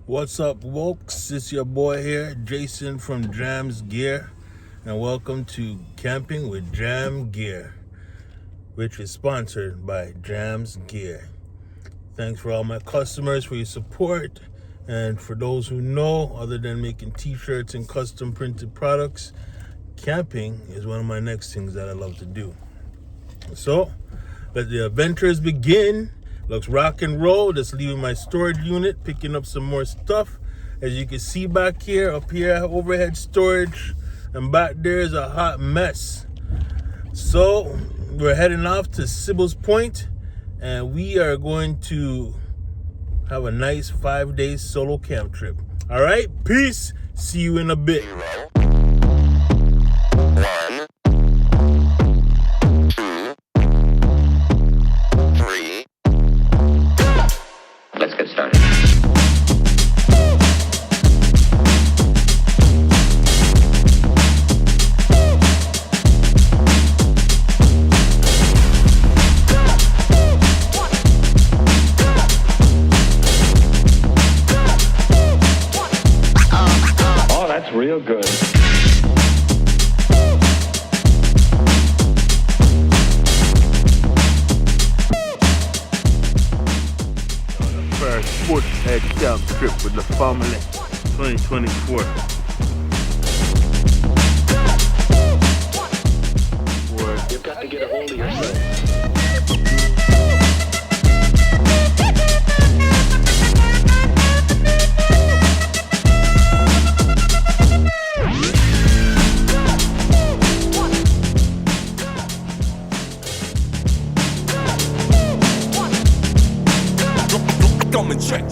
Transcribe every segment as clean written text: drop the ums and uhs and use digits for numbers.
What's up, folks? It's your boy here, Jason from J.A.M's Gear, and welcome to Camping with J.A.M Gear, which is sponsored by J.A.M's Gear. Thanks for all my customers for your support, and for those who know, other than making t-shirts and custom printed products, camping is one of my next things that I love to do. So, let the adventures begin. Looks rock and roll. Just leaving my storage unit, picking up some more stuff. As you can see back here, up here, overhead storage, and back there is a hot mess. So we're heading off to Sibbalds Point, and we are going to have a nice 5-day solo camp trip. All right, peace. See you in a bit. 1, 2, 3. Let's get started. Oh, that's real good. First sports-head camp trip with the family 2024. You've got to get a hold of yourself. Come and check.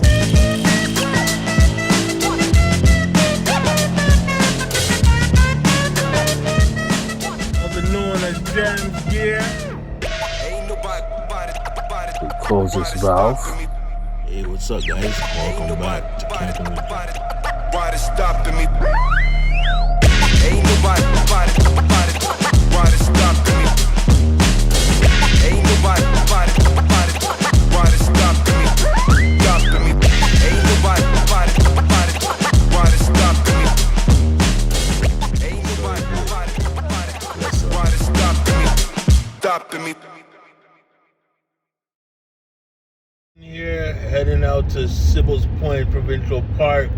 I've been known as J.A.M's Gear. Close this valve. Hey, what's up, guys? Welcome back to Camping with J.A.M. Why they stopping me? Ain't nobody why they stopping me? Ain't nobody why they stopping me? Stopping me. Ain't nobody why they stopping me? Ain't nobody why they stopping me? Here, heading out to Sibbalds Point Provincial Park.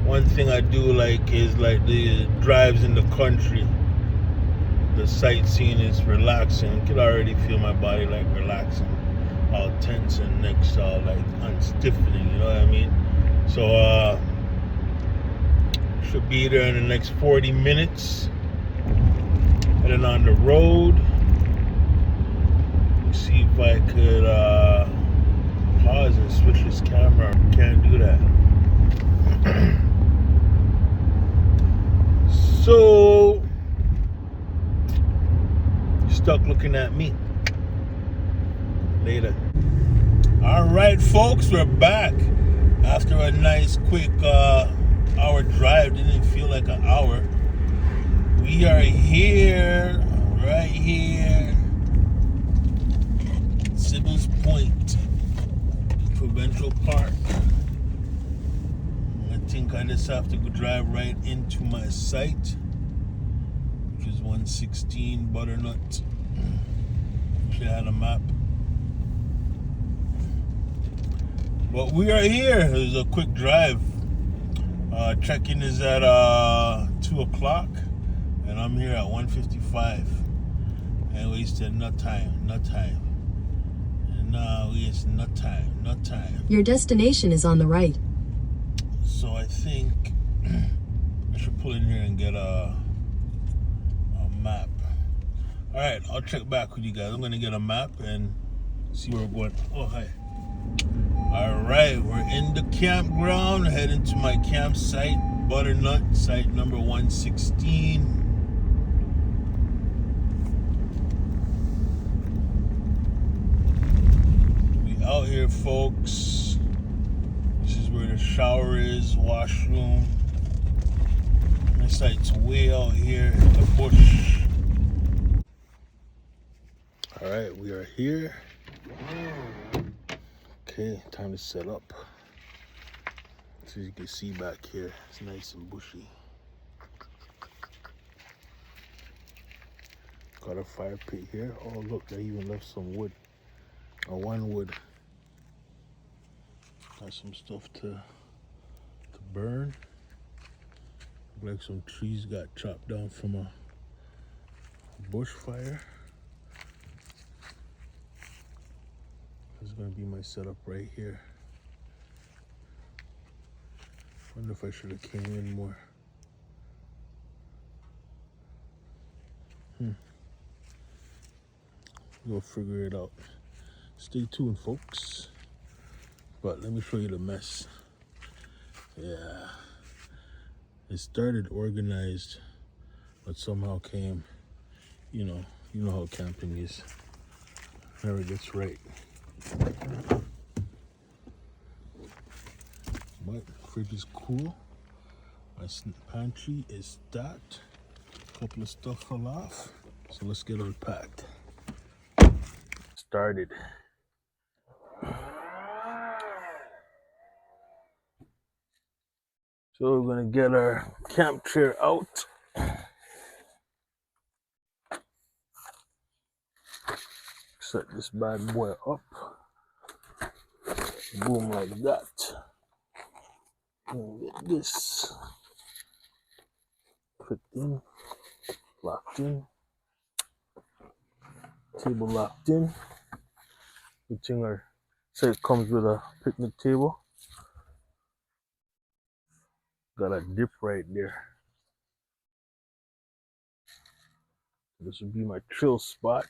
One thing I do like is like the drives in the country. The sightseeing is relaxing. I can already feel my body like relaxing, all tense and necks all like unstiffening, you know what I mean? So should be there in the next 40 minutes. Heading on the road. See if I could pause and switch this camera. Can't do that. So stuck looking at me. Later. All right, folks, we're back after a nice quick hour drive. Didn't feel like an hour. We are here, right here, Sibbalds Point Provincial Park. I think I just have to go drive right into my site, which is 116 Butternut. Actually, I had a map. But we are here. It was a quick drive. Check-in is at 2 o'clock, and I'm here at 1:55. And wasted no time. No, it's no time. Your destination is on the right. So I think I should pull in here and get a map. All right, I'll check back with you guys. I'm gonna get a map and see where we're going. Oh, hi. All right, we're in the campground, heading to my campsite, Butternut, site number 116. We out here, folks. This is where the shower is, washroom. My site's way out here in the bush. All right, we are here. Okay, time to set up. As you can see back here, it's nice and bushy. Got a fire pit here. Oh look, they even left some wood. Or one wood. Got some stuff to burn. Like some trees got chopped down from a bushfire. This is gonna be my setup right here. Wonder if I should have came in more. We'll figure it out. Stay tuned, folks. But let me show you the mess. Yeah. It started organized, but somehow came, you know how camping is. Never gets right. But fridge is cool. My pantry is stocked. A couple of stuff fell off. So let's get unpacked. Started. So we're gonna get our camp chair out. Set this bad boy up. Boom, like that. And get this put in, locked in. Table locked in. The thing so it comes with a picnic table. Got a dip right there. This would be my chill spot.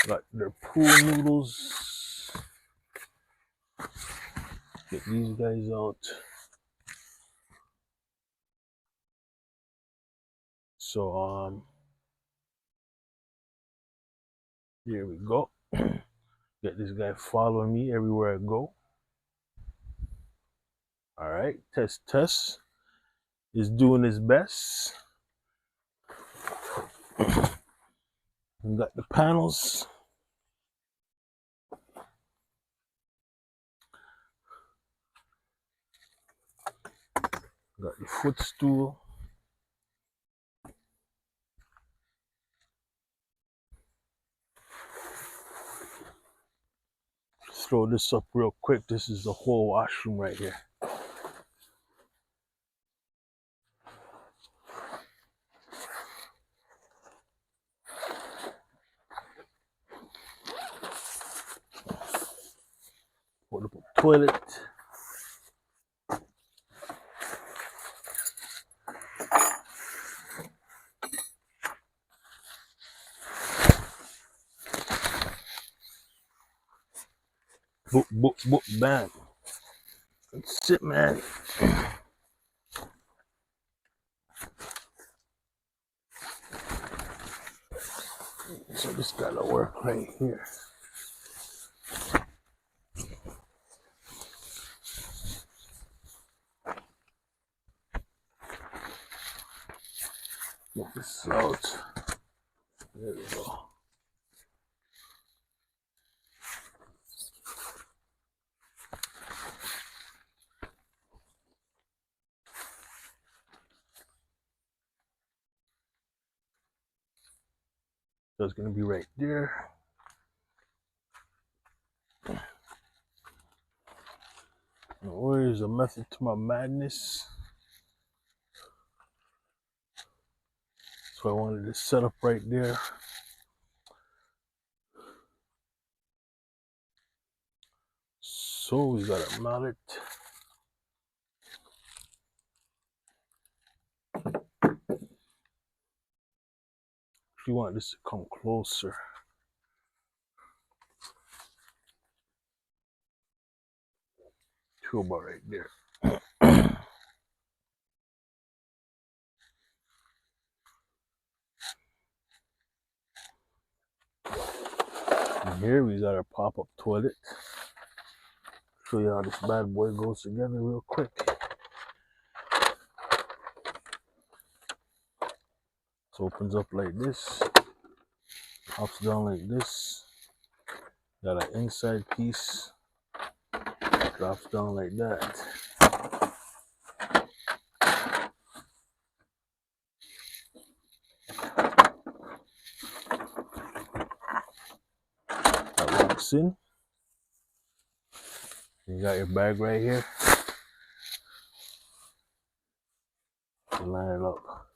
Got their pool noodles. Get these guys out. So here we go. Get this guy following me everywhere I go. All right, test. Is doing his best. We got the panels. Got the footstool. Throw this up real quick. This is the whole washroom right here. Put up a toilet. Boop, boop, boop, bam. That's it, man. So this gotta work right here. Get this out. There we go. So it's gonna be right there. Where's a method to my madness? So I wanted to set up right there. So we gotta mount it. If you want this to come closer. Toolbar right there. And here we got our pop-up toilet. Show you how this bad boy goes together real quick. So opens up like this, pops down like this. Got an inside piece Drops down like that. That locks in. You got your bag right here. You line it up.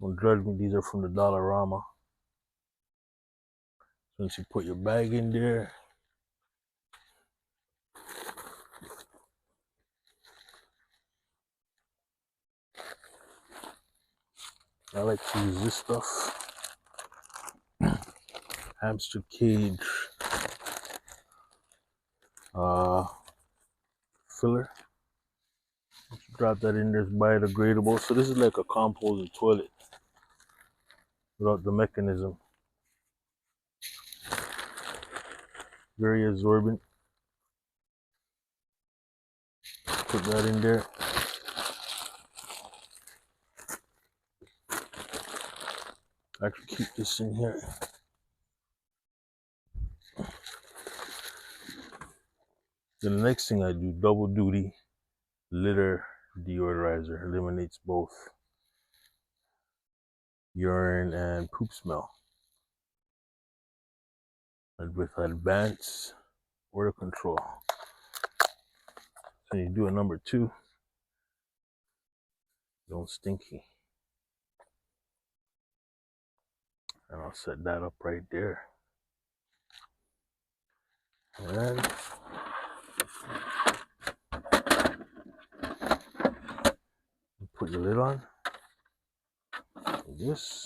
Don't judge me, these are from the Dollarama. Once you put your bag in there, I like to use this stuff. Hamster cage filler. Drop that in there, it's biodegradable. So this is like a composting toilet without the mechanism. Very absorbent. Put that in there. Actually keep this in here. Then the next thing I do, double duty litter deodorizer. Eliminates both urine and poop smell. And with advanced odor control. So you do a number 2. Don't stinky. And I'll set that up right there. And put your lid on. Like this.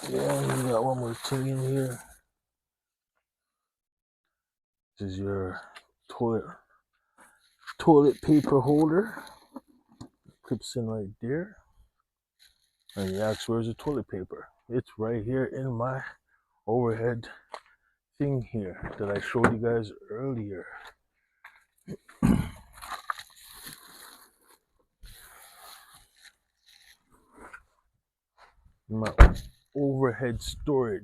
Yeah, you got one more thing in here. This is your toilet paper holder. Clips in right there. And you ask, where's the toilet paper? It's right here in my overhead thing here that I showed you guys earlier. My overhead storage.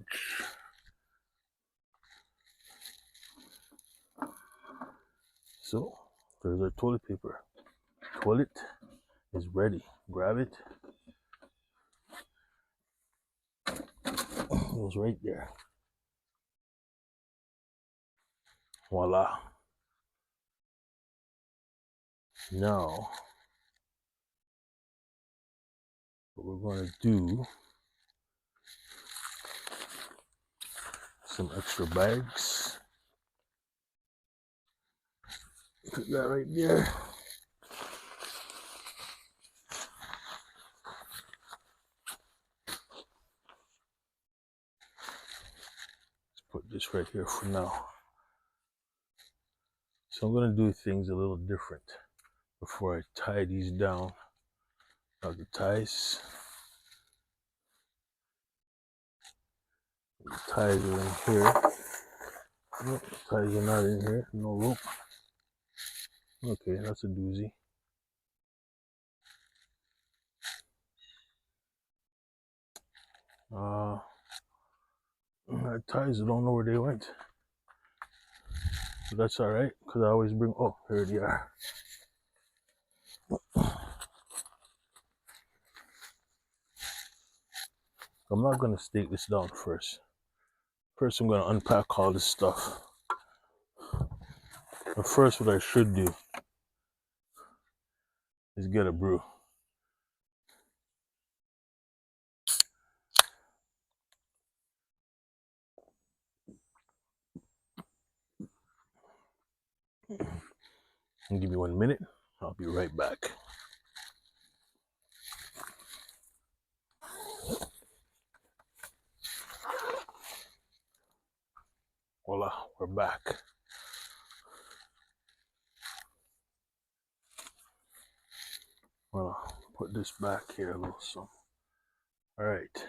So there's our toilet paper. Toilet is ready. Grab it. It goes right there. Voila. Now, what we're going to do, some extra bags. Put that right there. Let's put this right here for now. So I'm going to do things a little different before I tie these down. Now the ties are in here. No, the ties are not in here. No rope. Okay, that's a doozy. My ties, I don't know where they went. But that's alright, because I always bring, oh, here they are. I'm not going to stake this down first. First, I'm going to unpack all this stuff. But first, what I should do is get a brew. Give me 1 minute. I'll be right back. Voila, we're back. Well, put this back here a little some. All right.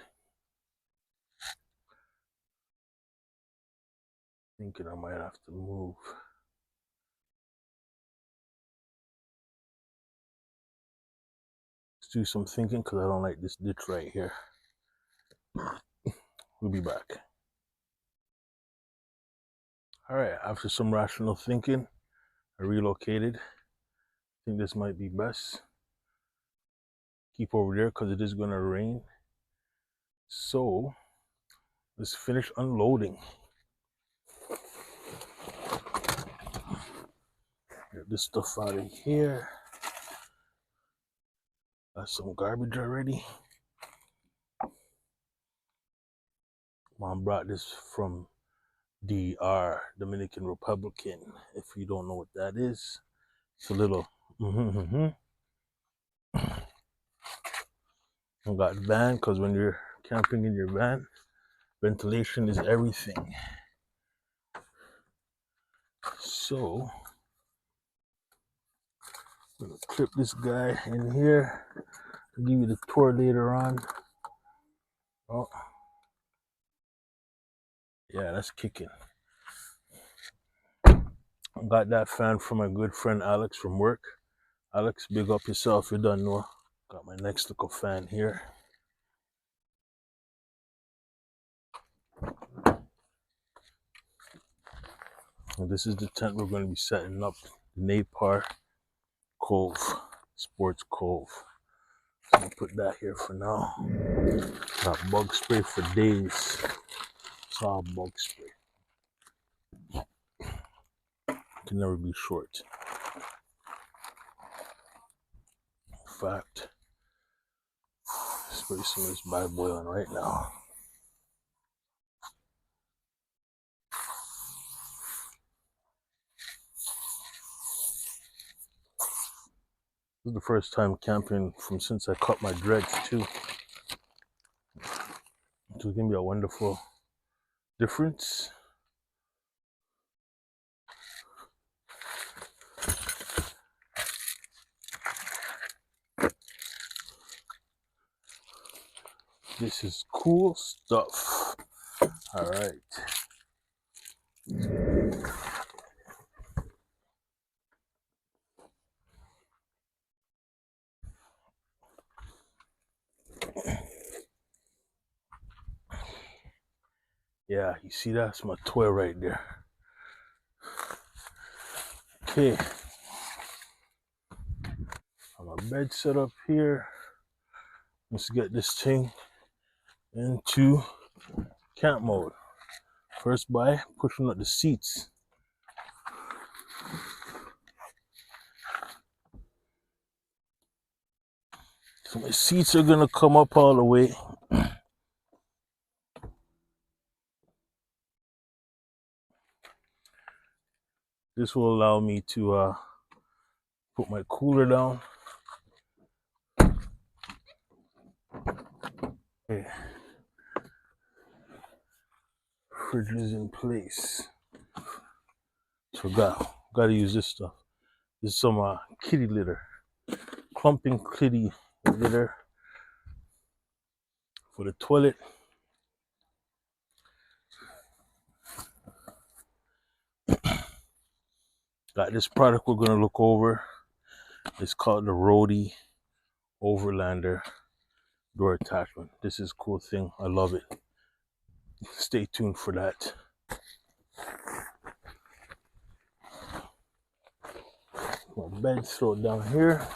Thinking I might have to move. Let's do some thinking because I don't like this ditch right here. We'll be back. All right, after some rational thinking, I relocated. I think this might be best. Keep over there because it is going to rain. So let's finish unloading. Get this stuff out of here. Got some garbage already. Mom brought this from DR, Dominican Republican. If you don't know what that is, it's a little. I got the van because when you're camping in your van, ventilation is everything. So I'm gonna clip this guy in here. I'll give you the tour later on. Oh, yeah, that's kicking. I got that fan from my good friend Alex from work. Alex, big up yourself, you don't know. Got my next little fan here. And this is the tent we're going to be setting up. The Napar Cove, Sports Cove. So I'll put that here for now. Got bug spray for days. It's all bug spray. Can never be short. In fact, spray some of this bad boy on right now. This is the first time camping from since I cut my dreads too. So it's gonna be a wonderful difference. This is cool stuff. All right. Yeah, you see that's my toy right there. Okay. Got my bed set up here. Let's get this thing into camp mode. First by pushing up the seats. So my seats are gonna come up all the way. This will allow me to put my cooler down. Okay. Fridge is in place. So gotta use this stuff. This is some kitty litter. Clumping kitty litter for the toilet. Got this product we're gonna look over. It's called the Rody Overlander door attachment. This is a cool thing. I love it. Stay tuned for that. My bed throw it down here.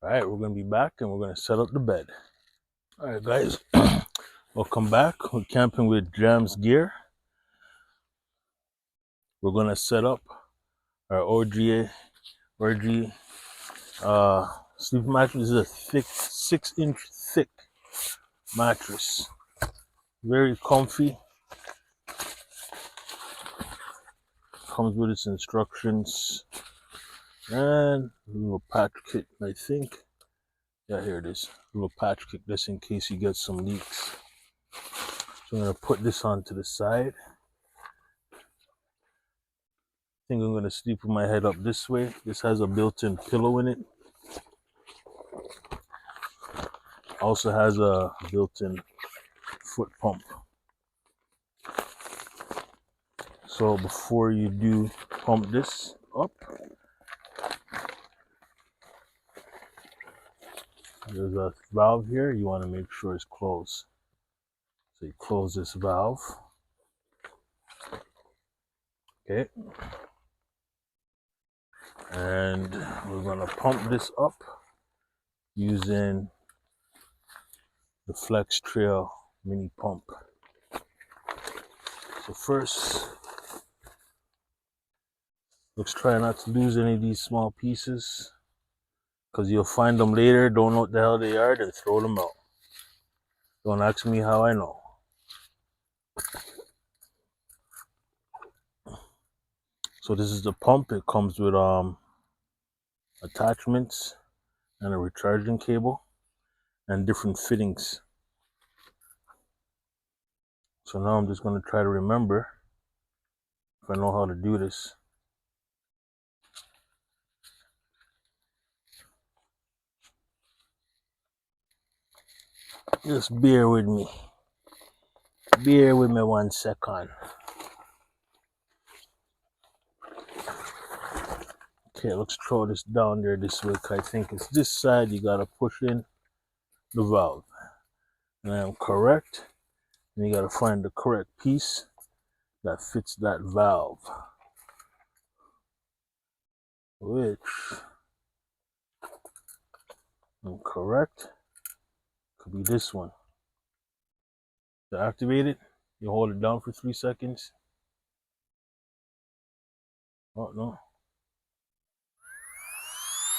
All right, we're gonna be back and we're gonna set up the bed. All right, guys, welcome back. We're camping with J.A.M's gear. We're gonna set up our OG sleep mattress. This is a thick, 6-inch thick mattress. Very comfy. Comes with its instructions and a little patch kit, I think. Yeah, here it is. A little patch kick this in case you get some leaks. So I'm gonna put this onto the side. I think I'm gonna sleep with my head up this way. This has a built-in pillow in it. Also has a built-in foot pump. So before you do pump this up, there's a valve here. You want to make sure it's closed. So you close this valve. Okay. And we're gonna pump this up using the Flex Trail mini pump. So first, let's try not to lose any of these small pieces, because you'll find them later, don't know what the hell they are, then throw them out. Don't ask me how I know. So this is the pump. It comes with attachments and a recharging cable and different fittings. So now I'm just going to try to remember if I know how to do this. Just bear with me. Bear with me 1 second. Okay, let's throw this down there this way. I think it's this side you gotta push in the valve. And I am correct. And you gotta find the correct piece that fits that valve. Which, I'm correct, could be this one. To activate it, you hold it down for 3 seconds. Oh no.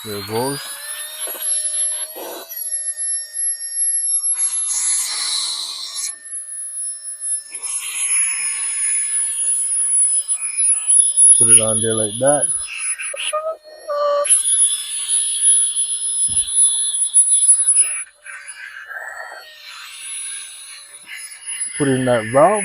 There it goes. Put it on there like that. Put in that valve.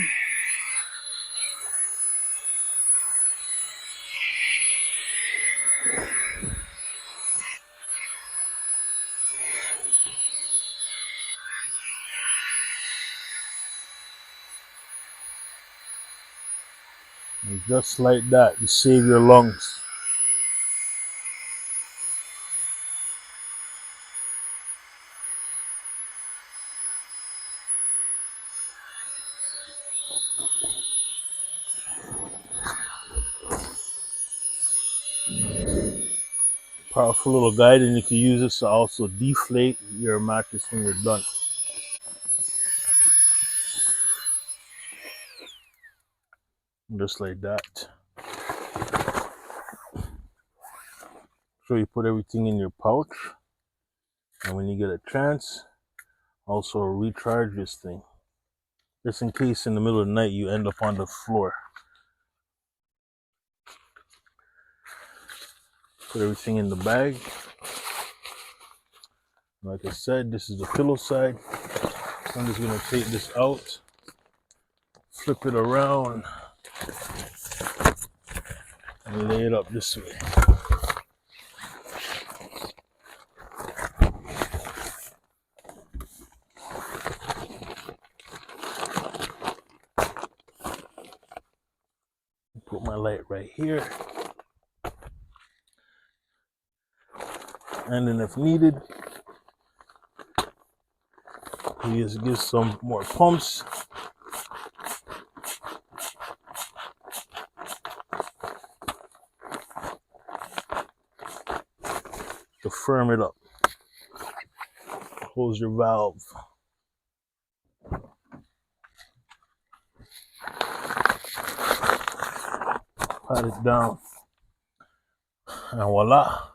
And just like that, you save your lungs. Powerful little guide, and you can use this to also deflate your mattress when you're done. Just like that. So you put everything in your pouch, and when you get a chance, also recharge this thing. Just in case in the middle of the night you end up on the floor. Put everything in the bag. Like I said, this is the pillow side. I'm just gonna take this out, flip it around, and lay it up this way. Put my light right here. And then if needed, we just give some more pumps. To firm it up. Close your valve. Pat it down. And voila.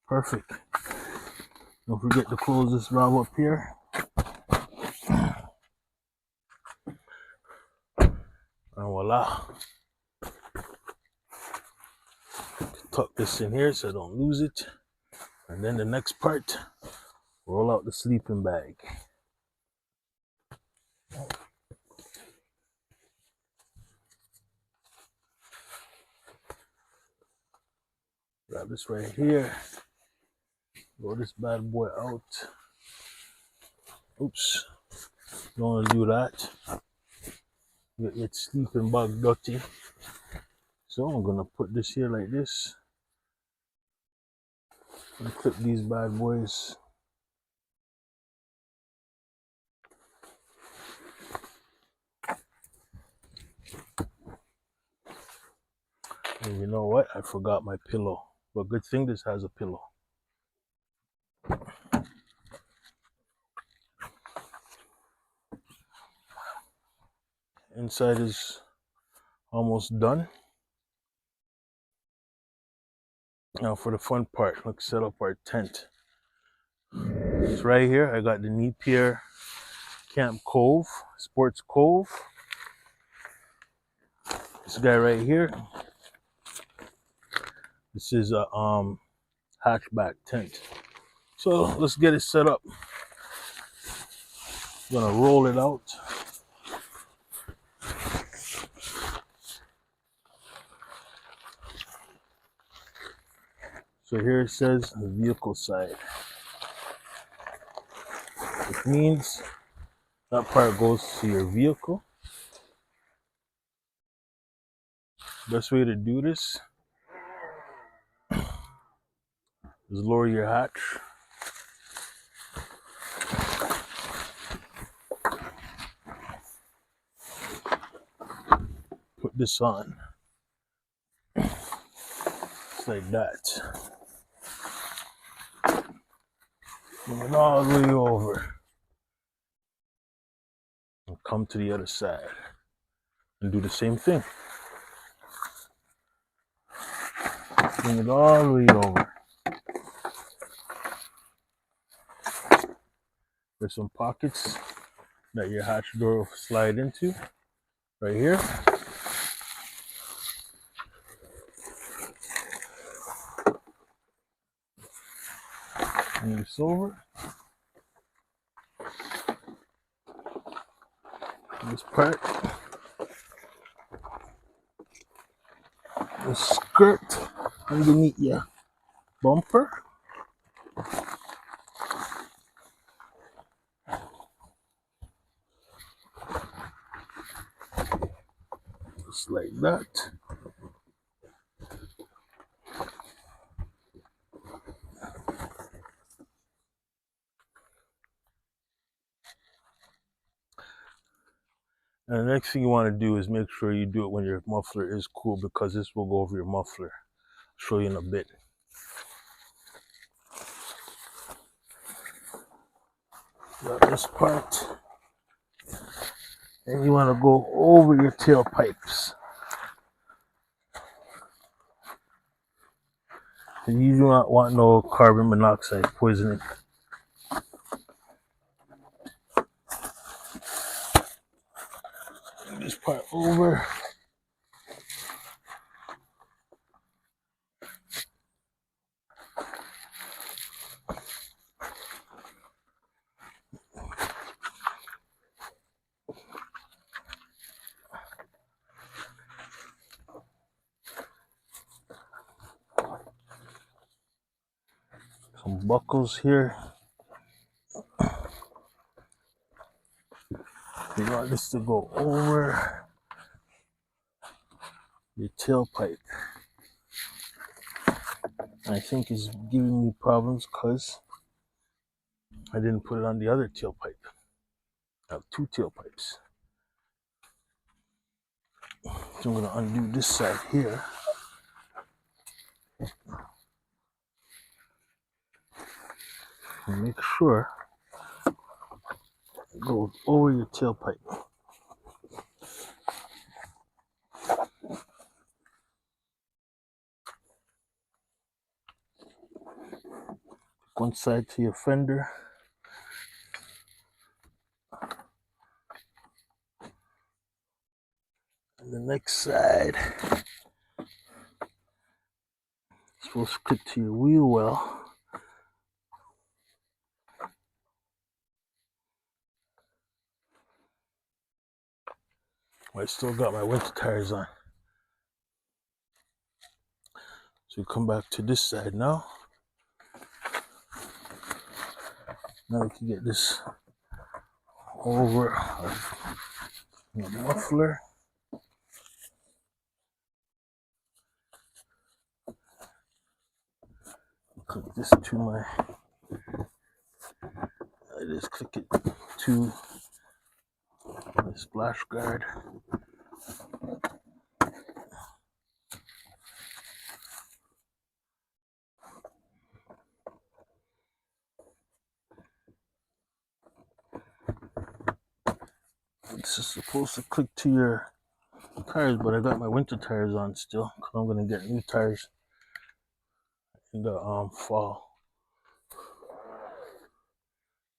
Perfect. Don't forget to close this valve up here. And voila. Tuck this in here so I don't lose it. And then the next part, Roll out the sleeping bag. Grab this right here. Roll this bad boy out. Oops. Don't want to do that. Get your sleeping bag dirty. So I'm gonna put this here like this and clip these bad boys. And you know what? I forgot my pillow. But good thing this has a pillow. Inside is almost done. Now for the fun part, let's set up our tent. It's right here. I got the Napier Camp Cove, Sports Cove. This guy right here. This is a hatchback tent. So let's get it set up. I'm gonna roll it out. So here it says vehicle side. It means that part goes to your vehicle. Best way to do this is lower your hatch. Put this on. Just like that. Bring it all the way over. And come to the other side. And do the same thing. Bring it all the way over. There's some pockets that your hatch door will slide into. Right here. Move this over. This part. The skirt underneath your bumper. Just like that. And the next thing you want to do is make sure you do it when your muffler is cool, because this will go over your muffler. I'll show you in a bit. Got this part. And you want to go over your tailpipes. And you do not want no carbon monoxide poisoning. Bring this part over. Some buckles here. You want this to go over your tailpipe. I think it's giving me problems because I didn't put it on the other tailpipe. I have two tailpipes. So I'm going to undo this side here. And make sure it goes over your tailpipe. One side to your fender. And the next side is supposed to clip to your wheel well. I still got my winter tires on. So we come back to this side now. Now we can get this over the muffler. Click this to my, I just click it to the splash guard. This is supposed to click to your tires, but I got my winter tires on still because I'm gonna get new tires in the fall.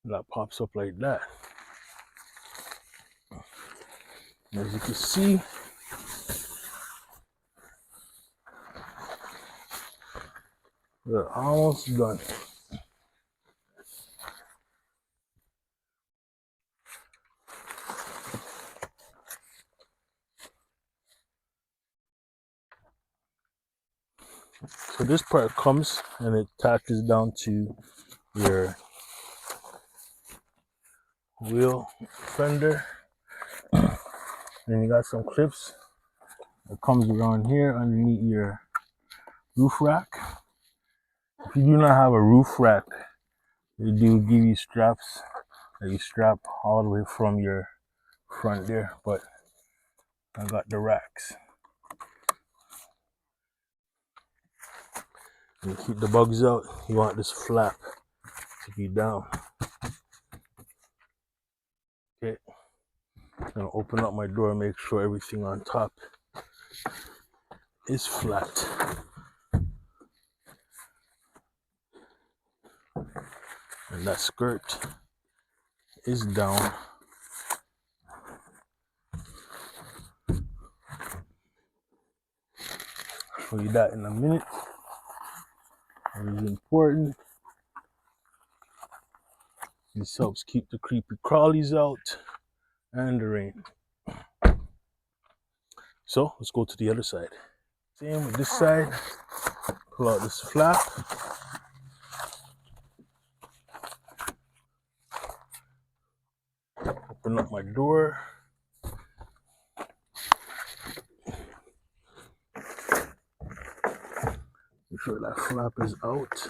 That pops up like that. As you can see, we're almost done. So this part comes and it attaches down to your wheel fender. Then you got some clips that comes around here underneath your roof rack. If you do not have a roof rack, they do give you straps that you strap all the way from your front there, but I got the racks. And to keep the bugs out, you want this flap to be down. Okay, I'm gonna open up my door and make sure everything on top is flat. And that skirt is down. I'll show you that in a minute. It is important. This helps keep the creepy crawlies out and the rain. So let's go to the other side. Same with this side. Pull out this flap. Open up my door. Make sure that flap is out.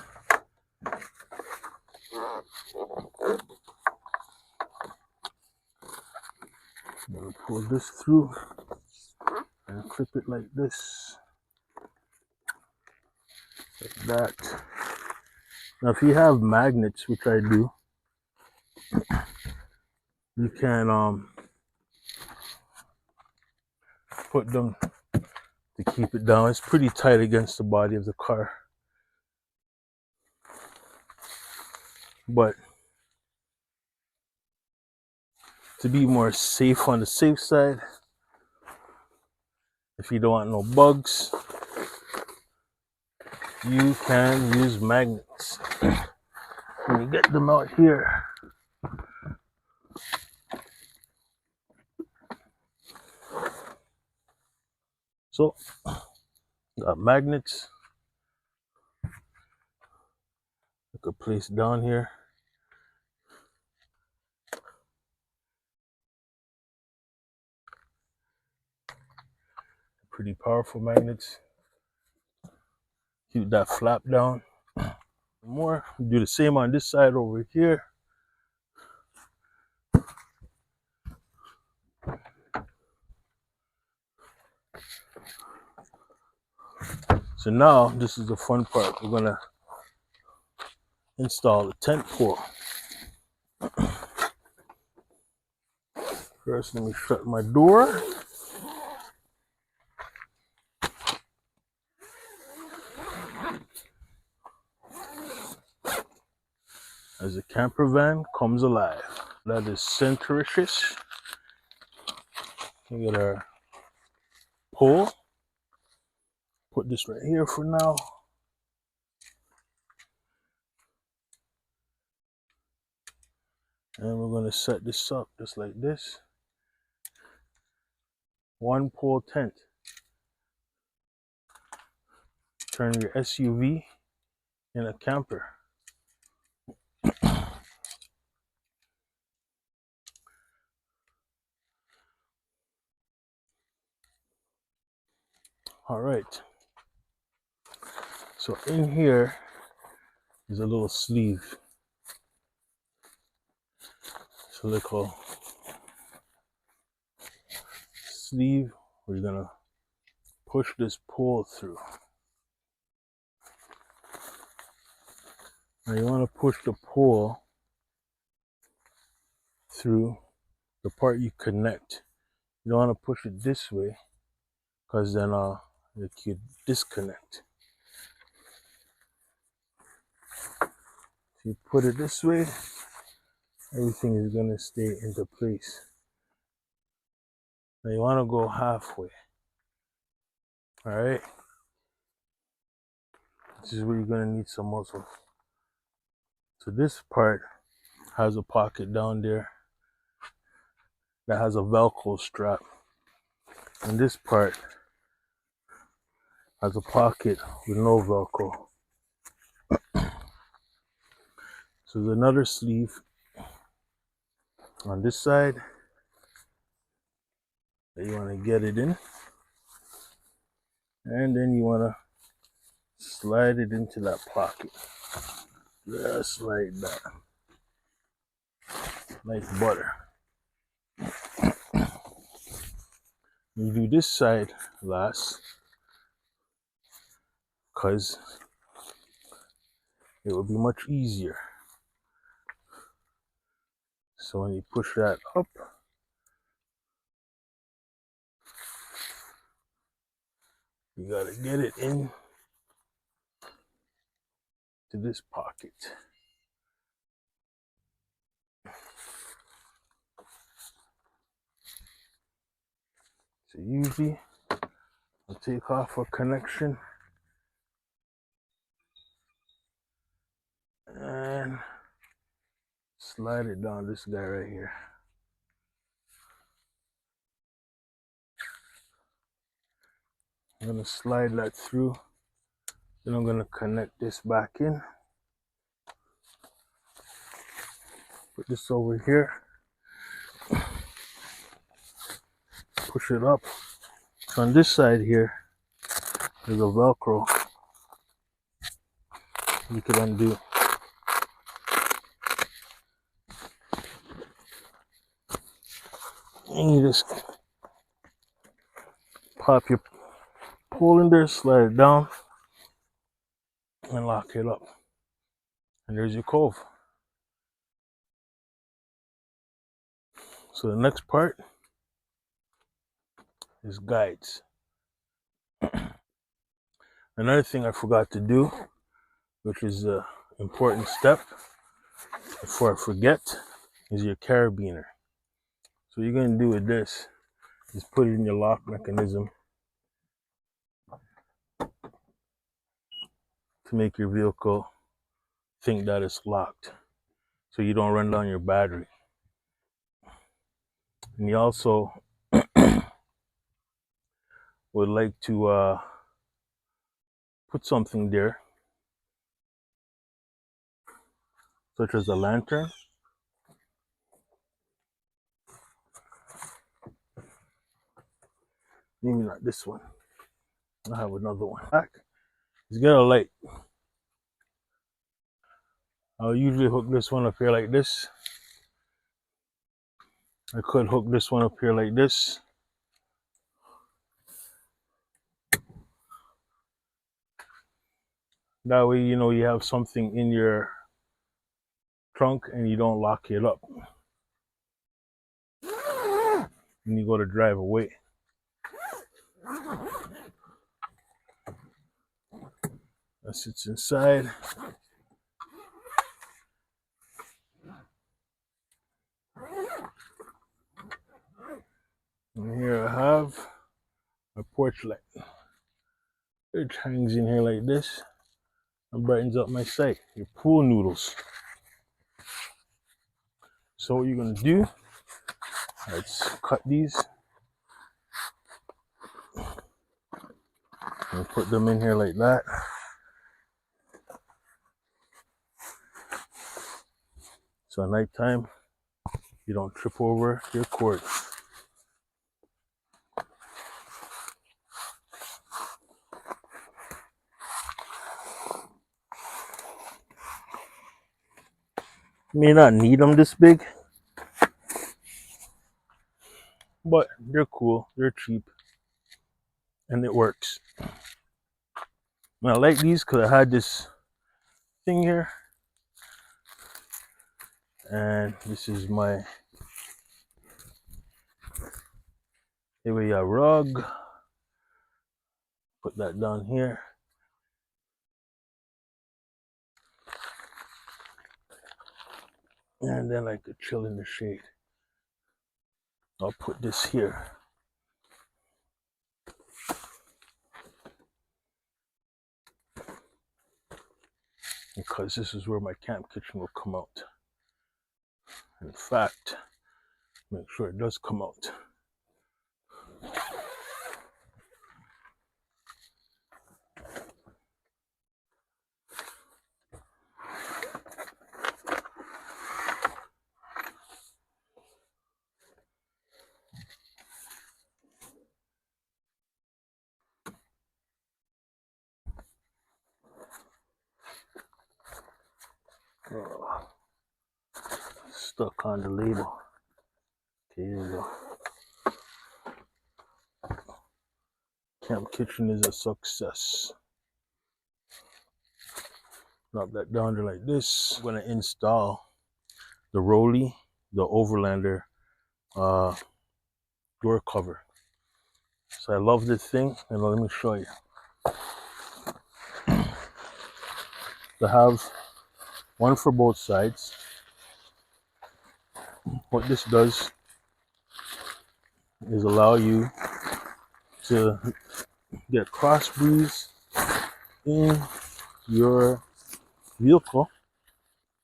Then pull this through and clip it like this. Like that. Now if you have magnets, which I do, you can put them to keep it down. It's pretty tight against the body of the car. But to be more safe on the safe side, if you don't want no bugs, you can use magnets. When you get them out here, so got magnets I could place down here. Pretty powerful magnets. Keep that flap down. More, do the same on this side over here. So now this is the fun part. We're gonna install the tent pole. First, let me shut my door. As the camper van comes alive. That is centricious. We got our pole. Put this right here for now. And we're gonna set this up just like this. one pole tent. Turn your SUV in a camper. All right. So in here is a little sleeve. So they call sleeve. We're gonna push this pole through. Now you want to push the pole through the part you connect. You don't want to push it this way because then it could disconnect. If you put it this way, everything is gonna stay into place. Now you want to go halfway. All right. This is where you're gonna need some muscle. So this part has a pocket down there that has a Velcro strap, and this part has a pocket with no Velcro. So there's another sleeve on this side that you want to get it in, and then you want to slide it into that pocket, just like that, like butter. You do this side last because it will be much easier. So when you push that up, you gotta get it in to this pocket. So usually I'll take off a connection and slide it down this guy right here. I'm gonna slide that through, then I'm gonna connect this back in. Put this over here, push it up. So on this side here, there's a Velcro you can undo. And you just pop your pole in there, slide it down, and lock it up. And there's your cove. So the next part is guides. Another thing I forgot to do, which is an important step before I forget, is your carabiner. So what you're gonna do with this is put it in your lock mechanism to make your vehicle think that it's locked, so you don't run down your battery. And you also would like to put something there, such as a lantern. Maybe not this one. I have another one. It's got a light. I'll usually hook this one up here like this. I could hook this one up here like this. That way, you know, you have something in your trunk and you don't lock it up when you go to drive away. That sits inside. And here I have my porch light. It hangs in here like this and brightens up my sight. Your pool noodles. So what you're gonna do, let's cut these And put them in here like that. So at nighttime, you don't trip over your cord. You may not need them this big, but they're cool, they're cheap, and it works. And I like these because I had this thing here, and this is my area rug. Put that down here. And then I could chill in the shade. I'll put this here. Because this is where my camp kitchen will come out. In fact, make sure it does come out. Oh, stuck on the label. Okay, here we go. Camp kitchen is a success. Drop that down there like this. I'm gonna install the Rolly, the Overlander door cover. So I love this thing, and let me show you. To have one for both sides. What this does is allow you to get cross breeze in your vehicle.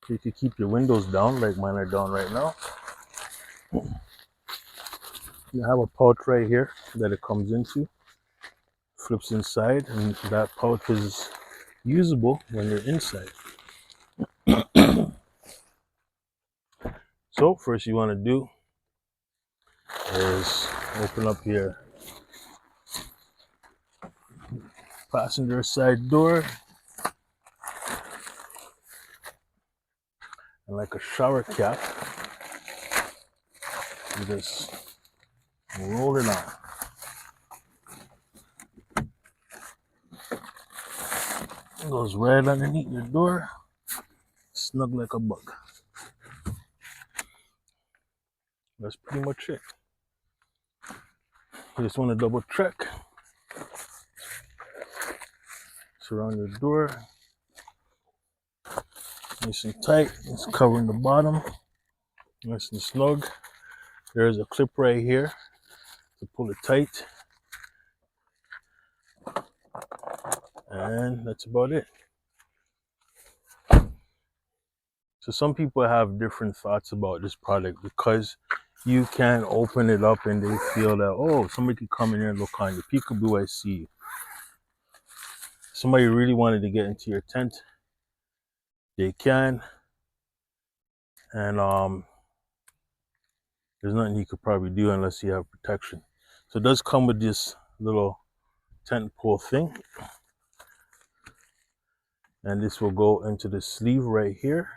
You can keep your windows down like mine are down right now. You have a pouch right here that it comes into, flips inside, and that pouch is usable when you're inside. So first you want to do is open up your passenger side door, and like a shower cap, you just roll it on. It goes right underneath your door, snug like a bug. That's pretty much it. You just want to double check. Surround your door. Nice and tight. It's covering the bottom. Nice and snug. There's a clip right here to pull it tight. And that's about it. So some people have different thoughts about this product because you can open it up and they feel that, oh, somebody could come in here and look on you. Peekaboo, I see you. Somebody really wanted to get into your tent, they can. And there's nothing you could probably do unless you have protection. So it does come with this little tent pole thing. And this will go into the sleeve right here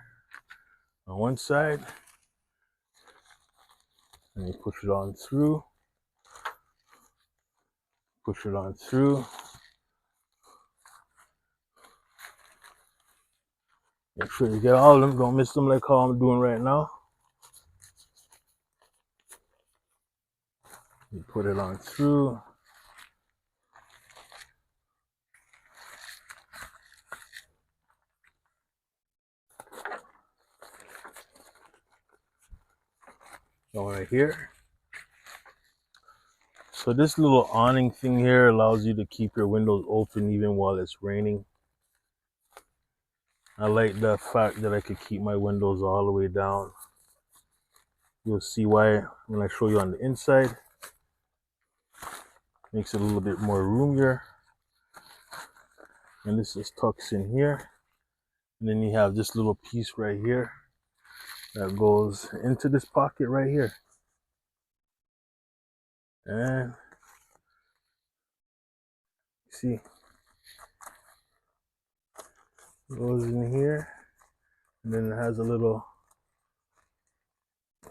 on one side. And you push it on through. Push it on through. Make sure you get all of them. Don't miss them like how I'm doing right now. You put it on through. Go right here. So this little awning thing here allows you to keep your windows open even while it's raining. I like the fact that I could keep my windows all the way down. You'll see why when I show you on the inside. Makes it a little bit more roomier. And this just tucks in here. And then you have this little piece right here that goes into this pocket right here. And see, it goes in here. And then it has a little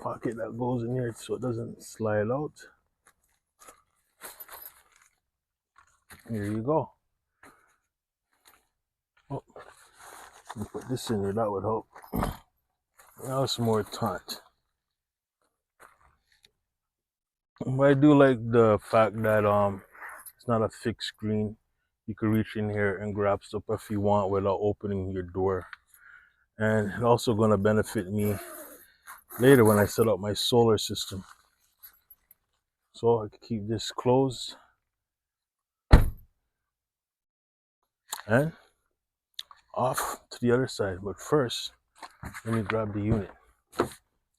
pocket that goes in here so it doesn't slide out. Here you go. Oh, let me put this in there, that would help. Now it's more taut. But I do like the fact that it's not a fixed screen. You can reach in here and grab stuff if you want without opening your door. And it's also going to benefit me later when I set up my solar system. So I can keep this closed and off to the other side. But first, let me grab the unit.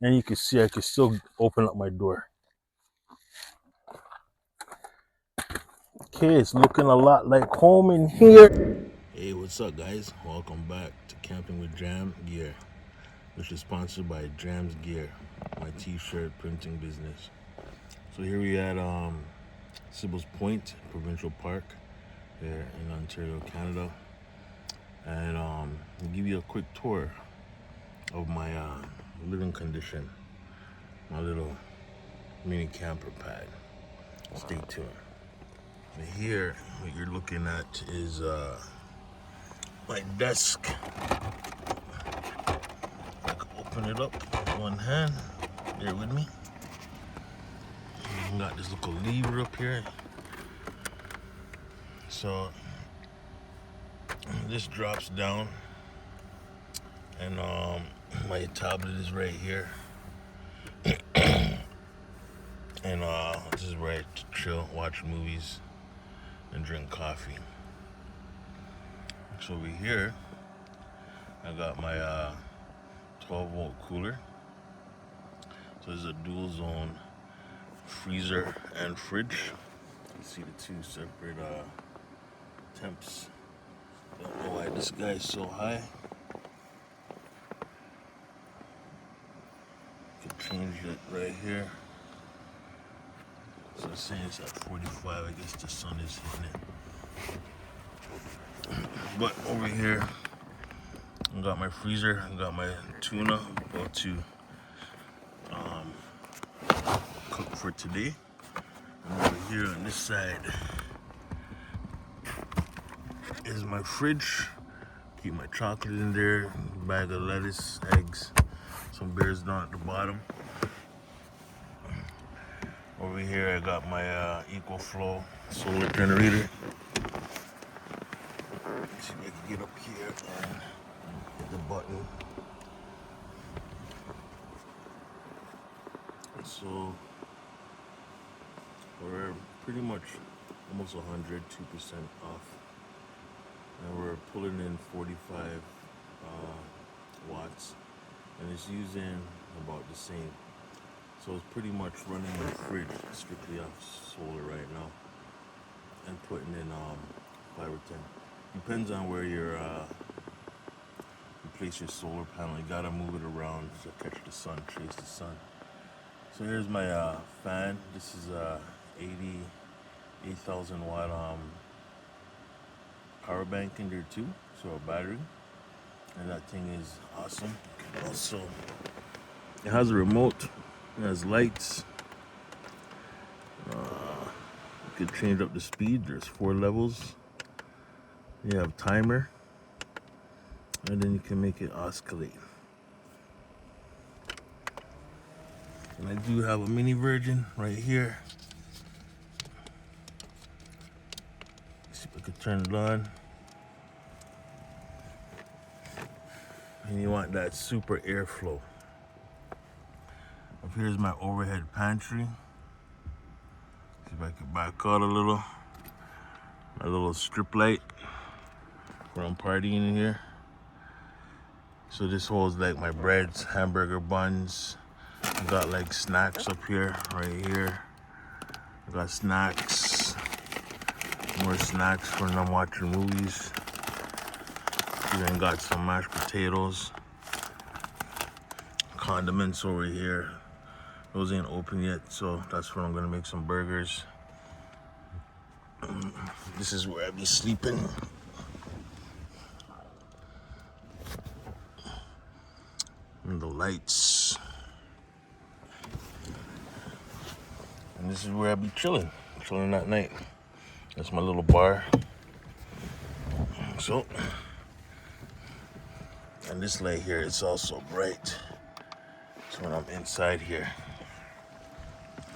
And you can see I can still open up my door. Okay, it's looking a lot like home in here. Hey, what's up, guys? Welcome back to Camping with J.A.M Gear, which is sponsored by J.A.M's Gear, my t-shirt printing business. So here we at Sibbalds Point Provincial Park there in Ontario, Canada. And I'll give you a quick tour of my living condition, my little mini camper pad. Stay tuned. And here, what you're looking at is my desk. I can open it up with one hand. Bear with me. Got this little lever up here. So this drops down, and my tablet is right here. And this is where I chill, watch movies, and drink coffee. So over here, I got my 12-volt cooler. So there's a dual zone freezer and fridge. You see the two separate temps. Don't know why this guy is so high. You can change it right here. So it's saying it's at 45. I guess the sun is hitting it. But over here, I got my freezer. I got my tuna about to cook for today. And over here on this side is my fridge. Keep my chocolate in there, bag of lettuce, eggs, some bears down at the bottom. Over here I got my EcoFlow solar generator. Let's see if I can get up here and hit the button. So we're pretty much almost 100, 2% off. And we're pulling in 45 watts, and it's using about the same. So it's pretty much running my fridge strictly off solar right now, and putting in 5 or 10. Depends on where you place your solar panel. You gotta move it around to catch the sun, chase the sun. So here's my fan. This is 8,000 watt power bank in there too, so a battery, and that thing is awesome. Also, it has a remote, it has lights. You could change up the speed. There's 4 levels. You have timer, and then you can make it oscillate. And I do have a mini version right here. Let's see if I can turn it on. And you want that super airflow. Up here's my overhead pantry. See if I can back out a little. My little strip light where I'm partying in here. So this holds like my breads, hamburger buns. I got like snacks up here, right here. I got snacks, more snacks when I'm watching movies. Then got some mashed potatoes, condiments over here. Those ain't open yet, so that's where I'm gonna make some burgers. This is where I be sleeping. And the lights. And this is where I be chilling at night. That's my little bar. So, and this light here is also bright. So when I'm inside here,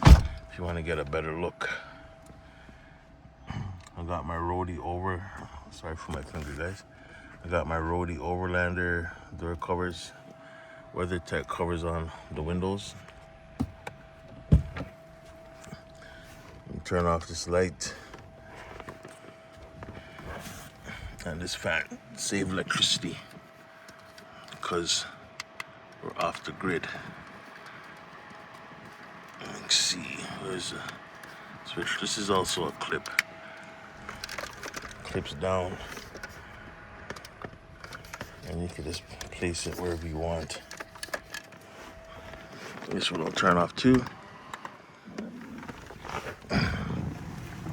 if you want to get a better look, I got my Rode over. Sorry for my finger, guys. I got my Rode Overlander door covers, WeatherTech covers on the windows. Turn off this light and this fan. Save electricity because we're off the grid. Let's see, where's the switch? This is also a clip. Clips down, and you can just place it wherever you want. This one will turn off too.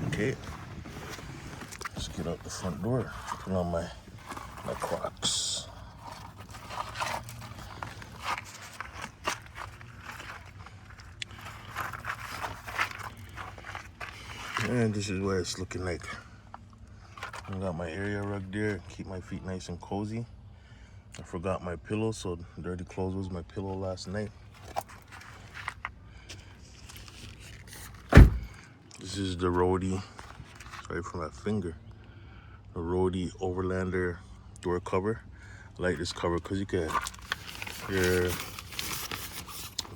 Okay, let's get out the front door. Put on my Crocs. And this is what it's looking like. I got my area rug there, keep my feet nice and cozy. I forgot my pillow, so dirty clothes was my pillow last night. This is the Rode, sorry for my finger, the Rode Overlander door cover. I like this cover because you can, your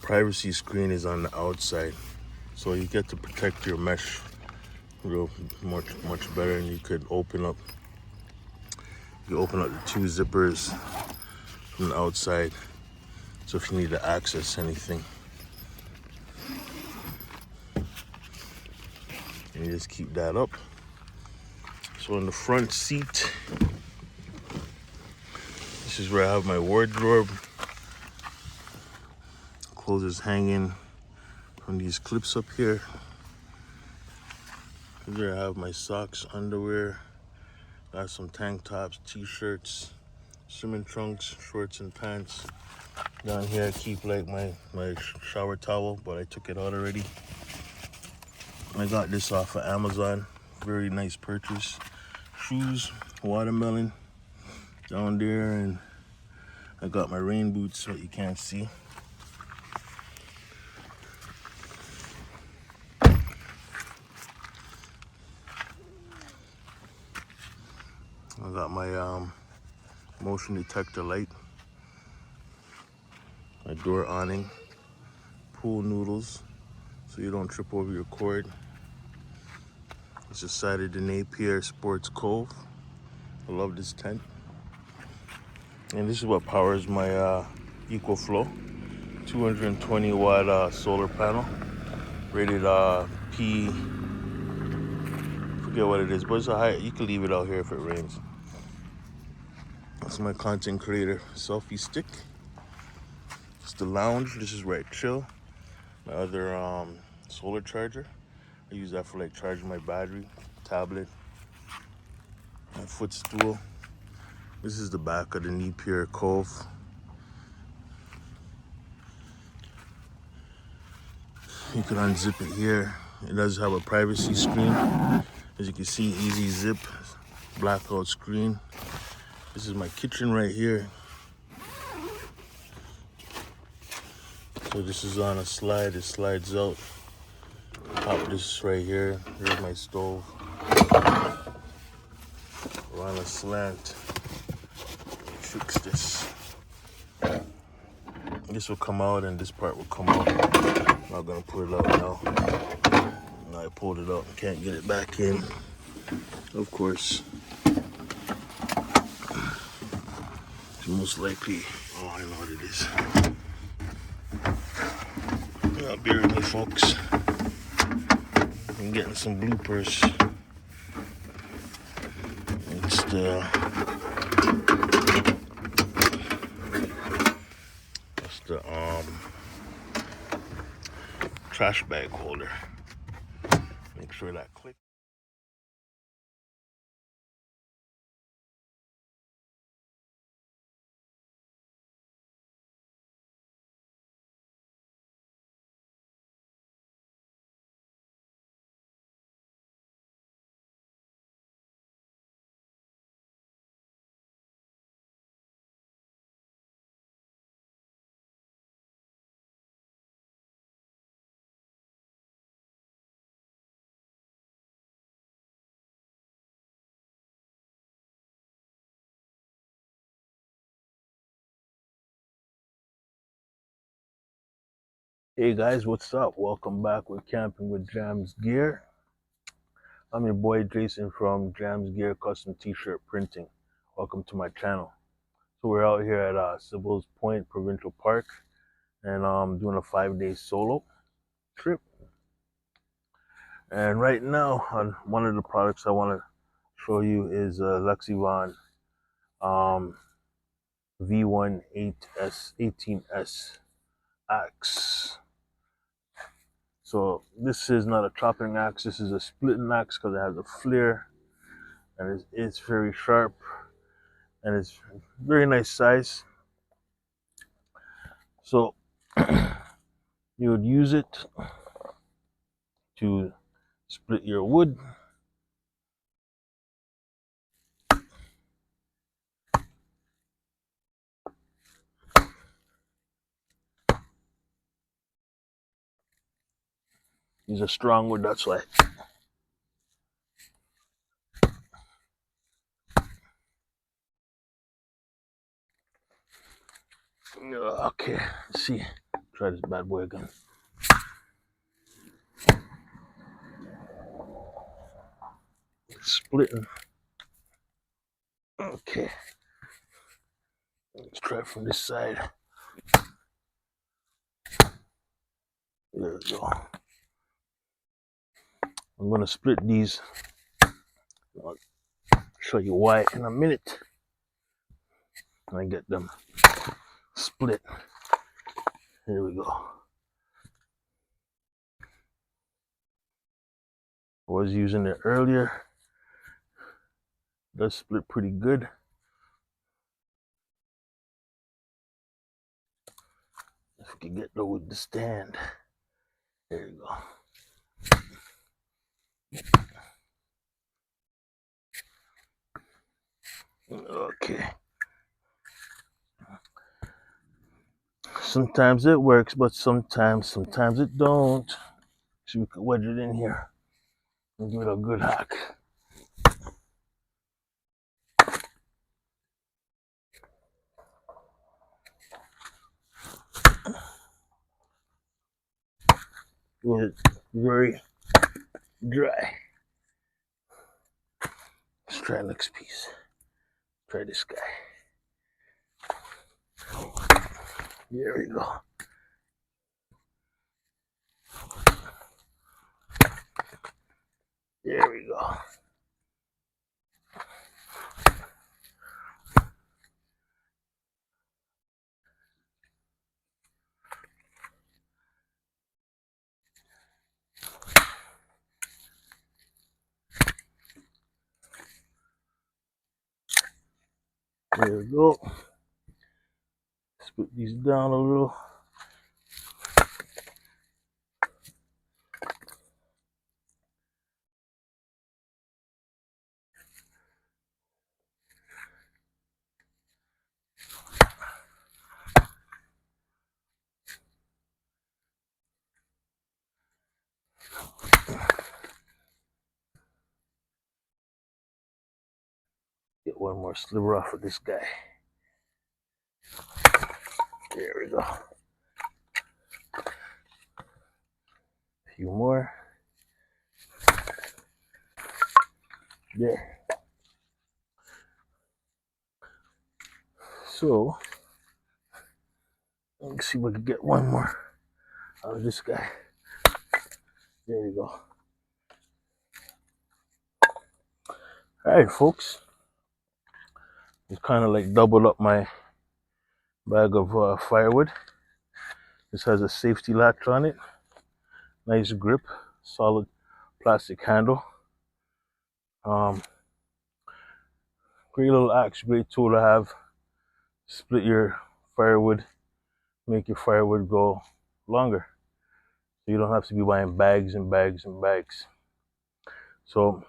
privacy screen is on the outside, so you get to protect your mesh real much better. And you could open up the two zippers from the outside, so if you need to access anything, and you just keep that up. So in the front seat, this is where I have my wardrobe. Clothes is hanging from these clips up here. Here I have my socks, underwear, got some tank tops, t-shirts, swimming trunks, shorts and pants. Down here I keep like my shower towel, but I took it out already. I got this off of Amazon, very nice purchase. Shoes, watermelon down there, and I got my rain boots, what you can't see. I got my motion detector light, my door awning, pool noodles so you don't trip over your cord. It's the side of the Napier Sports Cove. I love this tent. And this is what powers my EcoFlow 220 watt solar panel, rated P, forget what it is, but it's a high, you can leave it out here if it rains. That's my content creator selfie stick. It's the lounge, this is where I chill. My other solar charger, I use that for like charging my battery, tablet, my footstool. This is the back of the Napier Cove. You can unzip it here. It does have a privacy screen. As you can see, easy zip, blackout screen. This is my kitchen right here. So this is on a slide, it slides out. Pop this right here. Here's my stove. We're on a slant. Fix this. This will come out and this part will come out. I'm not gonna pull it out now. Now I pulled it out and can't get it back in. Of course. It's most likely, oh, I know what it is. Now bear with me, folks. I'm getting some bloopers. It's the the trash bag holder. Make sure that click. Hey guys, what's up? Welcome back with Camping with J.A.M's Gear. I'm your boy Jason from J.A.M's Gear Custom T-Shirt Printing. Welcome to my channel. So we're out here at Sibbalds Point Provincial Park, and doing a 5-day solo trip. And right now, on one of the products I want to show you is Lexivon V18S axe. So this is not a chopping axe, this is a splitting axe because it has a flare, and it's very sharp, and it's very nice size. So you would use it to split your wood. These are strong wood, that's why. Okay, let's see. Try this bad boy again. Splitting. Okay. Let's try it from this side. There we go. I'm gonna split these. I'll show you why in a minute. When I get them split. Here we go. I was using it earlier. It does split pretty good. If we can get the wood to stand. There you go. Okay. Sometimes it works, but sometimes it don't. So we can wedge it in here and give it a good hack. It's very dry. Let's try next piece. Try this guy. There we go. There we go. There we go. Let's put these down a little. Get one more sliver off of this guy. There we go. A few more. There. So, let's see if we can get one more out of this guy. There we go. Alright, folks. Just kind of like doubled up my bag of firewood. This has a safety latch on it. Nice grip, solid plastic handle. Great little axe, great tool to have. Split your firewood, make your firewood go longer. So you don't have to be buying bags and bags and bags. So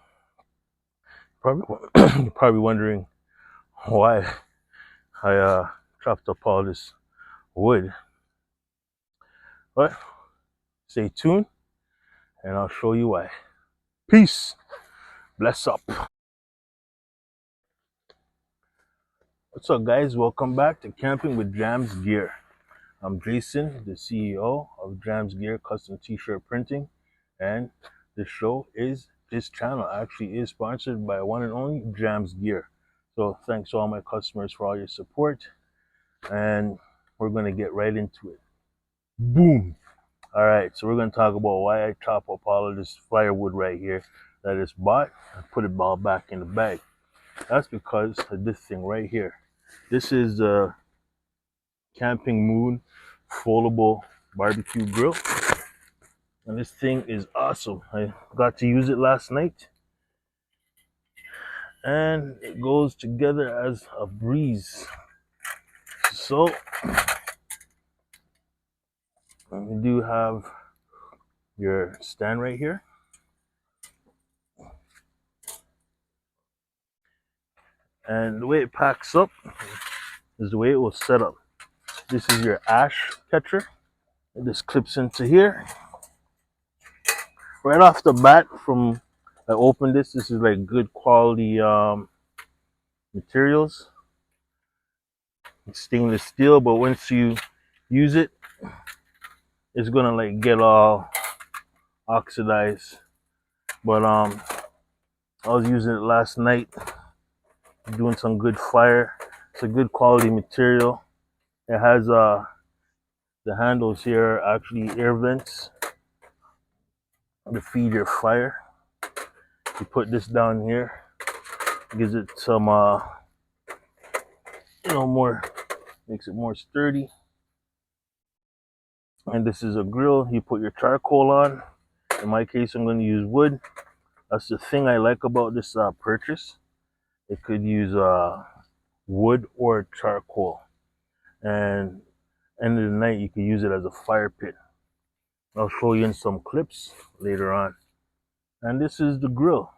probably you're probably wondering why I chopped up all this wood. But stay tuned and I'll show you why. Peace. Bless up. What's up, guys? Welcome back to Camping with J.A.M's Gear. I'm Jason, the CEO of J.A.M's Gear Custom T-Shirt Printing, and this channel actually is sponsored by one and only J.A.M's Gear. So thanks to all my customers for all your support, and we're going to get right into it. Boom. All right, so we're going to talk about why I chop up all of this firewood right here that is bought and put it all back in the bag. That's because of this thing right here. This is the Camping Moon foldable barbecue grill, and this thing is awesome. I got to use it last night, and it goes together as a breeze. So you do have your stand right here, and the way it packs up is the way it will set up. This is your ash catcher. This clips into here. Right off the bat, from I opened this is like good quality materials. It's stainless steel, but once you use it, it's gonna like get all oxidized. But I was using it last night, doing some good fire. It's a good quality material. It has the handles here are actually air vents to feed your fire. You put this down here, gives it some more, makes it more sturdy. And this is a grill. You put your charcoal on. In my case, I'm going to use wood. That's the thing I like about this purchase. It could use wood or charcoal, and end of the night you could use it as a fire pit. I'll show you in some clips later on. And this is the grill.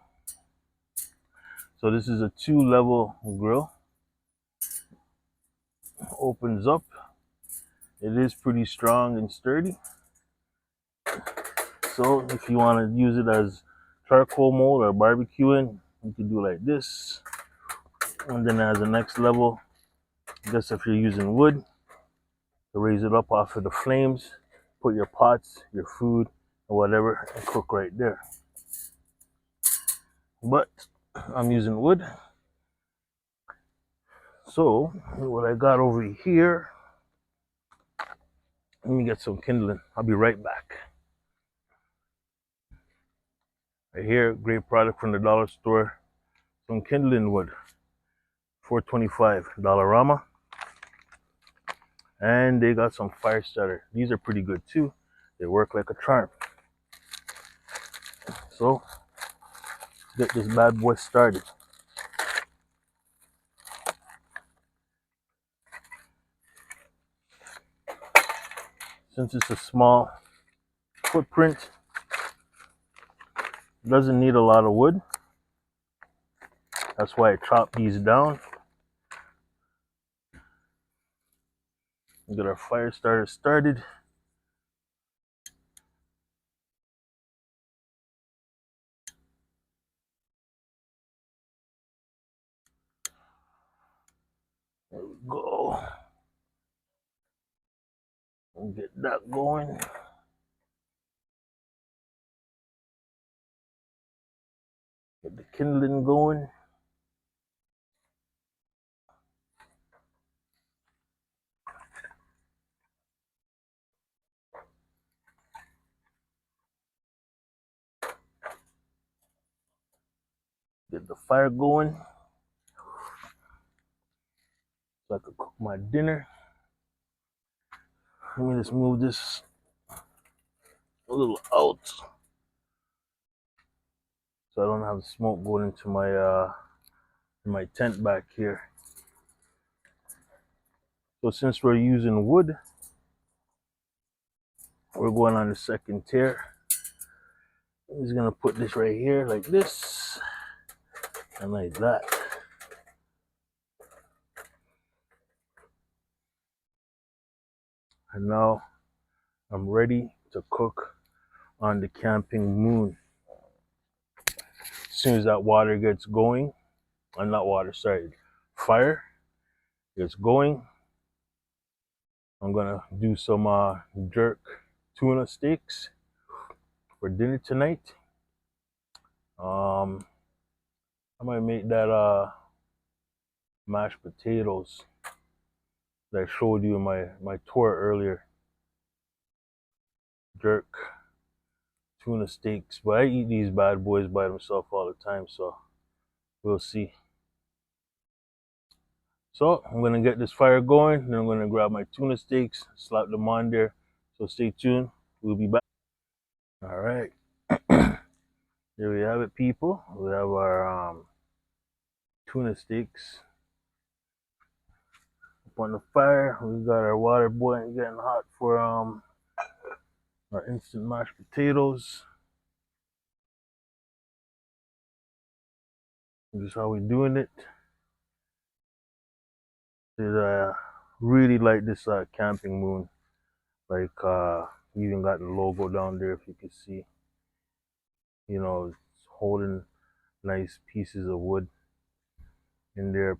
So this is a 2-level grill. Opens up. It is pretty strong and sturdy. So if you want to use it as charcoal mode or barbecuing, you can do like this. And then as the next level, I guess if you're using wood, to raise it up off of the flames, put your pots, your food, or whatever, and cook right there. But I'm using wood. So what I got over here, let me get some kindling. I'll be right back. Right here, great product from the dollar store. Some kindling wood, $4.25 Dollarama. And they got some fire starter. These are pretty good too. They work like a charm. So get this bad boy started. Since it's a small footprint, it doesn't need a lot of wood. That's why I chop these down. We get our fire starter started. There we go. And get that going. Get the kindling going. Get the fire going so I can cook my dinner. Let me just move this a little out so I don't have the smoke going into my tent back here. So since we're using wood, we're going on the second tier. I'm just gonna put this right here like this and like that. And now I'm ready to cook on the camping moon. As soon as that water gets going, not water, sorry, fire gets going, I'm gonna do some jerk tuna steaks for dinner tonight. I might make that mashed potatoes that I showed you in my tour earlier. Jerk tuna steaks, but I eat these bad boys by themselves all the time, so we'll see. So I'm gonna get this fire going, then I'm gonna grab my tuna steaks, slap them on there. So stay tuned, we'll be back. All right, there we have it, people. We have our tuna steaks up on the fire. We got our water boiling, getting hot for our instant mashed potatoes. This is how we doing it. I really like this camping moon. Like even got the logo down there if you can see. You know, it's holding nice pieces of wood in there.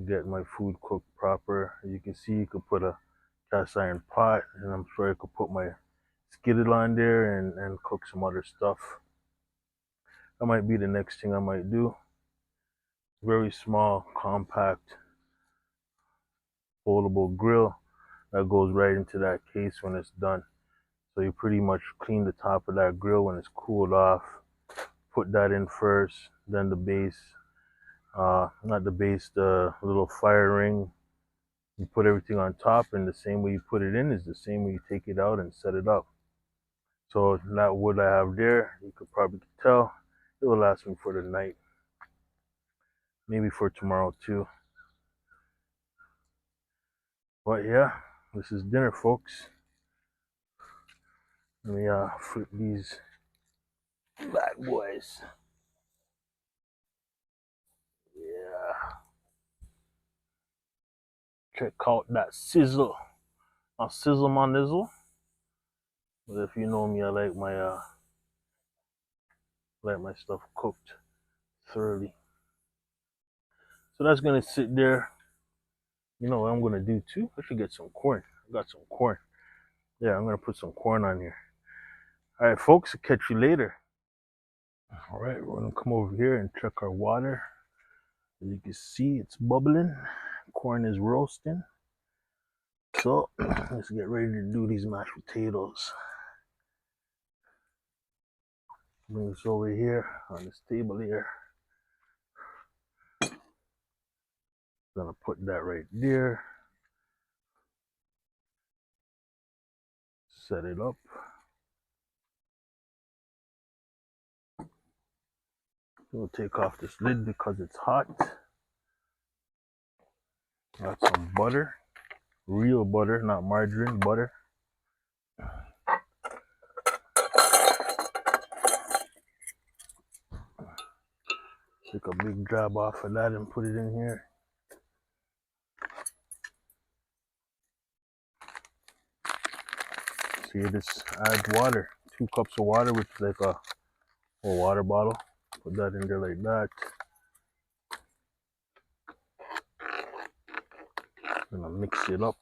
Get my food cooked proper. As you can see, you could put a cast iron pot, and I'm sure I could put my skittle on there and cook some other stuff. That might be the next thing I might do. Very small, compact, foldable grill that goes right into that case when it's done. So you pretty much clean the top of that grill when it's cooled off. Put that in first, then the base. Not the base, the little fire ring. You put everything on top, and the same way you put it in is the same way you take it out and set it up. So that wood I have there, you could probably tell, it will last me for the night. Maybe for tomorrow too. But yeah, this is dinner, folks. Let me flip these bad boys. Yeah. Check out that sizzle. I'll sizzle my nizzle. But if you know me, I like my stuff cooked thoroughly. So that's gonna sit there. You know what I'm gonna do too? I should get some corn. I got some corn. Yeah, I'm gonna put some corn on here. All right, folks, I'll catch you later. All right, we're gonna come over here and check our water. As you can see, it's bubbling. Corn is roasting. So let's get ready to do these mashed potatoes. Bring this over here on this table here. Gonna put that right there. Set it up. We'll take off this lid because it's hot. Got some butter. Real butter, not margarine, butter. Take a big drab off of that and put it in here. So you just add water. 2 cups of water, which is like a whole water bottle. Put that in there like that. Gonna mix it up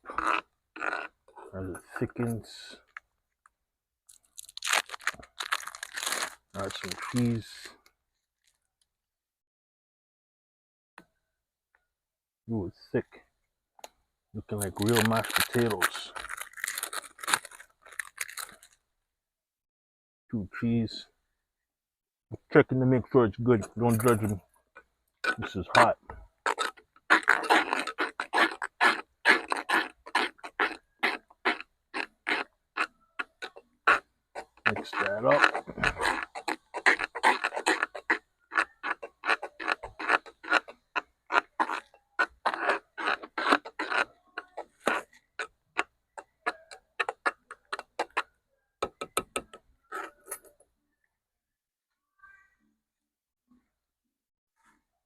as it thickens. Add some cheese. Ooh, it's thick. Looking like real mashed potatoes. 2 cheese. Checking to make sure it's good. Don't judge me. This is hot. Mix that up.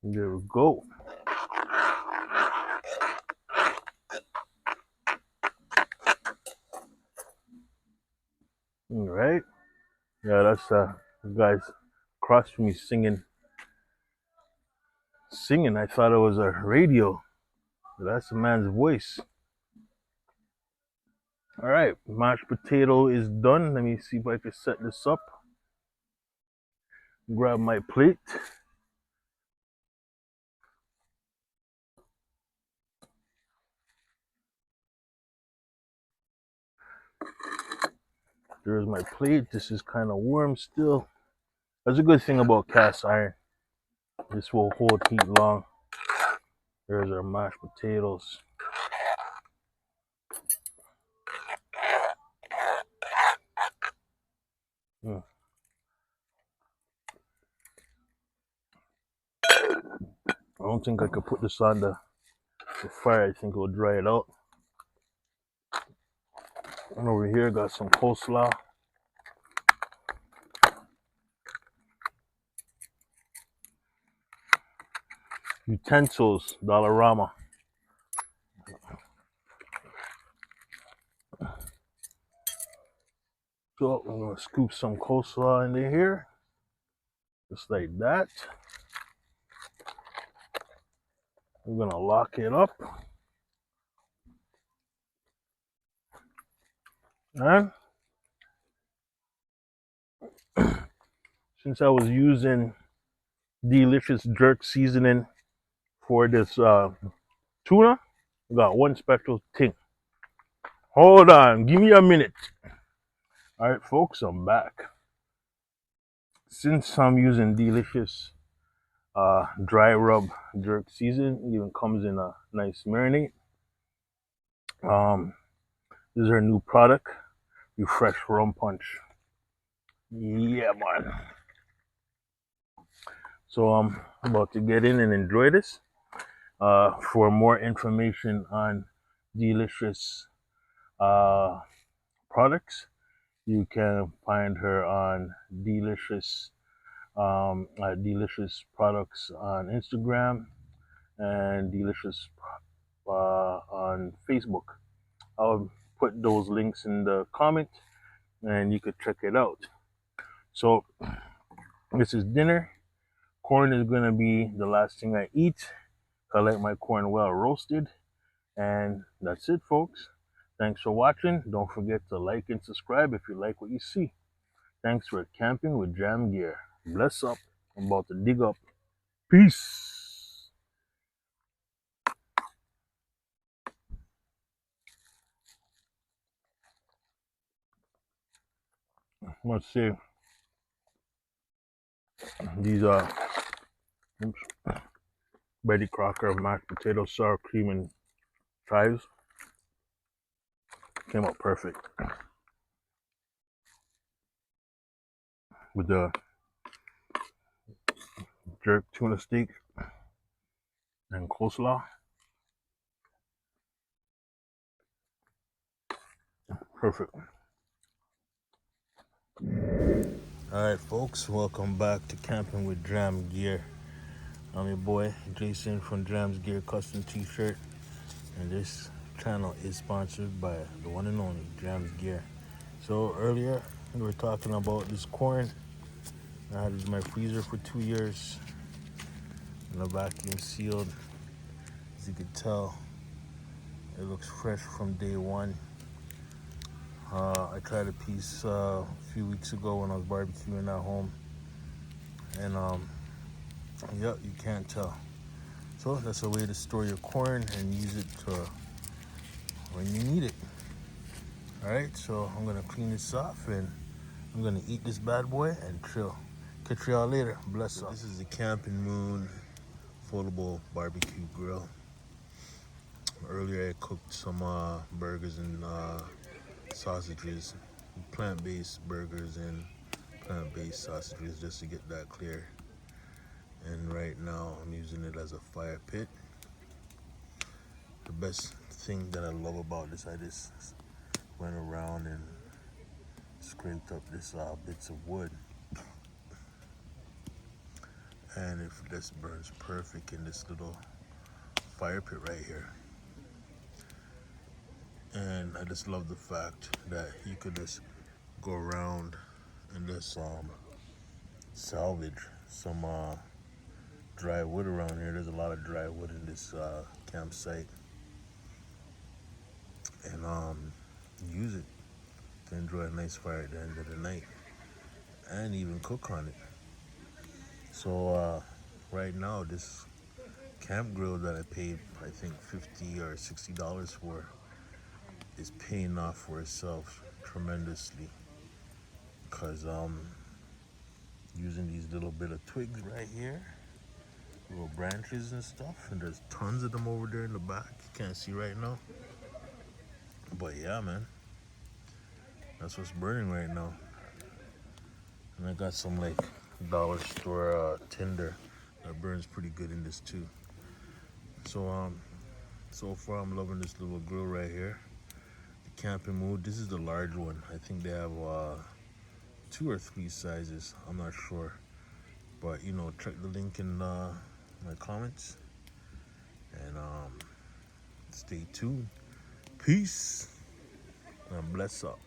There we go. All right. Yeah, that's the guys across from me singing. I thought it was a radio. That's a man's voice. All right, mashed potato is done. Let me see if I can set this up. Grab my plate. There's my plate. This is kind of warm still. That's a good thing about cast iron. This will hold heat long. There's our mashed potatoes. I don't think I could put this on the fire. I think it will dry it out. And over here, got some coleslaw. Utensils, Dollarama. So I'm gonna scoop some coleslaw into here, just like that. We're gonna lock it up. And since I was using delicious jerk seasoning for this tuna, I got one special thing. Hold on, give me a minute. All right, folks, I'm back. Since I'm using delicious dry rub jerk season, it even comes in a nice marinade. This is our new product, Refresh Rum Punch. Yeah, man. So I'm about to get in and enjoy this. For more information on delicious products, you can find her on delicious products on Instagram and delicious on Facebook. I'll put those links in the comment and you could check it out. So this is dinner. Corn is gonna be the last thing I eat. I like my corn well roasted. And that's it, folks. Thanks for watching. Don't forget to like and subscribe if you like what you see. Thanks for camping with J.A.M Gear. Bless up. I'm about to dig up. Peace. Let's see. These are Betty Crocker mashed potato, sour cream, and chives. Came out perfect with the jerk tuna steak and coleslaw. Perfect. Alright, folks, welcome back to Camping with J.A.M Gear. I'm your boy Jason from J.A.M's Gear Custom T-shirt, and this channel is sponsored by the one and only J.A.M's Gear. So earlier we were talking about this corn. I had it in my freezer for 2 years and the vacuum sealed. As you can tell, it looks fresh from day one. I tried a piece a few weeks ago when I was barbecuing at home, and yeah, you can't tell. So that's a way to store your corn and use it to when you need it. All right, so I'm gonna clean this off and I'm gonna eat this bad boy and chill. Catch y'all later. Bless up. This is the Camping Moon foldable barbecue grill. Earlier I cooked some burgers and sausages. plant-based burgers and plant-based sausages, just to get that clear. And right now I'm using it as a fire pit. The best thing that I love about this, I just went around and scraped up this bits of wood, and it just burns perfect in this little fire pit right here. And I just love the fact that you could just go around and just salvage some dry wood around here. There's a lot of dry wood in this campsite, and use it to enjoy a nice fire at the end of the night and even cook on it. So right now, this camp grill that I paid, I think $50 or $60 for, is paying off for itself tremendously, because using these little bit of twigs right here, little branches and stuff, and there's tons of them over there in the back. You can't see right now, but yeah, man, that's what's burning right now. And I got some like dollar store tinder that burns pretty good in this too. So so far I'm loving this little grill right here. The camping mood. This is the large one. I think they have 2 or 3 sizes. I'm not sure, but you know, check the link in my comments, and stay tuned. Peace and bless up.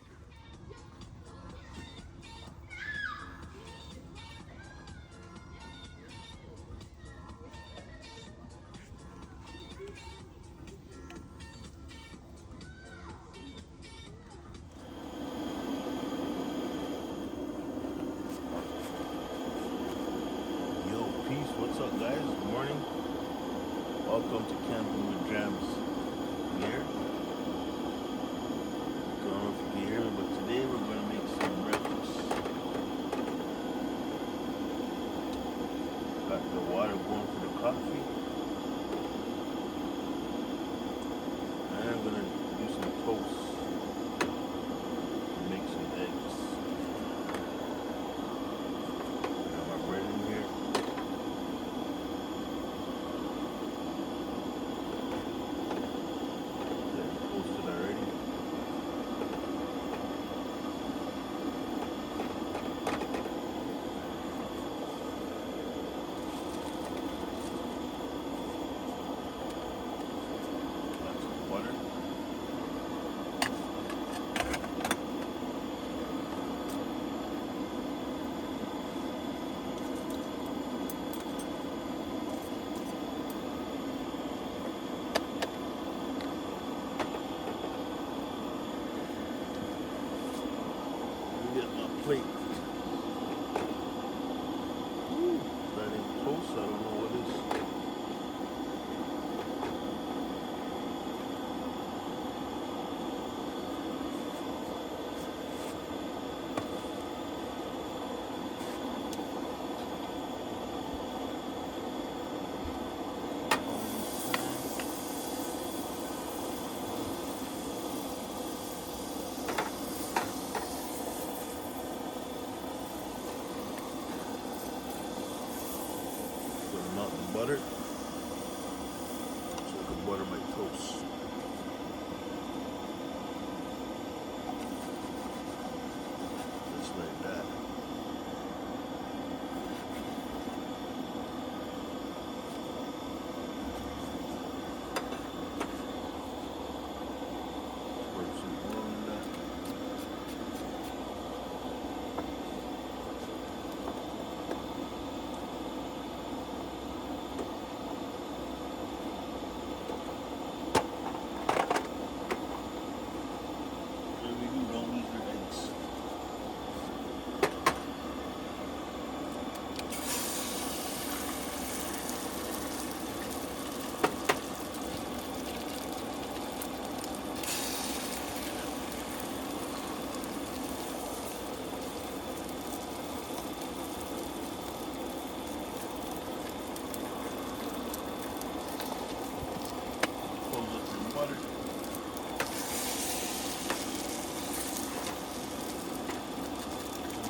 Peace. What's up, guys? Good morning. Welcome to Camping with J.A.M here. Don't know if you can hear me, but today we're going to make some breakfast. Got the water going for the coffee. And I'm going to do some toast and make some eggs. Got my bread in here. Plate. Ooh, that ain't toast. I don't know what it is. Butter, so I can butter my toast. Just like that. Pour some oil in that.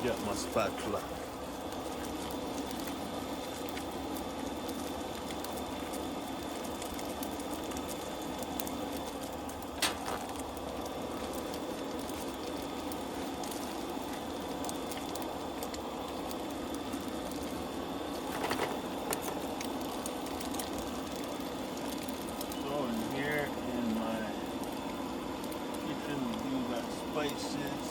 Get my spatula. So in here in my kitchen we do got spices.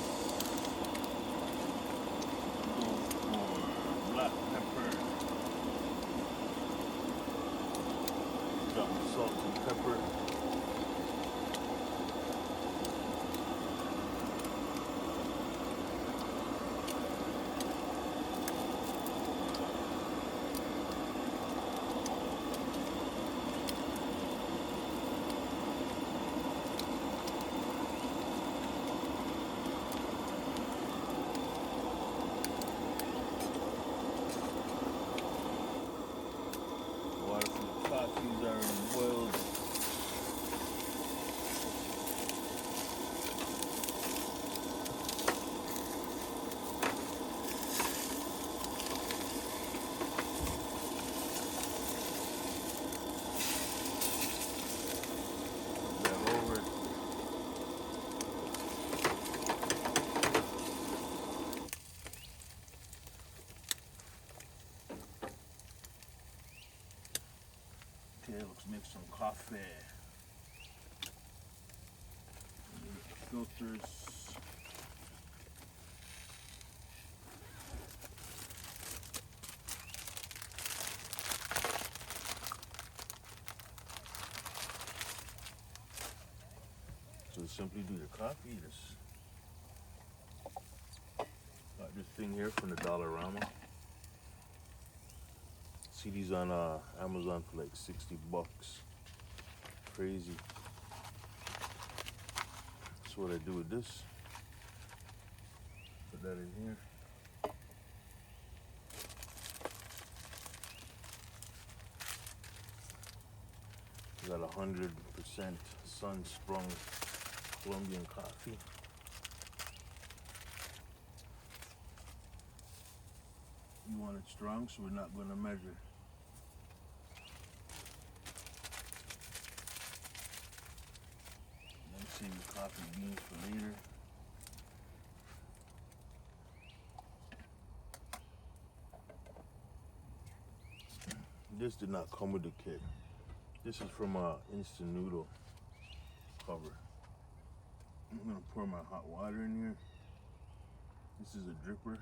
Go for black pepper. Got my salt and pepper. Water from the coffee's already boiled. Put that over. Okay, let's make some coffee. Filters. So simply do your coffee. Just got this thing here from the Dollarama. See these on Amazon for like $60. Crazy. That's what I do with this. Put that in here. Got 100% sun-sprung Colombian coffee. You want it strong, so we're not going to measure. Then save your coffee beans for later. This did not come with the kit. This is from a instant noodle cover. I'm gonna pour my hot water in here. This is a dripper.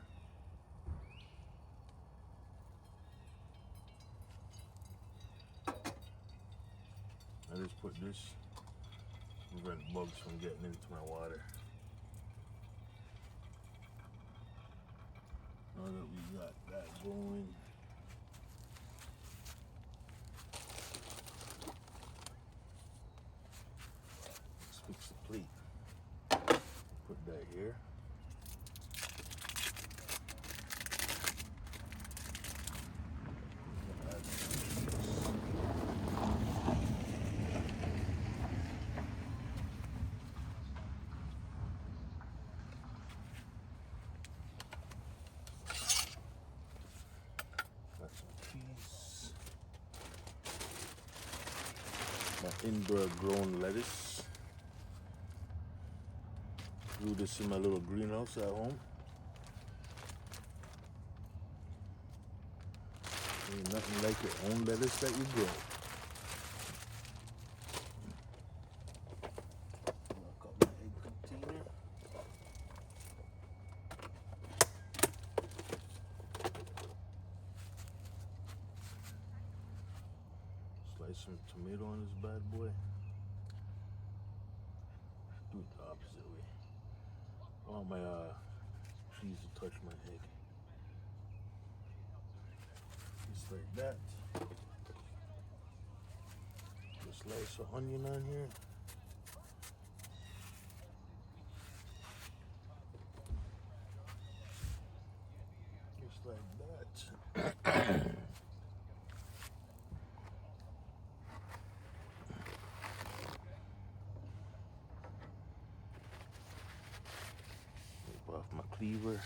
I just put this to prevent bugs from getting into my water. Now that we got that going, let's fix the plate. Put that here. Got some cheese. My indoor grown lettuce. Grew this in my little greenhouse at home. Ain't nothing like your own lettuce that you grow. Lock up my egg container. Slice some tomato on this bad boy. Do it the opposite way. I want my cheese to touch my egg. Just like that. Just slice an onion on here. Just like that. Wipe off my cleaver.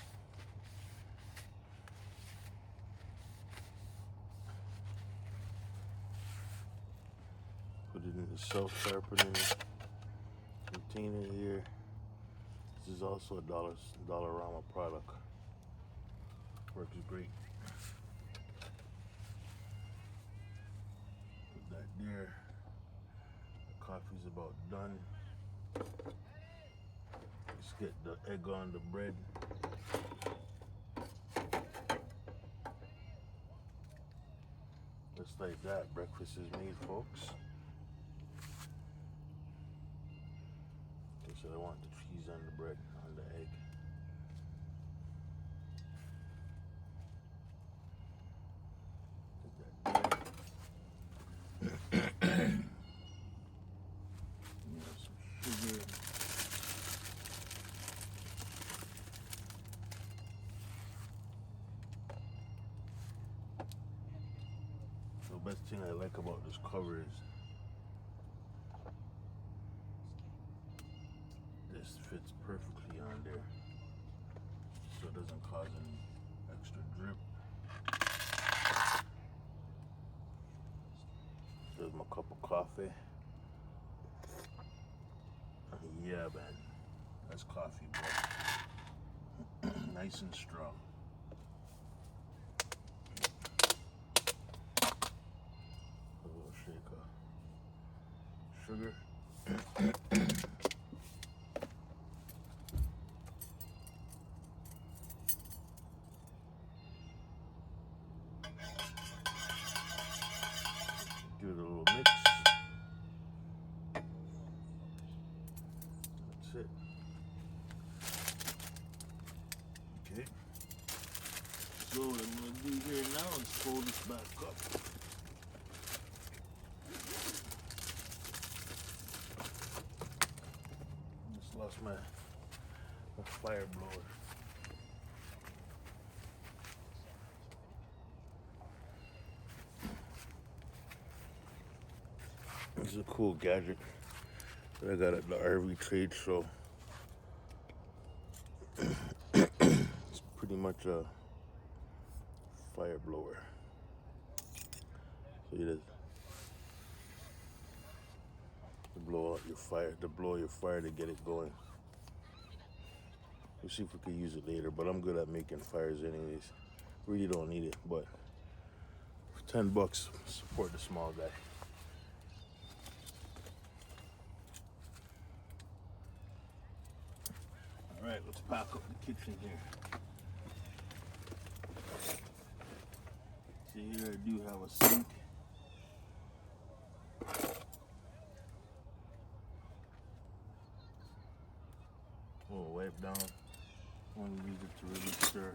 the self-sharpening container here. This is also a Dollarama product. Works great. Put that there. The coffee's about done. Let's get the egg on the bread. Just like that, breakfast is made, folks. Okay, so I want the cheese on the bread, on the egg. Put that there. Some sugar. The best thing I like about this cover is this fits perfectly on there, so it doesn't cause any extra drip. There's my cup of coffee. Yeah, man, that's coffee, bro. Nice and strong. A little shake of sugar. Give it a little mix. That's it. Okay. So what I'm gonna do here now is fold this back up. Just lost my fire blower. This is a cool gadget that I got at the RV trade show. It's pretty much a fire blower. So you just blow out your fire, to get it going. We'll see if we can use it later, but I'm good at making fires anyways. Really don't need it, but for $10, support the small guy. All right, let's pack up the kitchen here. See here, I do have a sink. Oh, wipe down. I want to use it to really stir.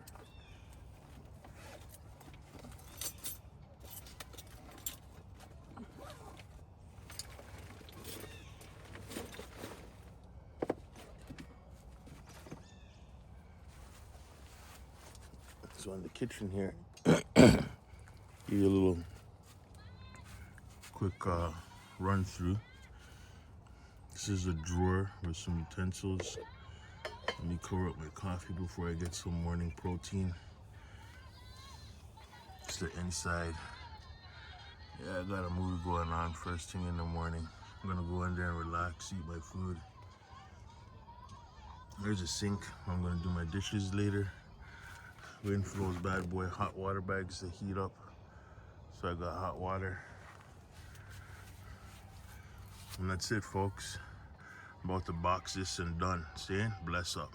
So in the kitchen here, give you a little quick run through. This is a drawer with some utensils. Let me cover up my coffee before I get some morning protein. It's the inside. Yeah, I got a movie going on first thing in the morning. I'm gonna go in there and relax, eat my food. There's a sink. I'm gonna do my dishes later. Waiting for those bad boy hot water bags to heat up. So I got hot water. And that's it, folks. I'm about to box this and done. See? Bless up.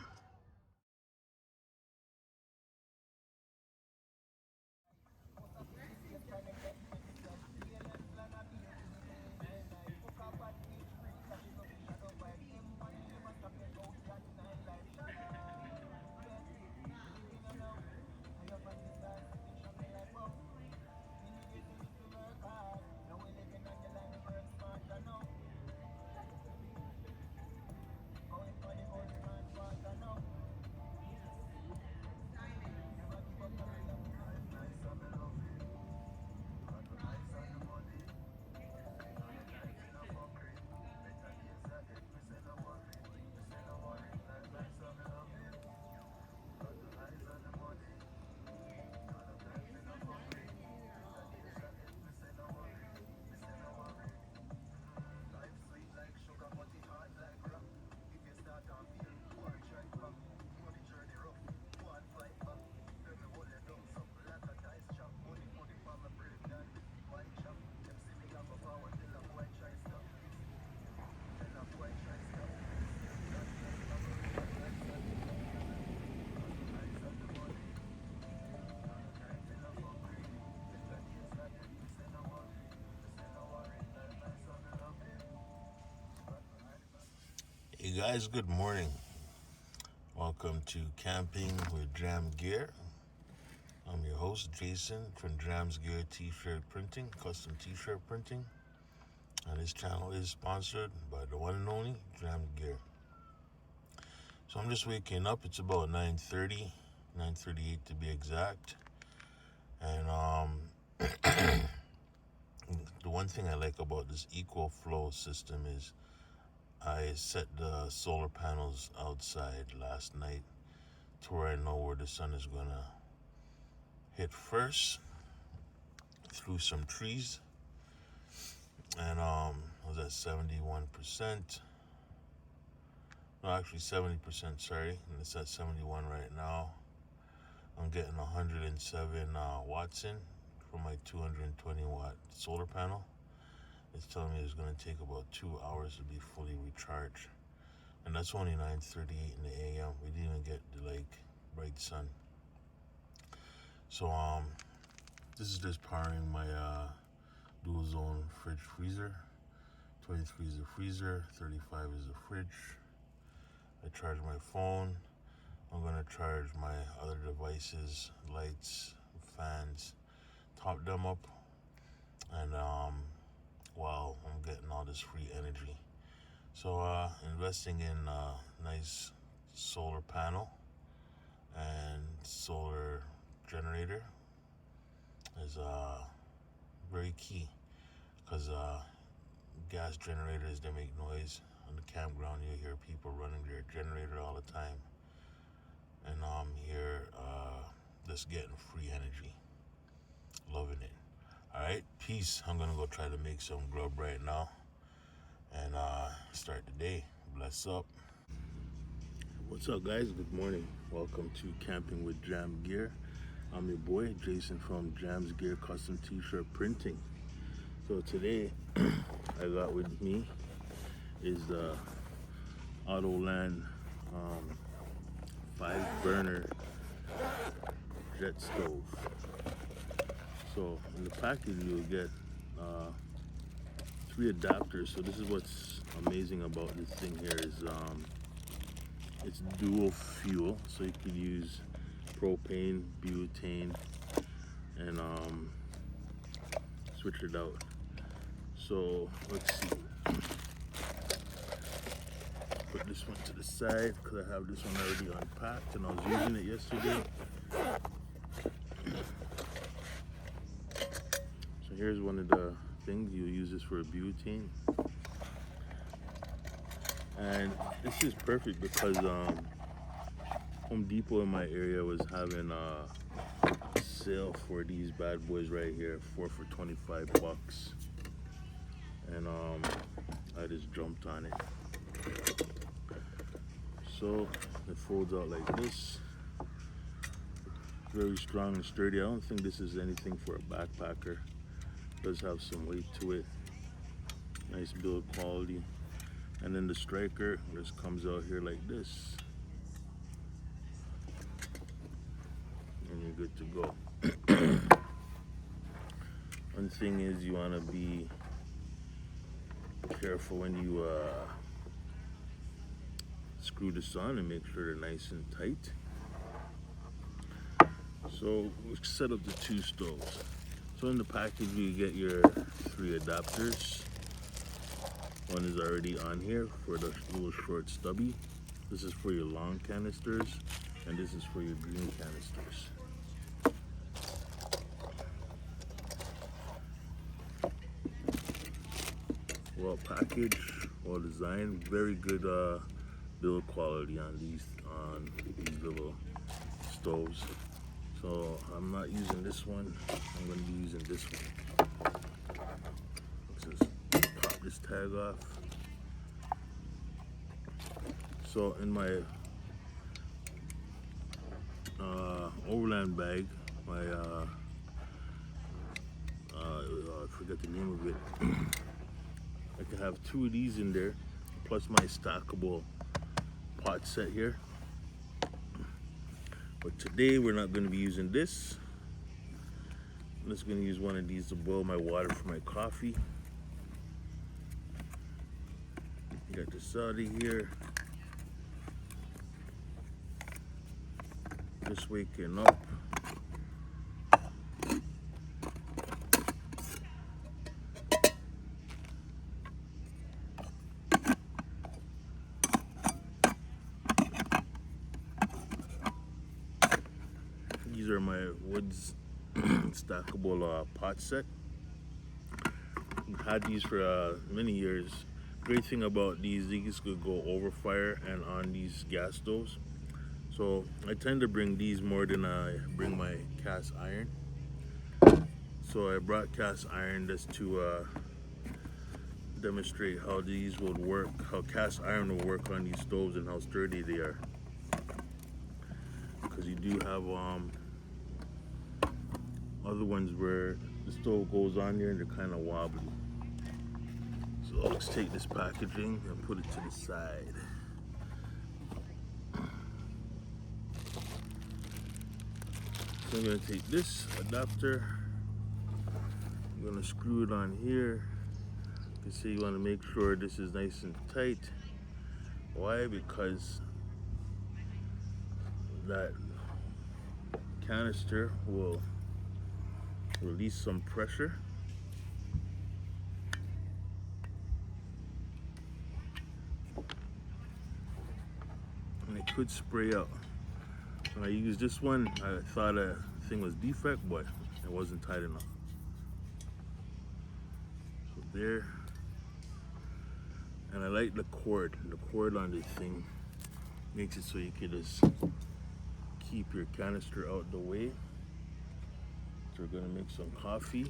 guys, good morning. Welcome to Camping with J.A.M Gear. I'm your host, Jason from J.A.M's Gear T-shirt printing, custom T-shirt printing. And this channel is sponsored by the one and only J.A.M Gear. So I'm just waking up. It's about 9:30, 9:38 to be exact. And the one thing I like about this EcoFlow system is I set the solar panels outside last night to where I know where the sun is gonna hit first through some trees. And I was at 71%. No, actually 70%, sorry. And it's at 71 right now. I'm getting 107 watts in from my 220 watt solar panel. It's telling me it's going to take about 2 hours to be fully recharged. And that's only 9:38 in the a.m. We didn't even get the bright sun. So this is just powering my dual zone fridge freezer. 23 is the freezer, 35 is the fridge. I charge my phone. I'm gonna charge my other devices, lights, fans, top them up, and while I'm getting all this free energy. So investing in a nice solar panel and solar generator is very key, because gas generators, they make noise. On the campground you hear people running their generator all the time, and I'm here just getting free energy. Loving it. Alright, peace. I'm gonna go try to make some grub right now and start the day. Bless up. What's up, guys? Good morning. Welcome to Camping with J.A.M Gear. I'm your boy Jason from J.A.M's Gear Custom T-shirt printing. So today I got with me is the Autoland 5-burner jet stove. So in the package you'll get 3 adapters. So this is what's amazing about this thing here is it's dual fuel, so you could use propane, butane, and switch it out. So let's see. Put this one to the side because I have this one already unpacked and I was using it yesterday. So here's one of the things. You'll use this for a butane. And this is perfect because Home Depot in my area was having a sale for these bad boys right here, 4 for $25. And I just jumped on it. So it folds out like this. Very strong and sturdy. I don't think this is anything for a backpacker. It does have some weight to it. Nice build quality. And then the striker just comes out here like this. And you're good to go. One thing is you want to be careful when you screw this on and make sure they're nice and tight. So we'll set up the 2 stoves. So in the package you get your 3 adapters. One is already on here for the little short stubby. This is for your long canisters, and this is for your green canisters. Well packaged, well designed, very good build quality on these little stoves. So I'm not using this one. I'm going to be using this one. Let's just pop this tag off. So in my overland bag, my I forget the name of it. I can have 2 of these in there, plus my stackable pot set here. But today we're not going to be using this. I'm just going to use one of these to boil my water for my coffee. You got the Saudi here. Just waking up. These are my woods stackable pot set. Had these for many years. Great thing about these could go over fire and on these gas stoves. So I tend to bring these more than I bring my cast iron. So I brought cast iron just to demonstrate how these would work, how cast iron will work on these stoves and how sturdy they are. Because you do have other ones where the stove goes on there and they're kind of wobbly. So let's take this packaging and put it to the side. So I'm going to take this adapter, I'm going to screw it on here. You can see you want to make sure this is nice and tight. Why? Because that canister will release some pressure. And it could spray out. When I used this one, I thought a thing was defect, but it wasn't tight enough. So there. And I like the cord. The cord on this thing makes it so you can just keep your canister out the way. So we're gonna make some coffee.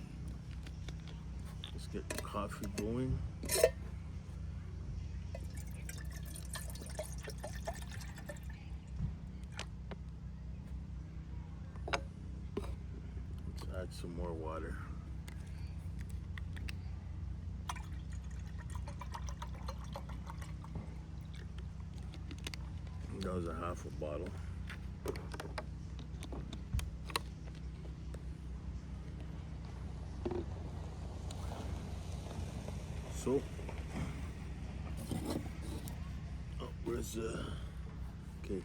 Let's get the coffee going. Let's add some more water. That was a half a bottle. So, where's okay.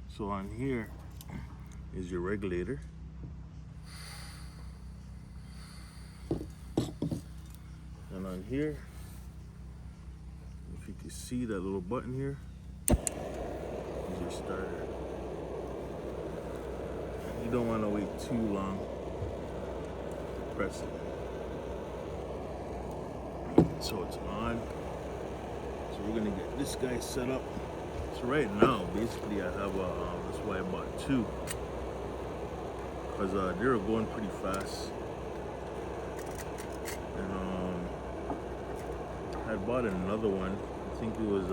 So on here is your regulator. And on here, if you can see that little button here, is your starter. You don't want to wait too long. Press it. So it's on. So we're gonna get this guy set up. So right now, basically, I have that's why I bought two, because they were going pretty fast. And I bought another one. I think it was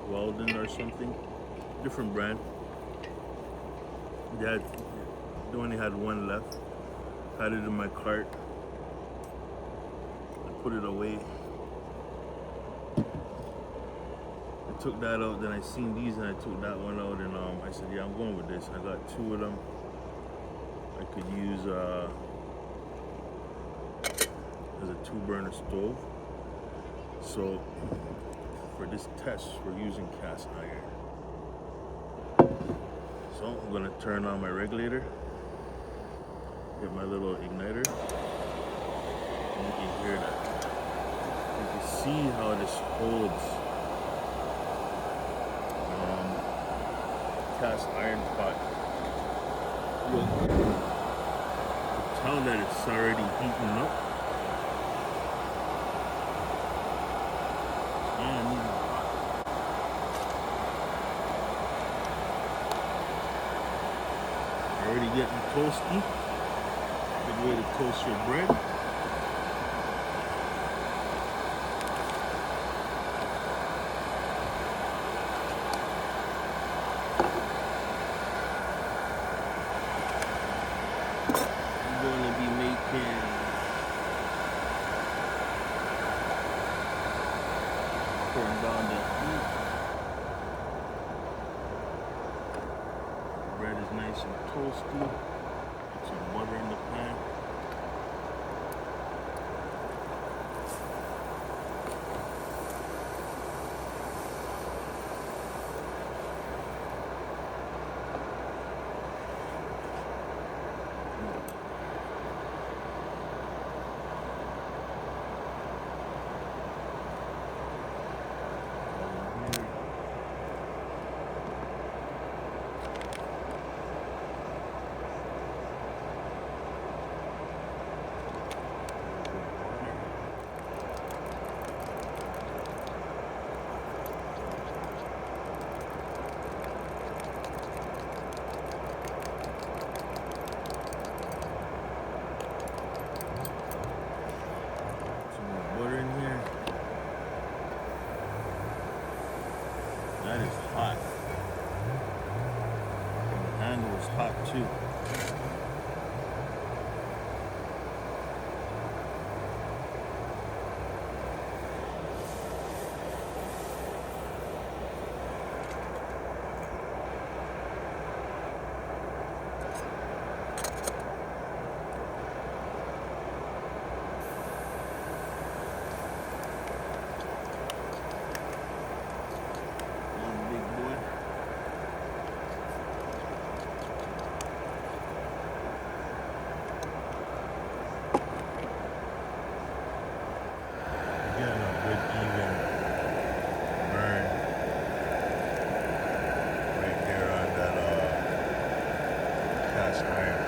Weldon or something, different brand. They only had one left. Had it in my cart. I put it away. I took that out, then I seen these and I took that one out, and I said, yeah, I'm going with this. I got two of them. I could use as a 2-burner stove. So for this test, we're using cast iron. So I'm gonna turn on my regulator, get my little igniter, and you can hear that. You can see how this holds cast iron pot. You tell that it's already heating up. And already getting toasty. Good way to toast your bread. I'm going to be making pouring down the heat. Bread is nice and toasty. Put some butter in the pan. That is hot. And the handle is hot too.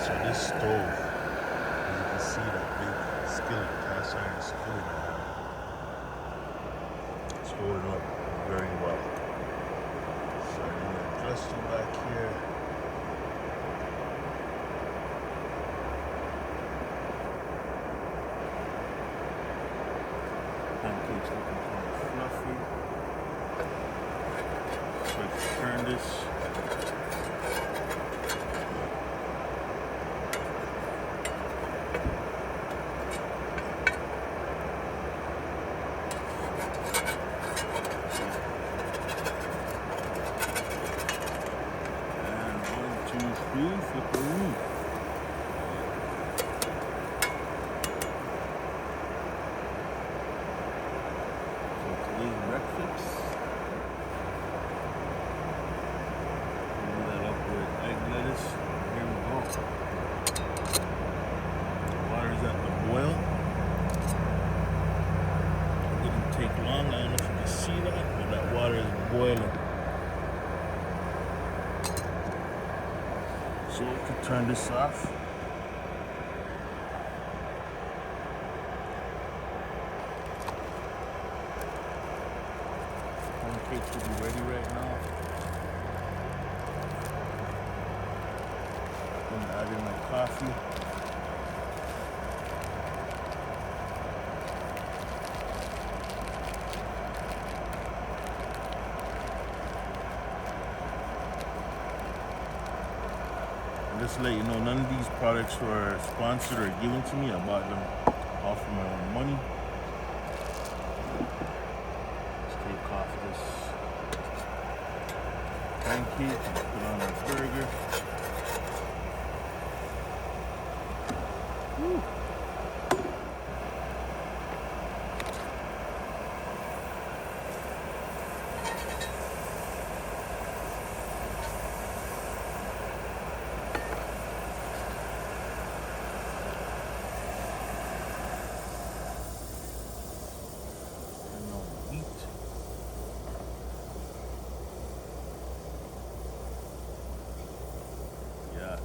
So this stove, as you can see, that big skillet, cast iron skillet, it's holding up very well. So I'm going to adjust it back here. Pancakes looking kind of fluffy. So if you turn this, boiling. So we can turn this off. Pancakes will be ready right now. I'm gonna add in my coffee. Just to let you know, none of these products were sponsored or given to me. I bought them off of my own money. Let's take off this pancake and put on our burger. Woo.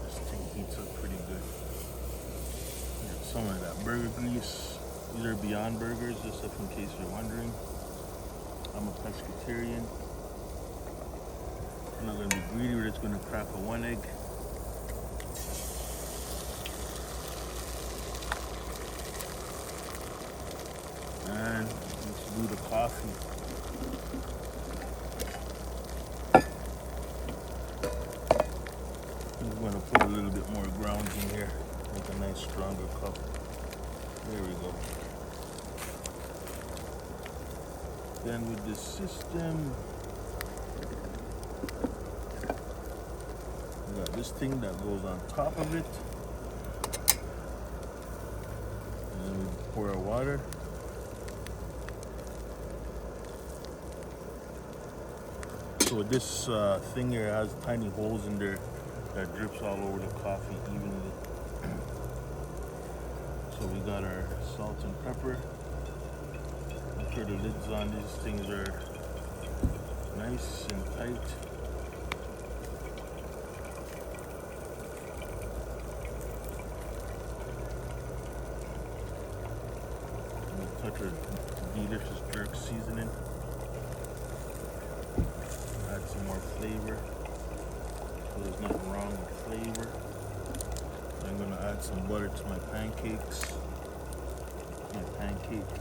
This thing heats up pretty good. Got some of that burger grease. These are Beyond Burgers, just in case you're wondering. I'm a pescatarian. I'm not going to be greedy, we're just going to crack a 1 egg. And let's do the coffee. I'm going to put a little bit more grounds in here, make a nice stronger cup. There we go. Then with this system, we got this thing that goes on top of it. And then we pour our water. So this thing here has tiny holes in there that drips all over the coffee evenly. So we got our salt and pepper. Make sure the lids on these things are nice and tight. And a touch of delicious jerk seasoning. Add some more flavor. So there's nothing wrong with flavor. I'm gonna add some butter to my pancakes. My pancake.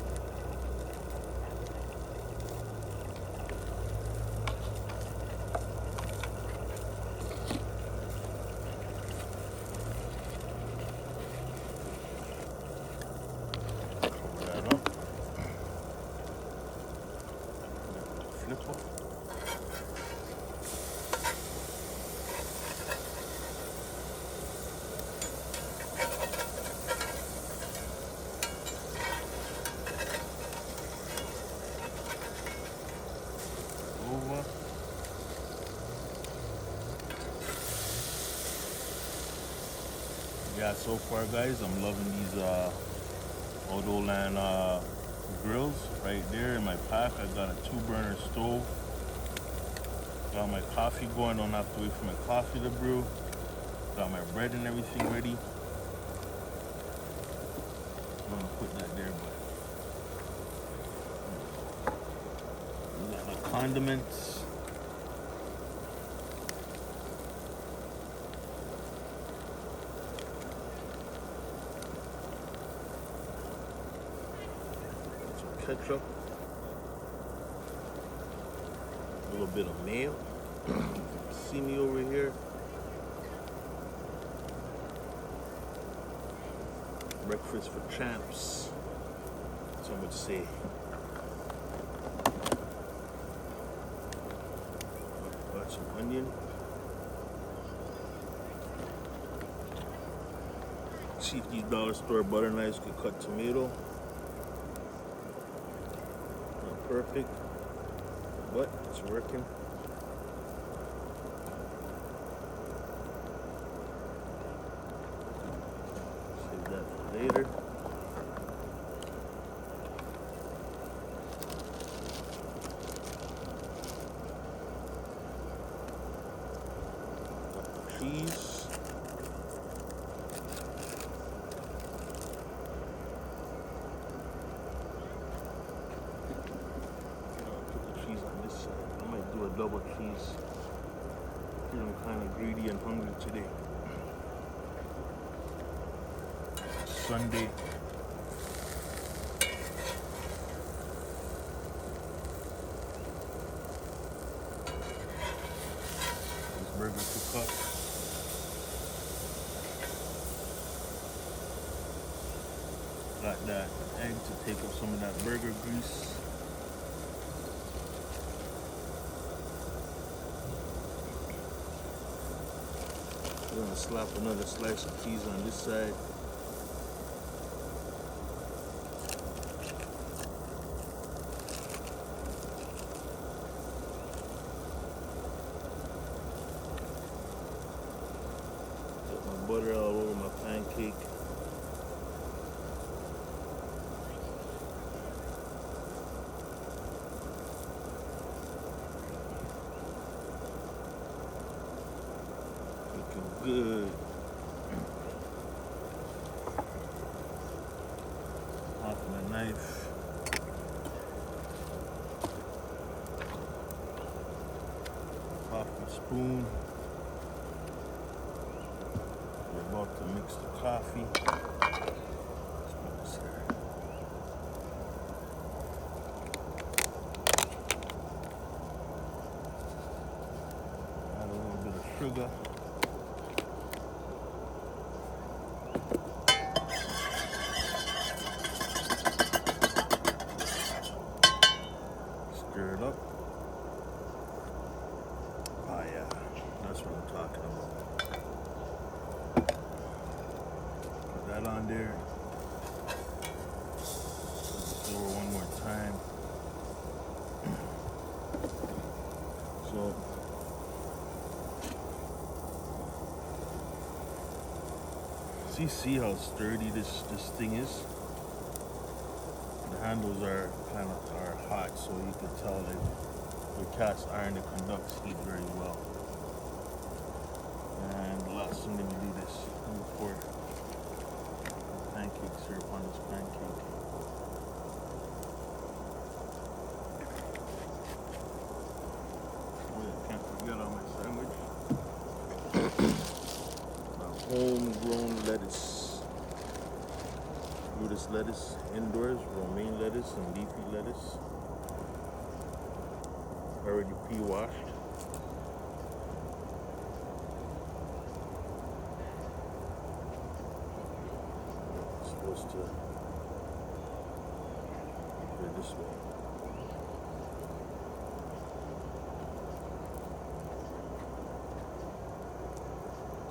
Yeah, so far, guys, I'm loving these Autoland grills right there in my pack. I got a 2-burner stove. Got my coffee going. Don't have to wait for my coffee to brew. Got my bread and everything ready. I'm gonna put that there, but we got my condiments. Some ketchup. A little bit of mayo. See me over here. Breakfast for champs. So much say. Got some onion. See if these dollar store butter knives could cut tomato. Not perfect, but it's working. Save that for later. Cheese. Put the cheese on this side. I might do a double cheese. I'm kind of greedy and hungry today. Sunday. This burger to cook. Got that egg to take up some of that burger grease. We're gonna slap another slice of cheese on this side. Get my butter all over my pancake. Good. Off my knife. Off my spoon. We're about to mix the coffee. Let's put this here. Add a little bit of sugar. Stir it up. Oh yeah, that's what I'm talking about. Put that on there. Put it over one more time. So see how sturdy this thing is. The handles are hot, so you can tell that with cast iron it conducts heat very well. And the last thing, let me do this. Let me pour pancake syrup on this pancake. Oh yeah, can't forget on my sandwich. Homegrown lettuce. Grew this lettuce indoors, romaine lettuce and leafy lettuce. Already pre-washed. It's supposed to go this way.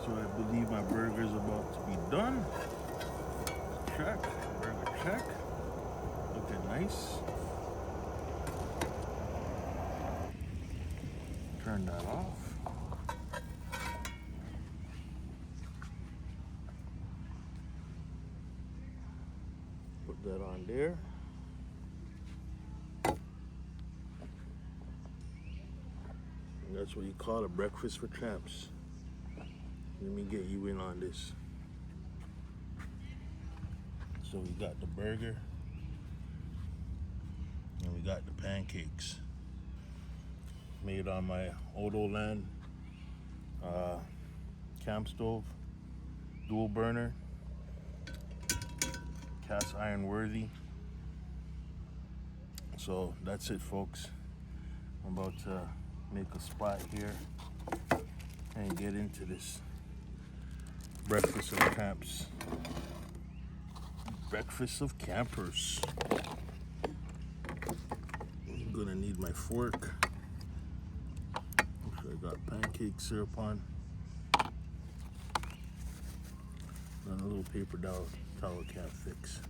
So I believe my burger is about to be done. Check, burger check. Looking nice. Turn that off. that on there. And that's what you call a breakfast for tramps. Let me get you in on this. So we got the burger and we got the pancakes made on my Odoland camp stove, dual burner, cast iron worthy. So that's it, folks. I'm about to make a spot here and get into this breakfast of camps. Breakfast of campers. I'm gonna need my fork. I got pancake syrup on. And a little paper towel can't fix.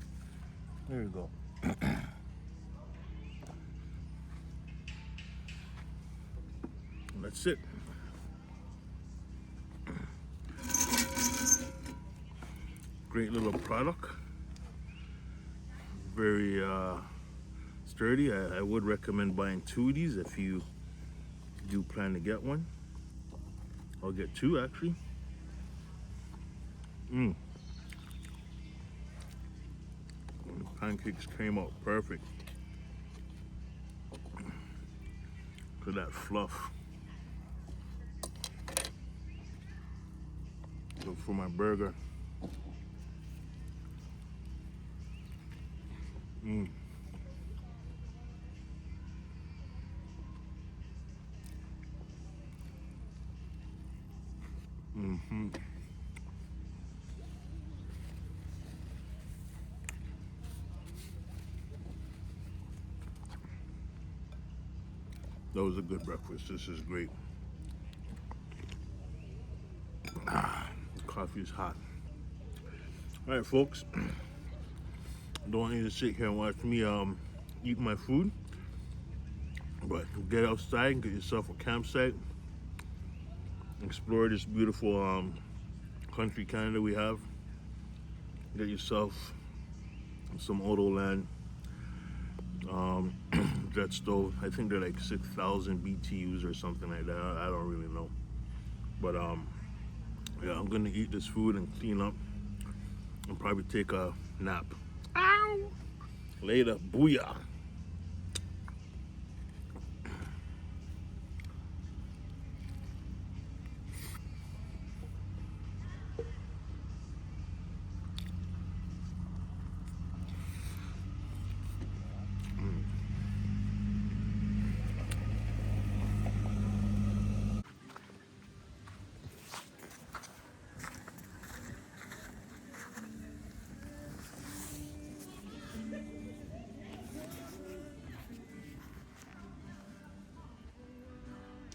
There you go. That's it. Great little product. Very sturdy. I would recommend buying 2 of these if you do plan to get one. I'll get 2 actually. Pancakes came out perfect. Look at that fluff. So for my burger. That was a good breakfast. This is great. Coffee is hot. All right, folks. Don't want you to sit here and watch me eat my food, but get outside and get yourself a campsite. Explore this beautiful country Canada we have. Get yourself some Odoland jet stove. I think they're like 6,000 BTUs or something like that. I don't really know. But yeah, I'm gonna eat this food and clean up and probably take a nap. Ow! Later, booyah.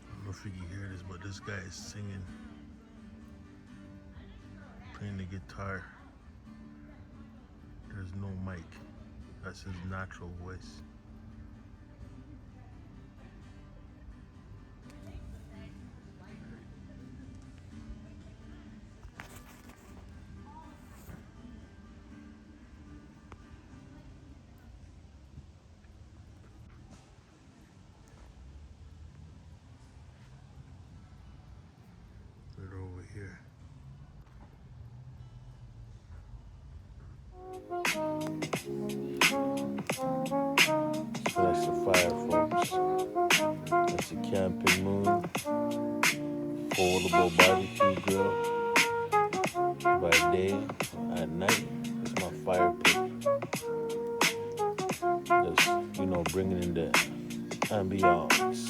I don't know if you can hear this, but this guy is singing, playing the guitar. There's no mic. That's his natural voice. They're over here. So that's the fire, folks. That's the camping moon. Foldable barbecue grill. By day, at night, it's my fire pit. Just, bringing in the ambiance.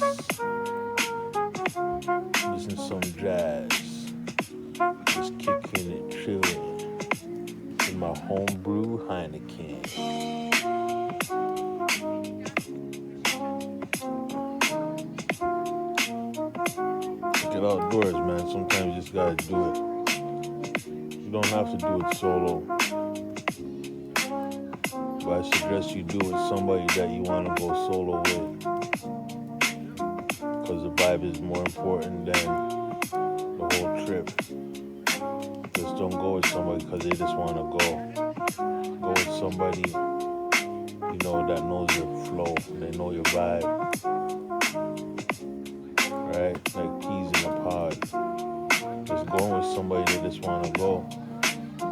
Listen to some jazz. Just kicking it, chilling. In my homebrew Heineken. Get outdoors, man. Sometimes you just gotta do it. You don't have to do it solo. But I suggest you do it with somebody that you want to go solo with. Because the vibe is more important than the whole trip. Just don't go with somebody because they just want to go. Go with somebody you know, that knows your flow, they know your vibe, right? Like peas in a pod. Just going with somebody that just want to go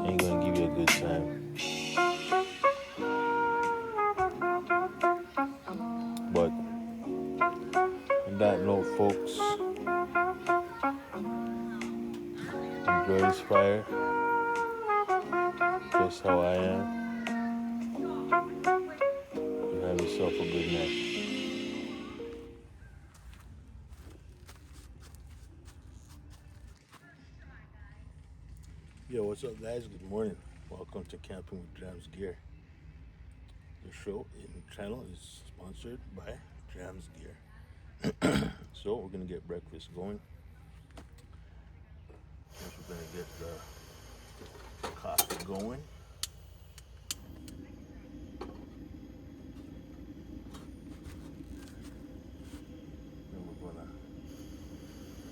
ain't gonna give you a good time. But on that note, folks, enjoy this fire just how I am. And have yourself a good night. Yo, what's up, guys? Good morning. Welcome to Camping with J.A.M's Gear. The show and channel is sponsored by J.A.M's Gear. So we're gonna get breakfast going. First, we're gonna get the coffee going. Then we're gonna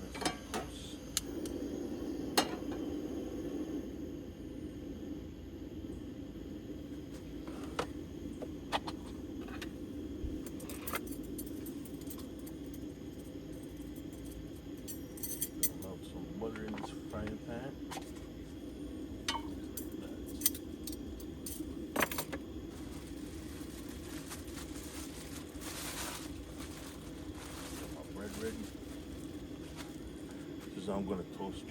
make some toast. Melt some butter in this frying pan. Get my bread ready. This is how I'm gonna toast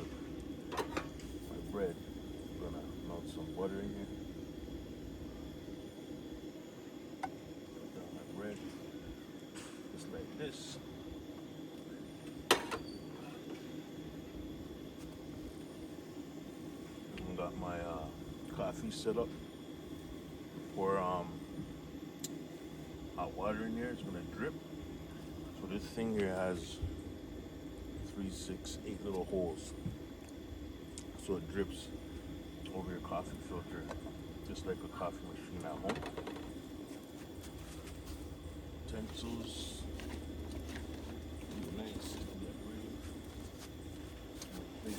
my bread. I'm gonna melt some butter in here. Put down my bread. Just like this. I got my coffee set up for hot water in here. It's gonna drip. So this thing here has 3, 6, 8 little holes. So it drips over your coffee filter, just like a coffee machine at home. Utensils, nice. Get ready.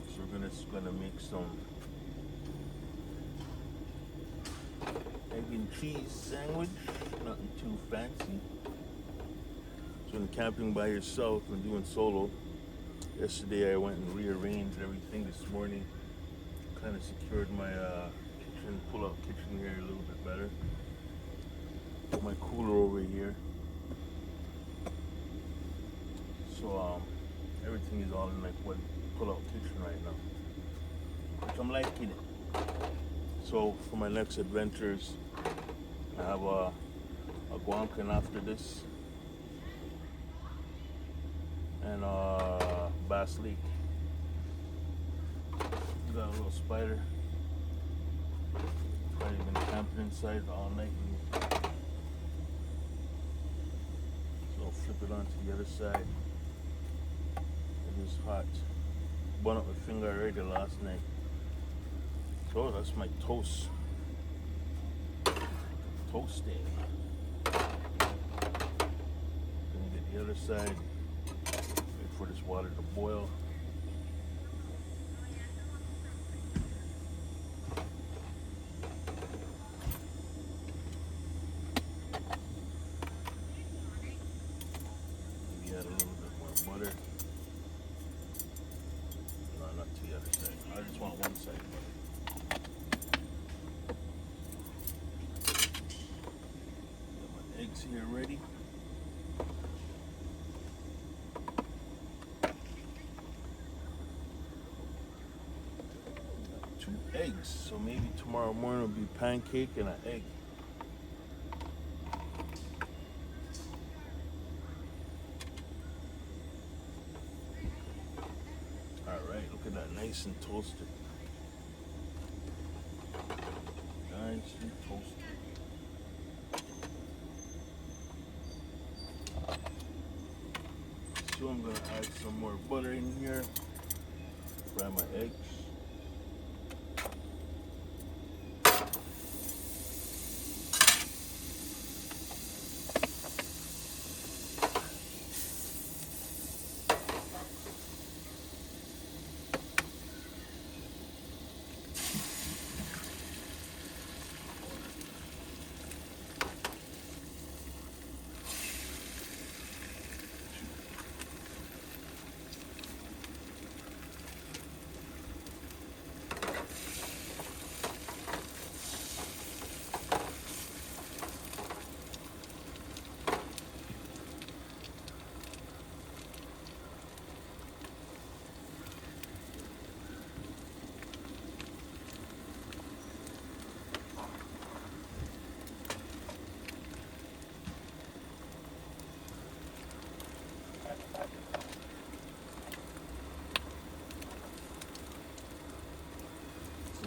So we're gonna make some egg and cheese sandwich. Nothing too fancy. So when camping by yourself and doing solo, yesterday I went and rearranged everything this morning. Kind of secured my kitchen, pull-out kitchen here a little bit better. Put my cooler over here. So everything is all in like one pull-out kitchen right now, which I'm liking it. So for my next adventures, I have a guancan after this, and Bass Lake. Got a little spider. Probably been camping inside all night. So I'll flip it onto the other side. It is hot. Burned up my finger already last night. So that's my toast. Toasting. Gonna get the other side. Wait for this water to boil. Maybe add a little bit more butter. No, not to the other side. I just want one side butter. Eggs here ready. Got 2 eggs, so maybe tomorrow morning will be pancake and an egg. Alright, look at that, nice and toasted. Nice and toasted. So I'm gonna add some more butter in here. Fry my eggs.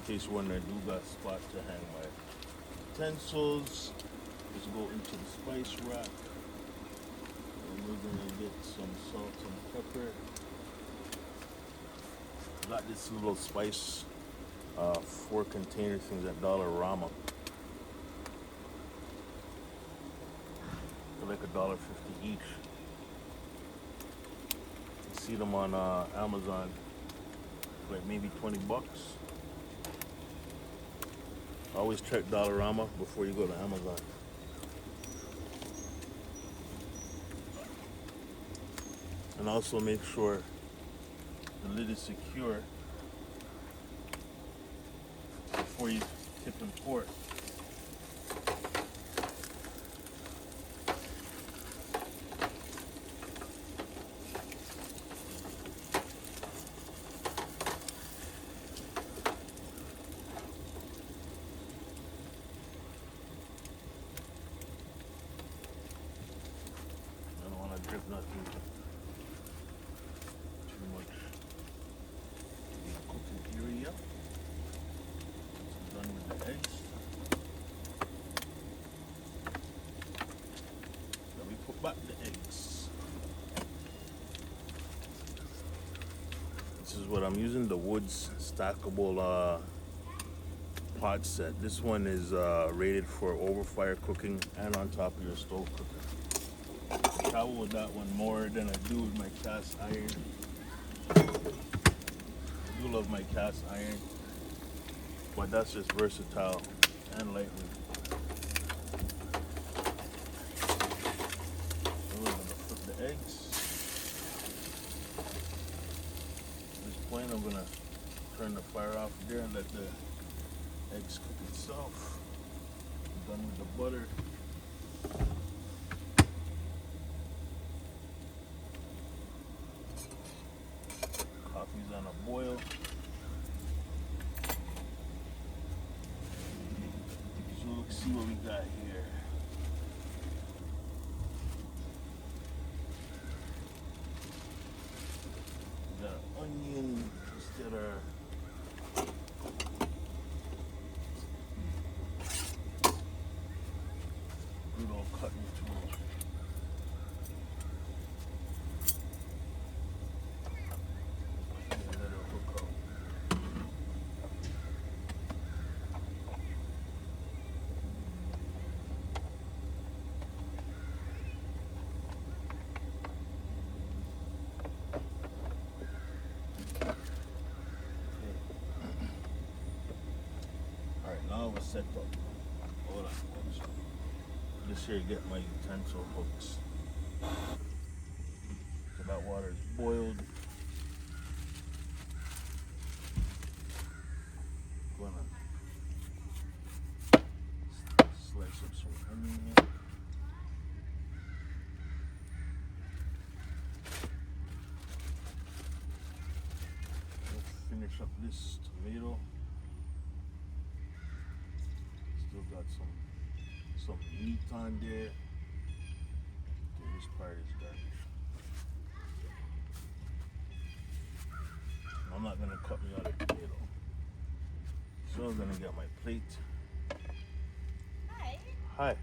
case when I do got a spot to hang my utensils. Let's go into the spice rack. And we're gonna get some salt and pepper. Got this little spice 4 container things at Dollarama. They're like $1.50 each. You see them on Amazon, like maybe $20. Always check Dollarama before you go to Amazon. And also make sure the lid is secure before you tip and pour it. I don't want to drip nothing too much in the cooking area. Done with the eggs. Then we put back the eggs. This is what I'm using, the Woods stackable pot set. This one is rated for over fire cooking and on top of your stove cooking. I travel with that one more than I do with my cast iron. I do love my cast iron, but that's just versatile and lightweight. So we're gonna put the eggs. At this point, I'm gonna turn the fire off there and let the eggs cook itself. I'm done with the butter. Coffee's on a boil. So let's see what we got here. We got onion, just get our good old cutting tool. And let it hook up. Alright, now we're set up. Hold on, folks. This here get my utensil hooks. So that water is boiled. Gonna slice up some onion here. Let's finish up this tomato. Still got some meat on there. Okay, this part is garbage. I'm not gonna cut me out a tomato. So I'm gonna get my plate. Hi. Hi.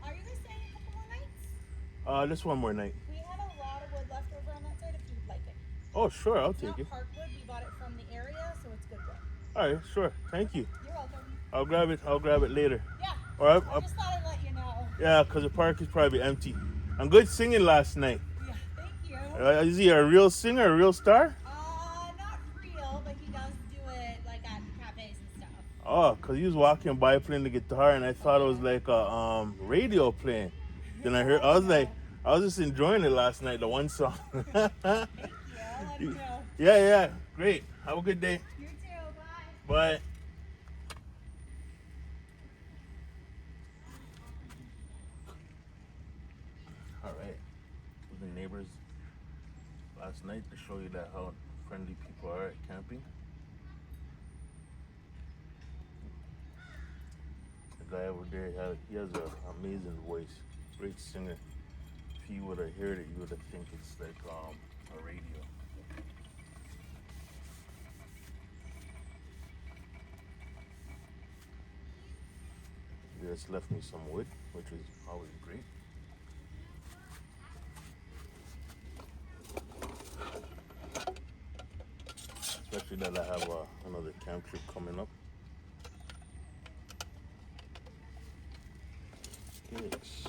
Are you guys staying a couple more nights? Just one more night. We have a lot of wood left over on that side if you'd like it. Oh, sure, I'll It's take not it. park wood, we bought it from the area, so it's good wood. All right, sure. Thank you. You're welcome. I'll grab it later. Yeah. All right. I just thought I'd let you know. Yeah, because the park is probably empty. I'm good singing last night. Yeah, thank you. Is he a real singer, a real star? Not real, but he does do it like at cafes and stuff. Oh, because he was walking by playing the guitar and I thought it was like a radio playing. Then I was just enjoying it last night, the one song. Thank you. I'll let you know. Yeah, great. Have a good day. You too. Bye. Bye. All right. With the neighbors last night to show you that how friendly people are at camping. The guy over there, he has an amazing voice, great singer. If you would have heard it, you would have think it's like a radio. It's left me some wood, which is always great. Especially that I have another camp trip coming up. Okay, let's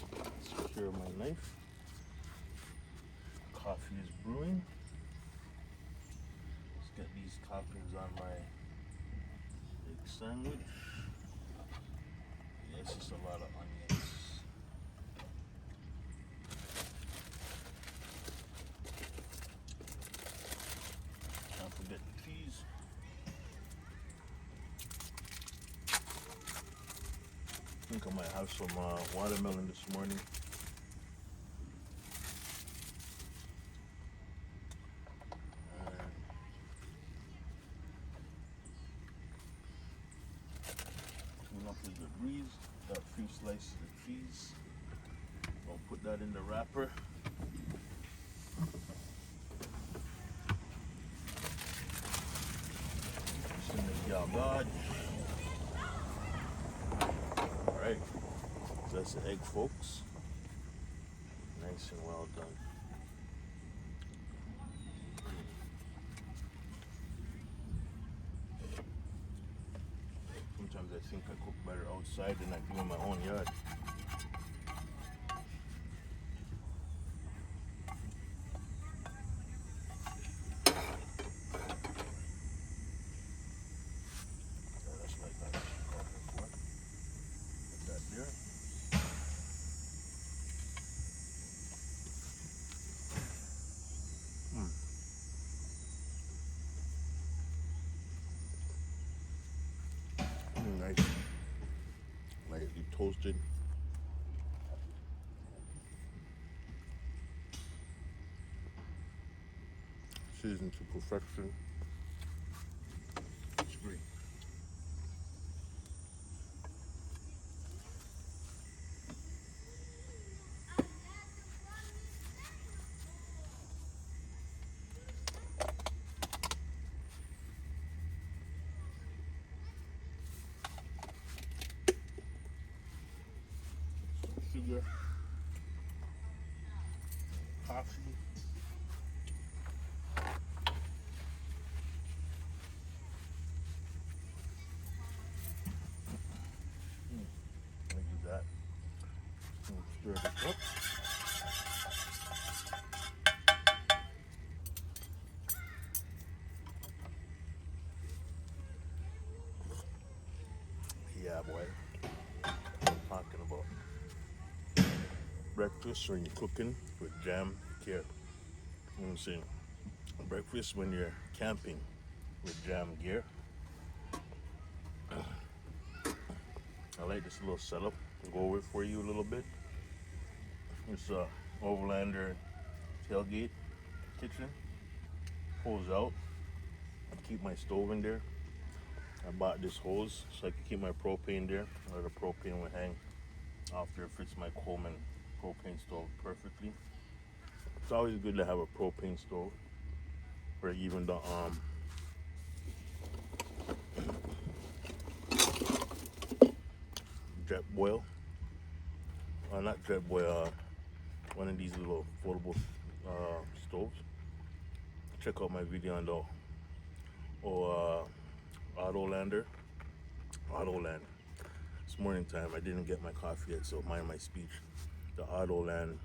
secure my knife. Coffee is brewing. Let's get these toppings on my egg sandwich. Yes, it's a lot of onions. Don't forget the cheese. I think I might have some watermelon this morning. Clean up with the breeze. Got 3 slices of cheese. I'll put that in the wrapper. Just gonna make y'all God. Alright. So that's the egg, folks. Nice and well done. Sometimes I think I cook better outside than I do in my own yard. Yeah, that's what I got coffee for. Put that there. Nice. Lightly toasted. Seasoned to perfection. It's great. Sugar, coffee. Let me do that. Stir this up. Yeah, boy. What I'm talking about. Breakfast when you're cooking with J.A.M. care. You know what I'm saying? Breakfast when you're camping with J.A.M. gear. I like this little setup. I'll go over it for you a little bit. It's a Overlander tailgate kitchen. Pulls out. I keep my stove in there. I bought this hose so I can keep my propane there, or the propane will hang after it fits my Coleman propane stove perfectly. It's always good to have a propane stove, or even the jet boil. Not jet boil. One of these little foldable stoves. Check out my video on the Autoland. It's morning time. I didn't get my coffee yet, so mind my speech. The Autoland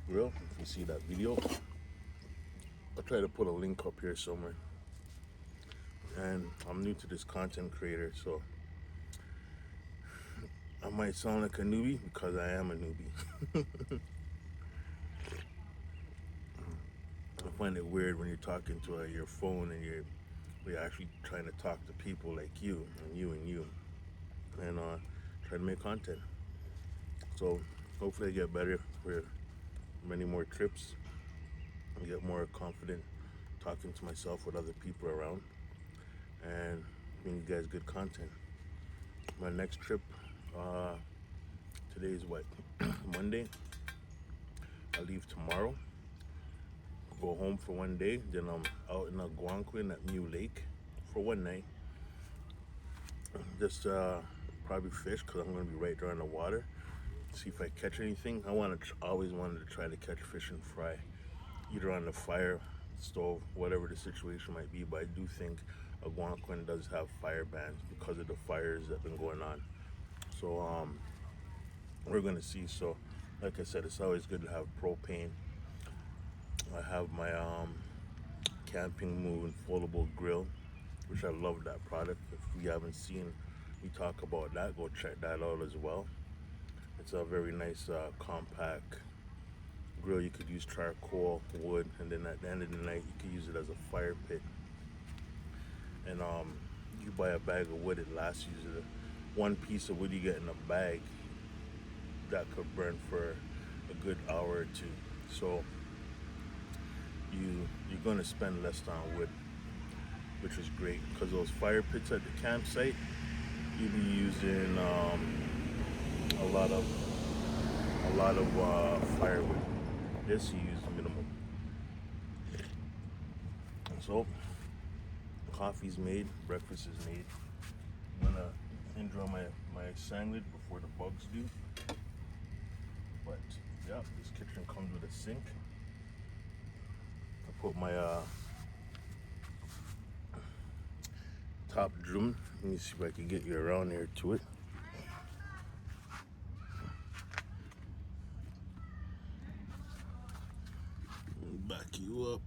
grill. If you see that video, I'll try to put a link up here somewhere. And I'm new to this content creator, so I might sound like a newbie because I am a newbie. I find it weird when you're talking to your phone and you're actually trying to talk to people like you and try to make content. So hopefully I get better for many more trips and get more confident talking to myself with other people around and bring you guys good content. My next trip, today is what, Monday. I leave tomorrow, go home for one day, then I'm out in Algonquin at New Lake for one night. Just probably fish because I'm going to be right there in the water. See if I catch anything. I always wanted to try to catch fish and fry, either on the fire, stove, whatever the situation might be. But I do think Algonquin does have fire bans because of the fires that have been going on. So we're going to see. So like I said, it's always good to have propane. I have my Camping Moon foldable grill, which I love that product. If you haven't seen me talk about that, go check that out as well. It's a very nice compact grill. You could use charcoal, wood, and then at the end of the night you could use it as a fire pit. And you buy a bag of wood, it lasts you. One piece of wood you get in a bag that could burn for a good hour or two. So you're going to spend less on wood, which is great, because those fire pits at the campsite, you'll be using a lot of firewood. This you use minimum. So coffee's made, breakfast is made. I'm gonna enjoy my sandwich before the bugs do. But yeah, this kitchen comes with a sink. I put my top drum. Let me see if I can get you around here to it. Back you up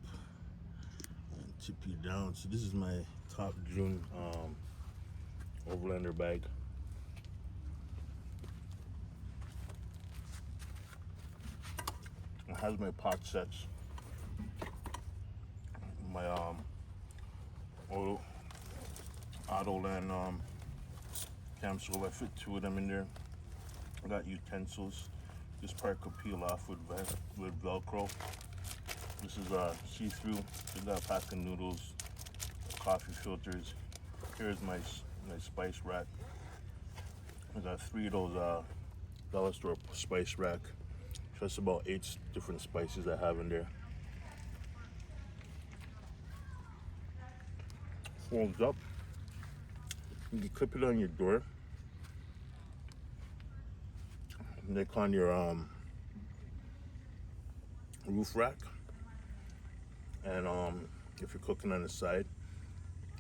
and tip you down. So this is my top June overlander bag. It has my pot sets, my Autoland cam stove. I fit 2 of them in there. I got utensils. This part could peel off with Velcro. This is see-through. They got a pack of noodles, coffee filters. Here's my spice rack. I got 3 of those dollar store spice rack. Just about 8 different spices I have in there. Folds up. You can clip it on your door. Neck on your roof rack. And if you're cooking on the side,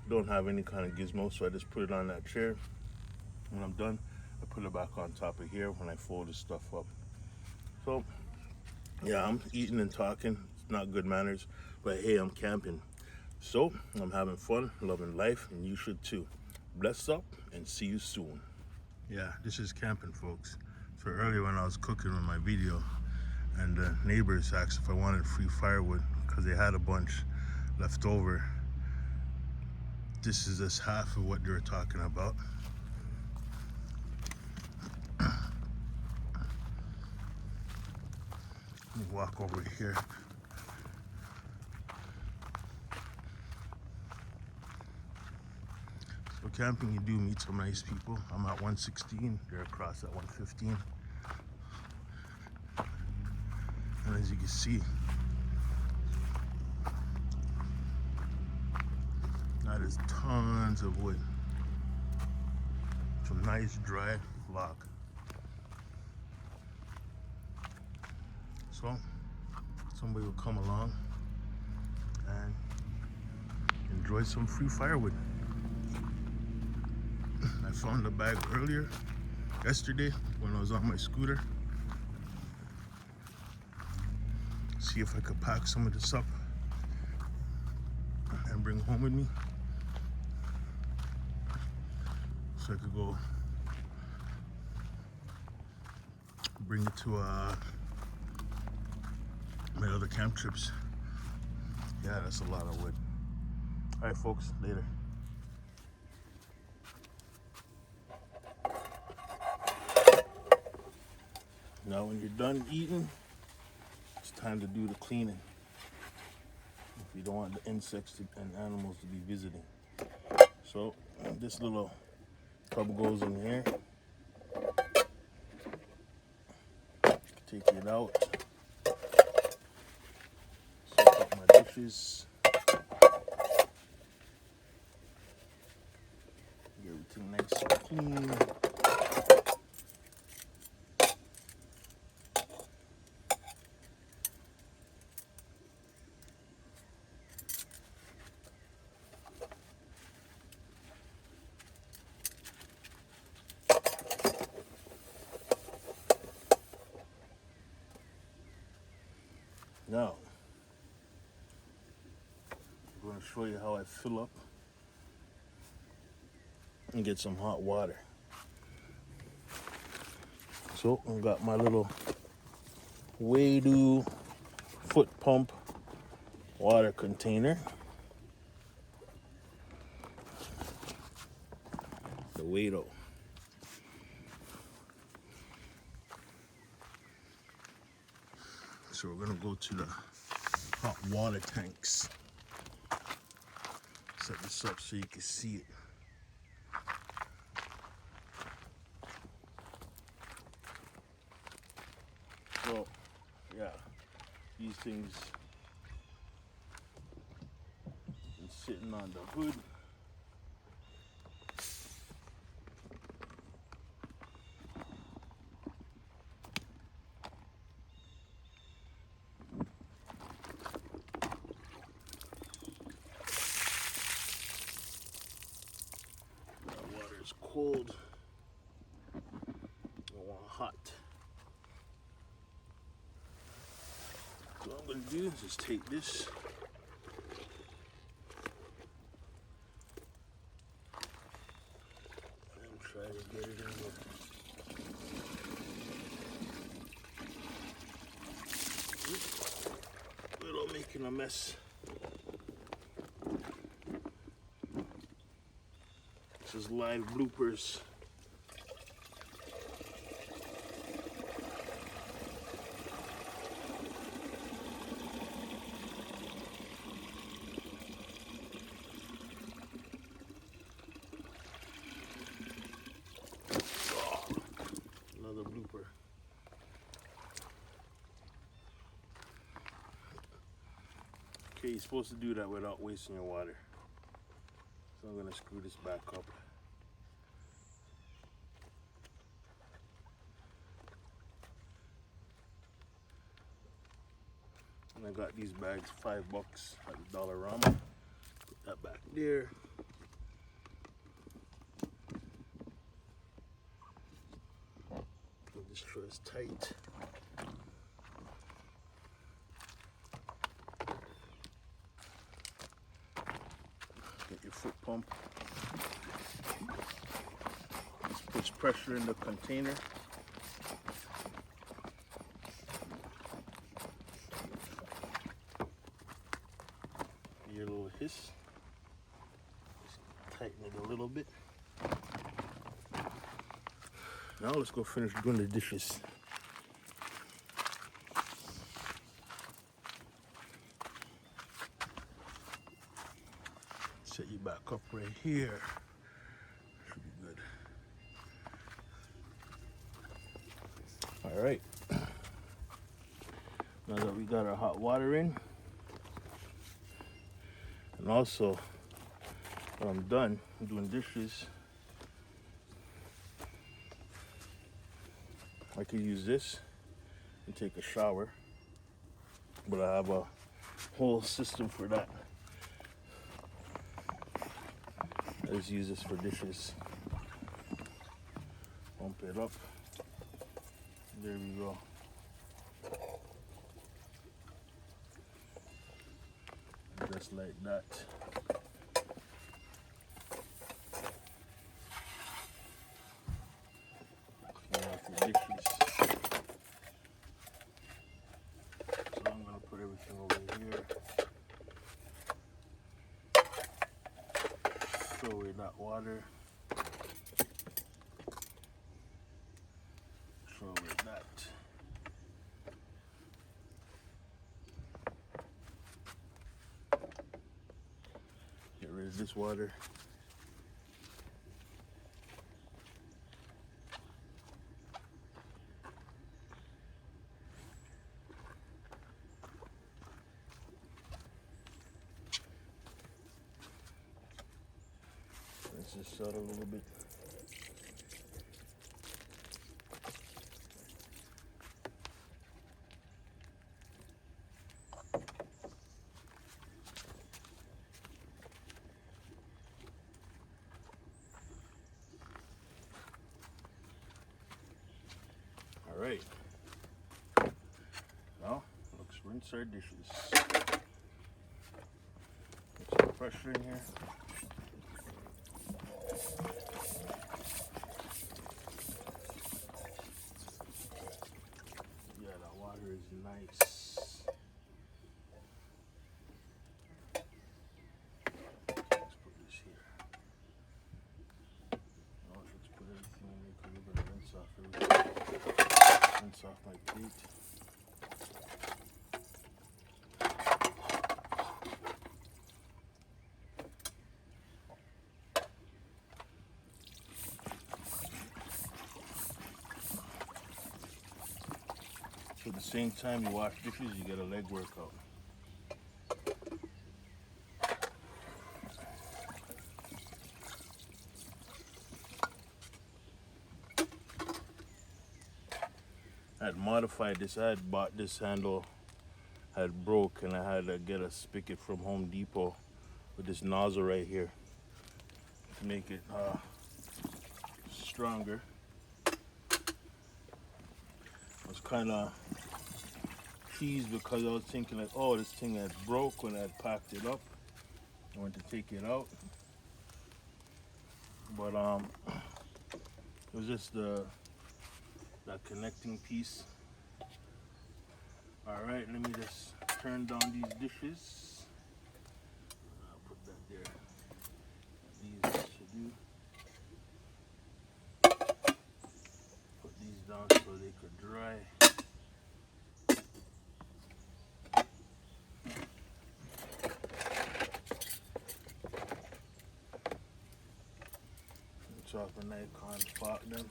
don't have any kind of gizmo, so I just put it on that chair. When I'm done, I put it back on top of here when I fold this stuff up. So yeah, I'm eating and talking. It's not good manners, but hey, I'm camping. So I'm having fun, loving life, and you should too. Bless up and see you soon. Yeah, this is camping, folks. So earlier when I was cooking with my video, and the neighbors asked if I wanted free firewood because they had a bunch left over. This is just half of what they were talking about. Let me walk over here. So camping, you do meet some nice people. I'm at 116, they're across at 115. And as you can see, that is tons of wood. Some nice dry log. So somebody will come along and enjoy some free firewood. I found a bag yesterday when I was on my scooter. See if I could pack some of this up and bring home with me, so I could go bring it to my other camp trips. Yeah, that's a lot of wood. All right, folks, later. Now when you're done eating, it's time to do the cleaning. If you don't want the insects and animals to be visiting. So this little tub goes in here. Take it out. Soak up my dishes. Get everything nice and clean. Now, I'm going to show you how I fill up and get some hot water. So I've got my little Wade foot pump water container. The Wade. So we're gonna go to the hot water tanks. Set this up so you can see it. So, yeah, these things been sitting on the hood. That water is cold. I want hot. So what I'm gonna do is just take this. And try to get it in there. Without making a mess. This is live bloopers. Another blooper. Okay, you're supposed to do that without wasting your water. So I'm gonna screw this back up. And I got these bags, $5 at the Dollarama. Put that back there. This straw is tight. Get your foot pump. This puts pressure in the container. Your little hiss. Just tighten it a little bit. Now let's go finish doing the dishes. Set you back up right here. Should be good. All right. Now that we got our hot water in, and also when I'm done doing dishes, I could use this and take a shower, but I have a whole system for that. I just use this for dishes. Pump it up. There we go. Just like that. Clean out the dishes. So I'm gonna put everything over here. Throw away that water. Throw away that. Get rid of this water. Rinse this out a little bit. All right. Now, looks rinsed. rinse our dishes. Put some pressure in here. Yeah, that water is nice. Let's put this here. Now let's put everything in there because we're going to rinse off everything. Rinse off my plate. So at the same time you wash dishes, you get a leg workout. I had modified this. I had bought this handle, had broke, and I had to get a spigot from Home Depot with this nozzle right here to make it stronger. I was kind of teased because I was thinking like, oh, this thing had broke when I had packed it up. I went to take it out, but it was just that connecting piece. All right, let me just turn down these dishes. I'll put that there. These should do. Put these down so they could dry. Chop a Nikon pot them.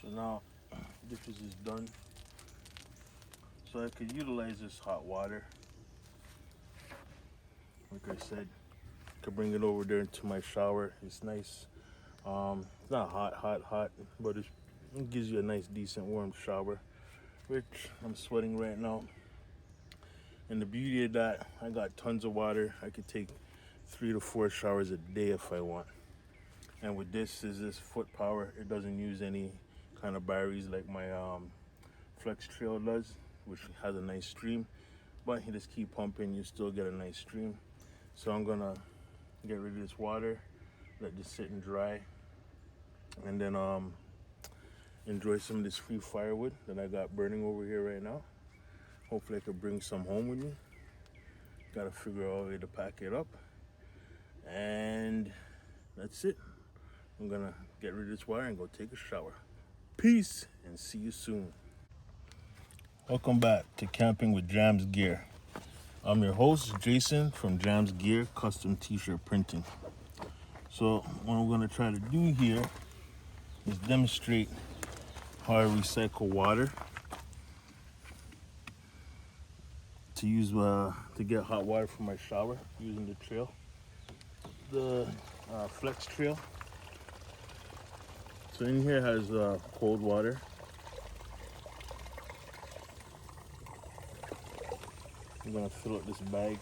So now dishes is done. So I could utilize this hot water. Like I said, I could bring it over there into my shower. It's nice. It's not hot, but it gives you a nice, decent, warm shower, which I'm sweating right now. And the beauty of that, I got tons of water. I could take 3 to 4 showers a day if I want. And with this foot power. It doesn't use any kind of batteries like my Flex Trail does, which has a nice stream. But you just keep pumping, you still get a nice stream. So I'm gonna get rid of this water, let this sit and dry, and then enjoy some of this free firewood that I got burning over here right now. Hopefully I could bring some home with me. Gotta figure out a way to pack it up. And that's it. I'm gonna get rid of this water and go take a shower. Peace and see you soon. Welcome back to Camping with J.A.M's Gear. I'm your host, Jason from J.A.M's Gear Custom T-Shirt Printing. So what I'm gonna try to do here is demonstrate how I recycle water to use to get hot water for my shower using the trail, the Flex Trail. So in here has cold water. I'm gonna fill up this bag.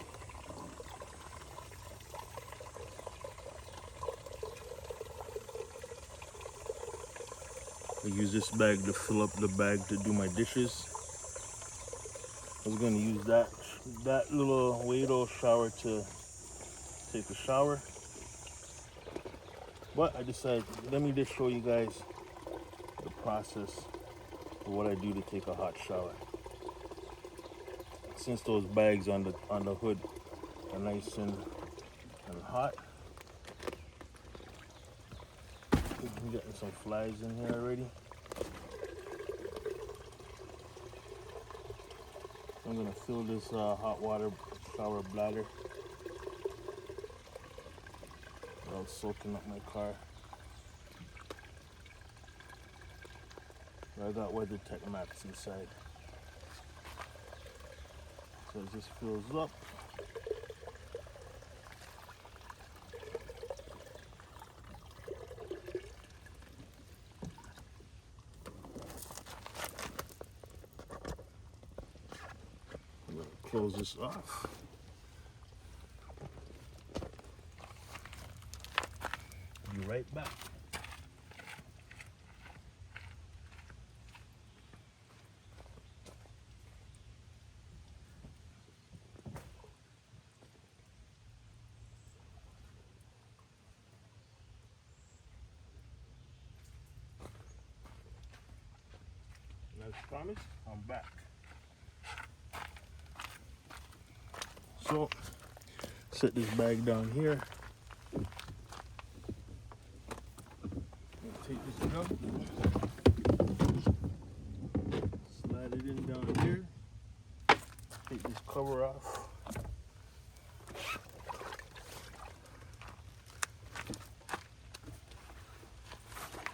I use this bag to fill up the bag to do my dishes. I was gonna use that little Wado shower to take a shower, but I decided, let me just show you guys the process of what I do to take a hot shower. Since those bags on the hood are nice and hot, I'm getting some flies in here already. I'm gonna fill this hot water shower bladder without soaking up my car. I got WeatherTech mats inside. So it just fills up. I'm gonna close this off. Be right back. As promised, I'm back. So, set this bag down here. Take this jug, slide it in down here. Take this cover off.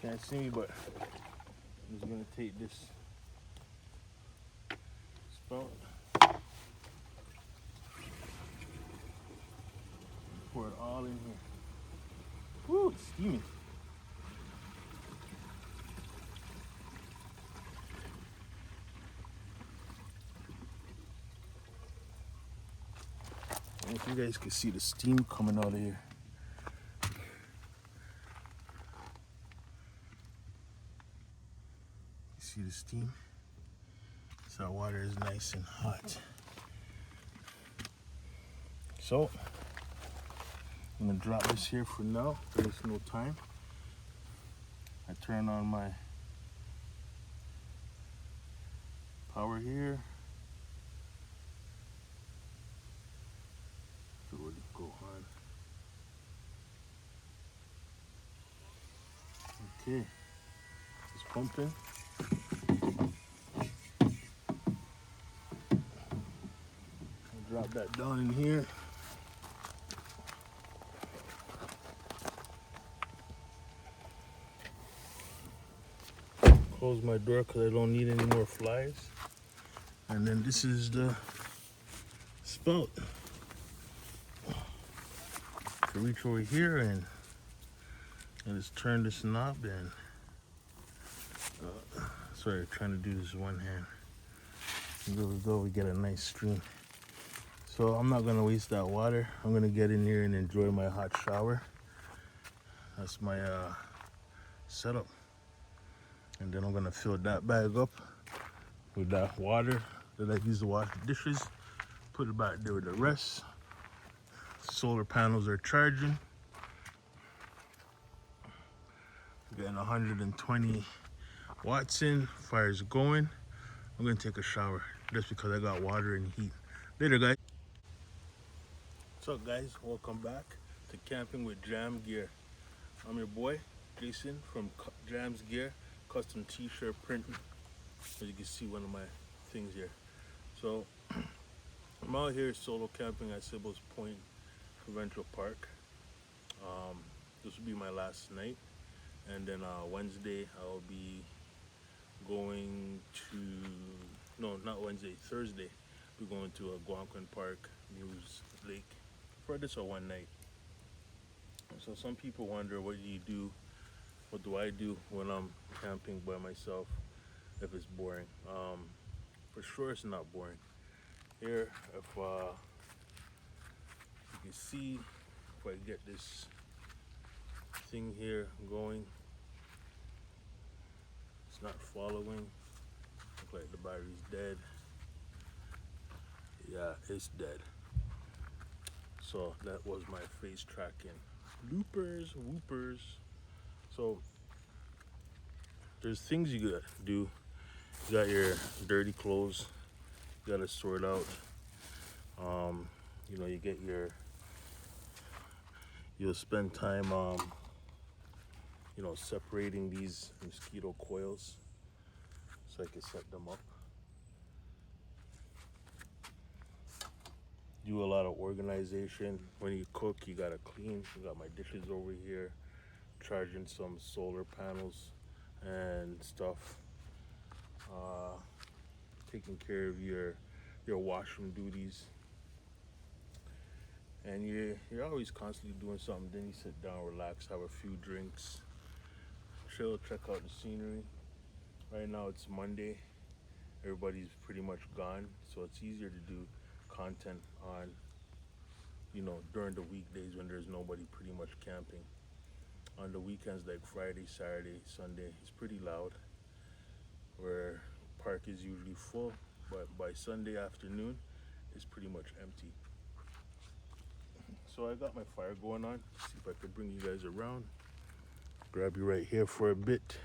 Can't see me, but I'm just gonna take this spout, pour it all in here. Woo, it's steaming. I don't know if you guys can see the steam coming out of here. You see the steam? So our water is nice and hot. So I'm gonna drop this here for now. There's no time. I turn on my power here. So we'll go on. Okay, it's pumping. I'll drop that down in here. Close my door because I don't need any more flies. And then this is the spout. To reach over here and just turn this knob and sorry, trying to do this one hand. And there we go, we get a nice stream. So I'm not gonna waste that water. I'm gonna get in here and enjoy my hot shower. That's my setup. And then I'm gonna fill that bag up with that water that I use to wash the dishes. Put it back there with the rest. Solar panels are charging. Getting 120 watts in. Fire's going. I'm gonna take a shower just because I got water and heat. Later, guys. What's up, guys? Welcome back to Camping with J.A.M Gear. I'm your boy, Jason from J.A.M's Gear, custom t-shirt printing. As you can see, one of my things here. So I'm out here solo camping at Sibbalds Point Provincial Park. This will be my last night, and then Wednesday I'll be going to, no, not Wednesday, Thursday. We're going to Algonquin Park, News Lake for this or one night. So some people wonder, what do I do when I'm camping by myself if it's boring? For sure it's not boring. Here, if you can see, if I get this thing here going, it's not following. Look like the battery's dead. Yeah, it's dead. So that was my face tracking. Loopers, whoopers. So there's things you gotta do. You got your dirty clothes, you gotta sort out. You know, you'll spend time you know, separating these mosquito coils so I can set them up. Do a lot of organization. When you cook, you gotta clean. I got my dishes over here, charging some solar panels and stuff. Taking care of your washroom duties. And you're always constantly doing something. Then you sit down, relax, have a few drinks, chill, check out the scenery. Right now it's Monday. Everybody's pretty much gone, so it's easier to do content on, you know, during the weekdays when there's nobody pretty much camping. On the weekends like Friday, Saturday, Sunday, it's pretty loud, where park is usually full, but by Sunday afternoon it's pretty much empty. So I got my fire going on. See if I could bring you guys around. Grab you right here for a bit.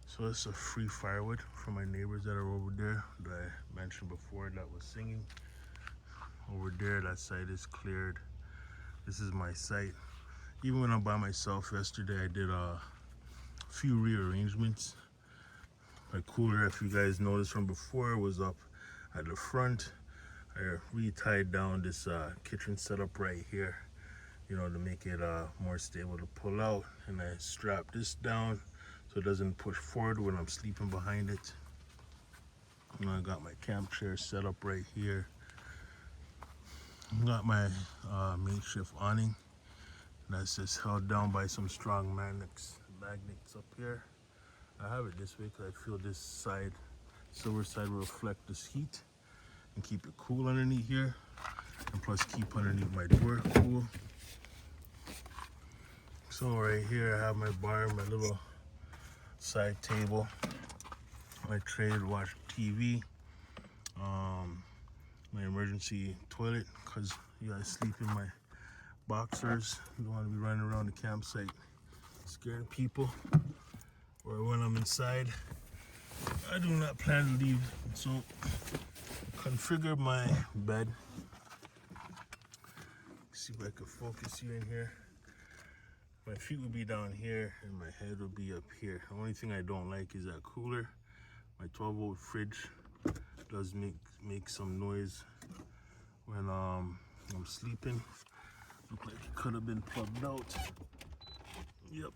So it's a free firewood from my neighbors that are over there that I mentioned before that was singing. Over there, that site is cleared. This is my site. Even when I'm by myself yesterday, I did a few rearrangements. My cooler, if you guys noticed from before, was up at the front. I re-tied down this kitchen setup right here, you know, to make it more stable to pull out. And I strapped this down so it doesn't push forward when I'm sleeping behind it. And I got my camp chair set up right here. Got my makeshift awning that's just held down by some strong magnets up here. I have it this way because I feel this side, silver side, will reflect this heat and keep it cool underneath here, and plus keep underneath my door cool. So right here I have my bar, my little side table, my tray to watch TV, my emergency toilet because you guys sleep in my boxers. You don't want to be running around the campsite scaring people, or when I'm inside. I do not plan to leave, so configure my bed. See if I can focus you in here. My feet will be down here and my head will be up here. The only thing I don't like is that cooler. My 12-volt fridge does make some noise when I'm sleeping. Look like it could have been plugged out. Yep.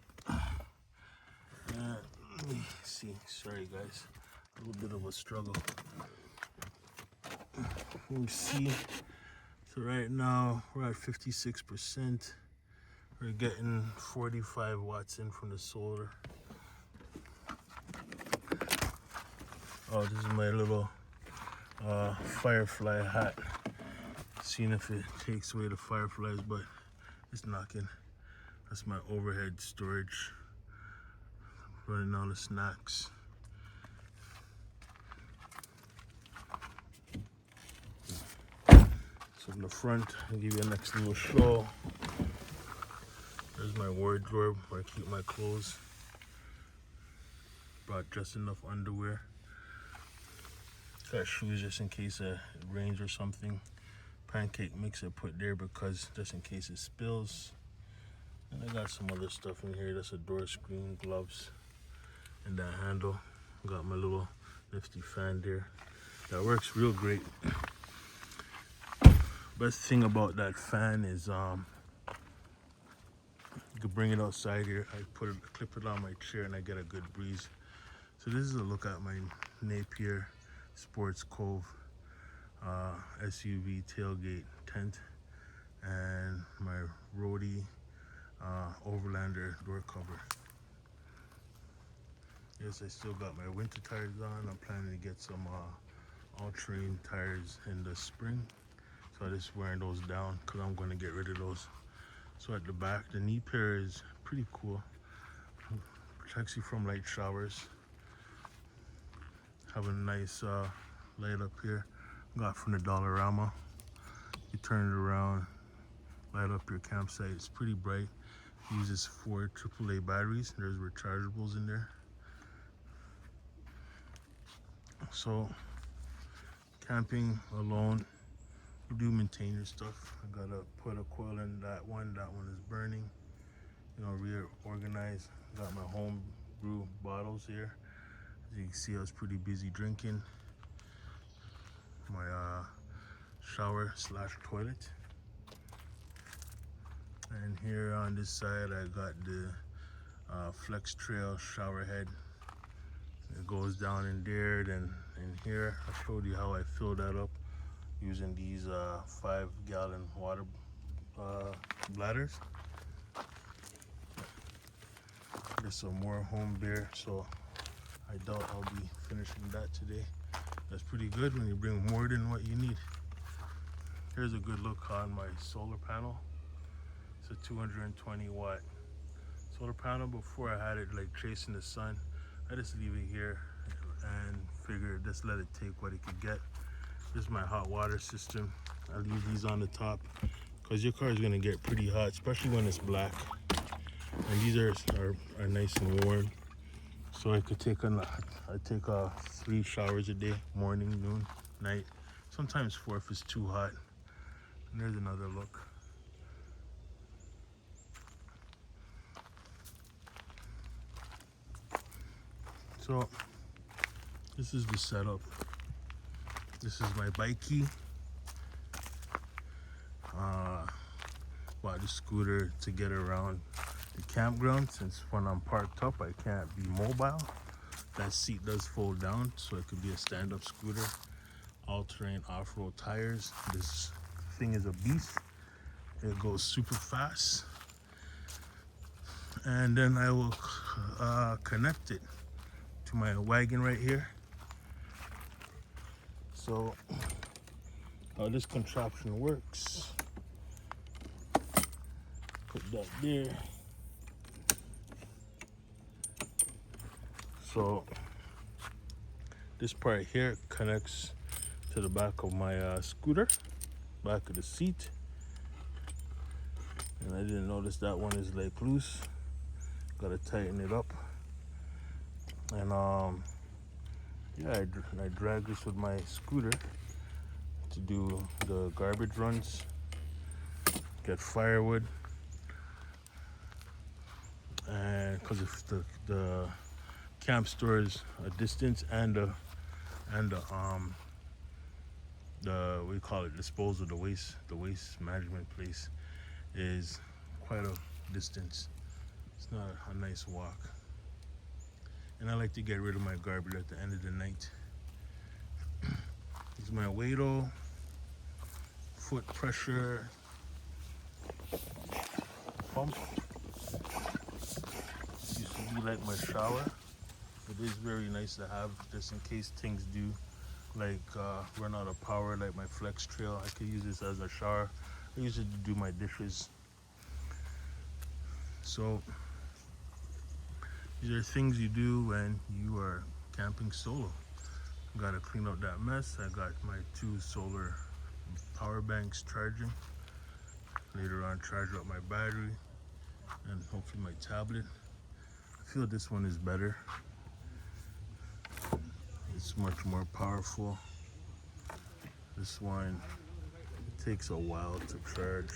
Let me see. Sorry guys, a little bit of a struggle. Let me see. So right now we're at 56%. We're getting 45 watts in from the solar. Oh, this is my little firefly hat. Seeing if it takes away the fireflies, but it's knocking. That's my overhead storage. Running out of snacks. So in the front, I'll give you a next little show. There's my wardrobe where I keep my clothes. Brought just enough underwear. Got shoes just in case it rains or something. Pancake mix I put there because just in case it spills. And I got some other stuff in here. That's a door screen, gloves, and that handle. Got my little nifty fan there. That works real great. Best thing about that fan is you can bring it outside here. I clip it on my chair and I get a good breeze. So this is a look at my Napier Sports Cove SUV tailgate tent and my Roadie Overlander door cover. Yes, I still got my winter tires on. I'm planning to get some all-terrain tires in the spring. So I'm just wearing those down because I'm going to get rid of those. So at the back, the knee pair is pretty cool. Protects you from light showers. Have a nice light up here. Got from the Dollarama. You turn it around, light up your campsite. It's pretty bright. Uses 4 AAA batteries. There's rechargeables in there. So camping alone, you do maintain your stuff. I gotta put a coil in that one is burning. You know, reorganize. Got my home brew bottles here. As you can see, I was pretty busy drinking. My shower / toilet. And here on this side I got the Flex Trail shower head. It goes down in there, then in here. I showed you how I fill that up using these 5-gallon water bladders. There's some more home beer, so I doubt I'll be finishing that today. That's pretty good when you bring more than what you need. Here's a good look on my solar panel. It's a 220 watt solar panel. Before I had it like chasing the sun. I just leave it here and figure just let it take what it could get. This is my hot water system. I leave these on the top because your car is gonna get pretty hot, especially when it's black. And these are nice and warm. So I could take I take 3 showers a day, morning, noon, night. Sometimes 4 if it's too hot. And there's another look. So this is the setup. This is my bike key. Bought the scooter to get around the campground since when I'm parked up I can't be mobile. That seat does fold down so it could be a stand-up scooter. All-terrain off-road tires. This thing is a beast. It goes super fast. And then I will connect it to my wagon right here. So how this contraption works, put that there. So this part here connects to the back of my scooter, back of the seat. And I didn't notice that one is like loose. Gotta tighten it up. And yeah, I drag this with my scooter to do the garbage runs, get firewood, and because if the camp store is a distance and the we call it disposal, the waste management place is quite a distance. It's not a nice walk. And I like to get rid of my garbage at the end of the night. This is my Wado foot pressure pump. This used to be like my shower. It is very nice to have just in case things do like run out of power, like my flex trail. I could use this as a shower. I use it to do my dishes. So these are things you do when you are camping solo. Gotta clean up that mess. I got my 2 solar power banks charging. Later on, charge up my battery and hopefully my tablet. I feel this one is better. It's much more powerful. This one, it takes a while to charge.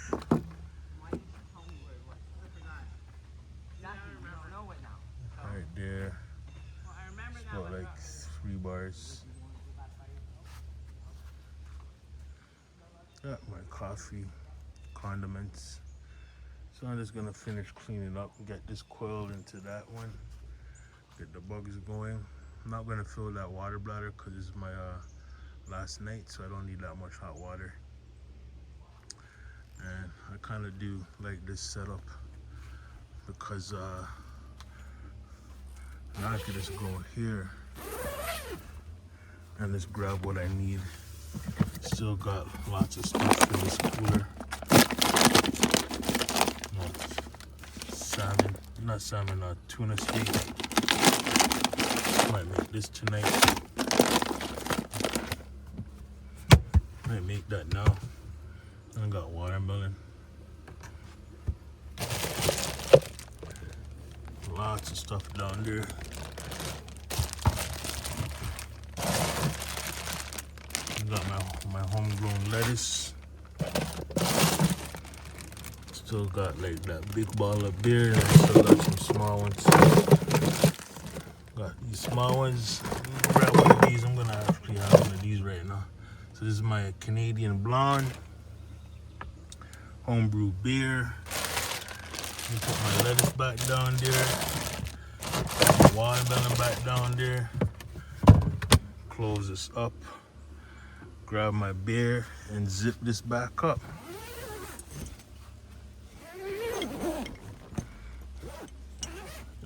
Right there. It's about like 3 bars. Got my coffee, condiments. So I'm just gonna finish cleaning up and get this coiled into that one. Get the bugs going. I'm not gonna fill that water bladder because this is my last night, so I don't need that much hot water. And I kind of do like this setup because now I can just go here and just grab what I need. Still got lots of stuff in this cooler. Tuna steak. Might make this tonight. Might make that now. I got watermelon. Lots of stuff down there. Got my homegrown lettuce. Still got like that big ball of beer, and I still got some small ones. Got these small ones. Grab one of these. I'm gonna actually have one of these right now. So this is my Canadian blonde homebrew beer. Let me put my lettuce back down there. Watermelon back down there. Close this up. Grab my beer and zip this back up.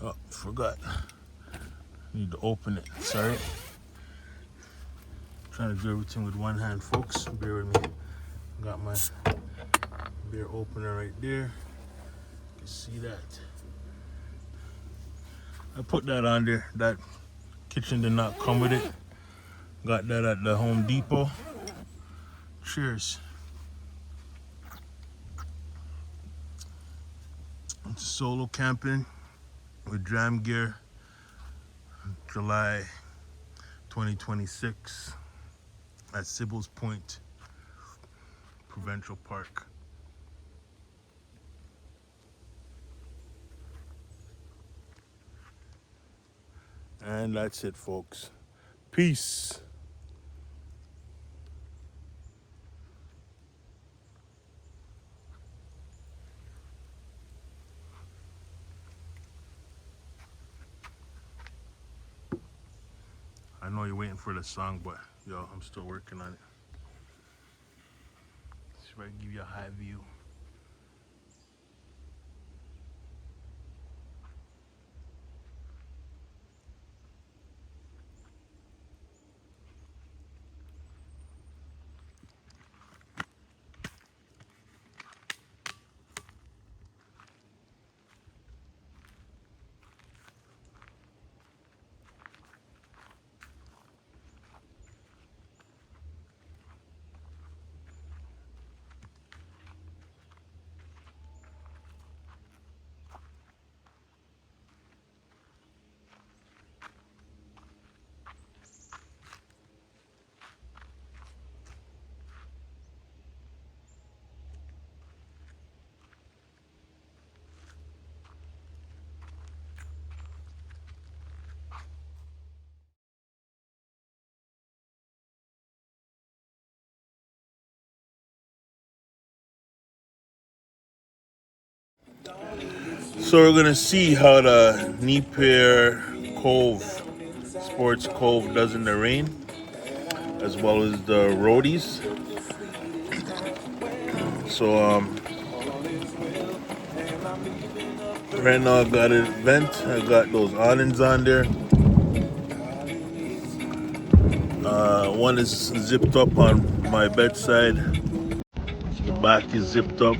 Oh, forgot. Need to open it. Sorry. Trying to do everything with one hand, folks. Bear with me. Got my beer opener right there. You can see that. I put that on there. That kitchen did not come with it. Got that at the Home Depot. Cheers. It's solo camping with J.A.M gear, July 2026 at Sibbalds Point, Provincial Park. And that's it, folks. Peace. I know you're waiting for the song, but yo, I'm still working on it. See if I can give you a high view. So we're gonna see how the Napier Cove, Sports Cove, does in the rain, as well as the roadies. So right now I got an event. I got those awnings on there. One is zipped up on my bedside. The back is zipped up,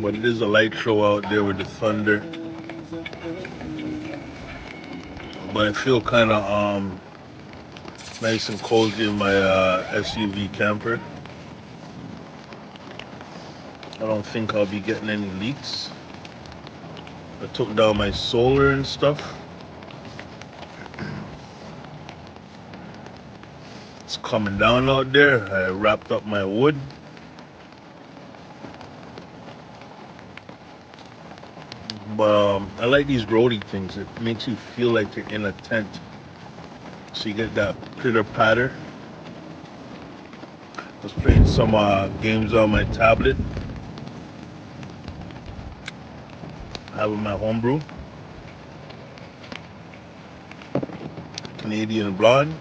but it is a light show out there with the thunder. But I feel kind of nice and cozy in my SUV camper. I don't think I'll be getting any leaks. I took down my solar and stuff. It's coming down out there. I wrapped up my wood. But I like these roadie things. It makes you feel like you're in a tent. So you get that pitter patter. I was playing some games on my tablet. Having my homebrew. Canadian blonde.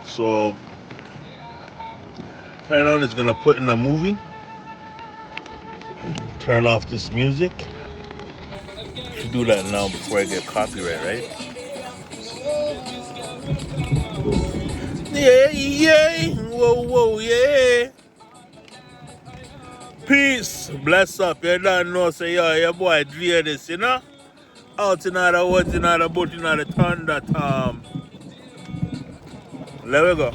So right now it's gonna put in a movie. Turn off this music. Should do that now before I get copyright, right? Yeah, yeah. Whoa, whoa, yeah. Peace. Bless up. You don't know, say, yo, your boy Dre this, you know? Out in the woods, in the bush, in the thunder, Let me go.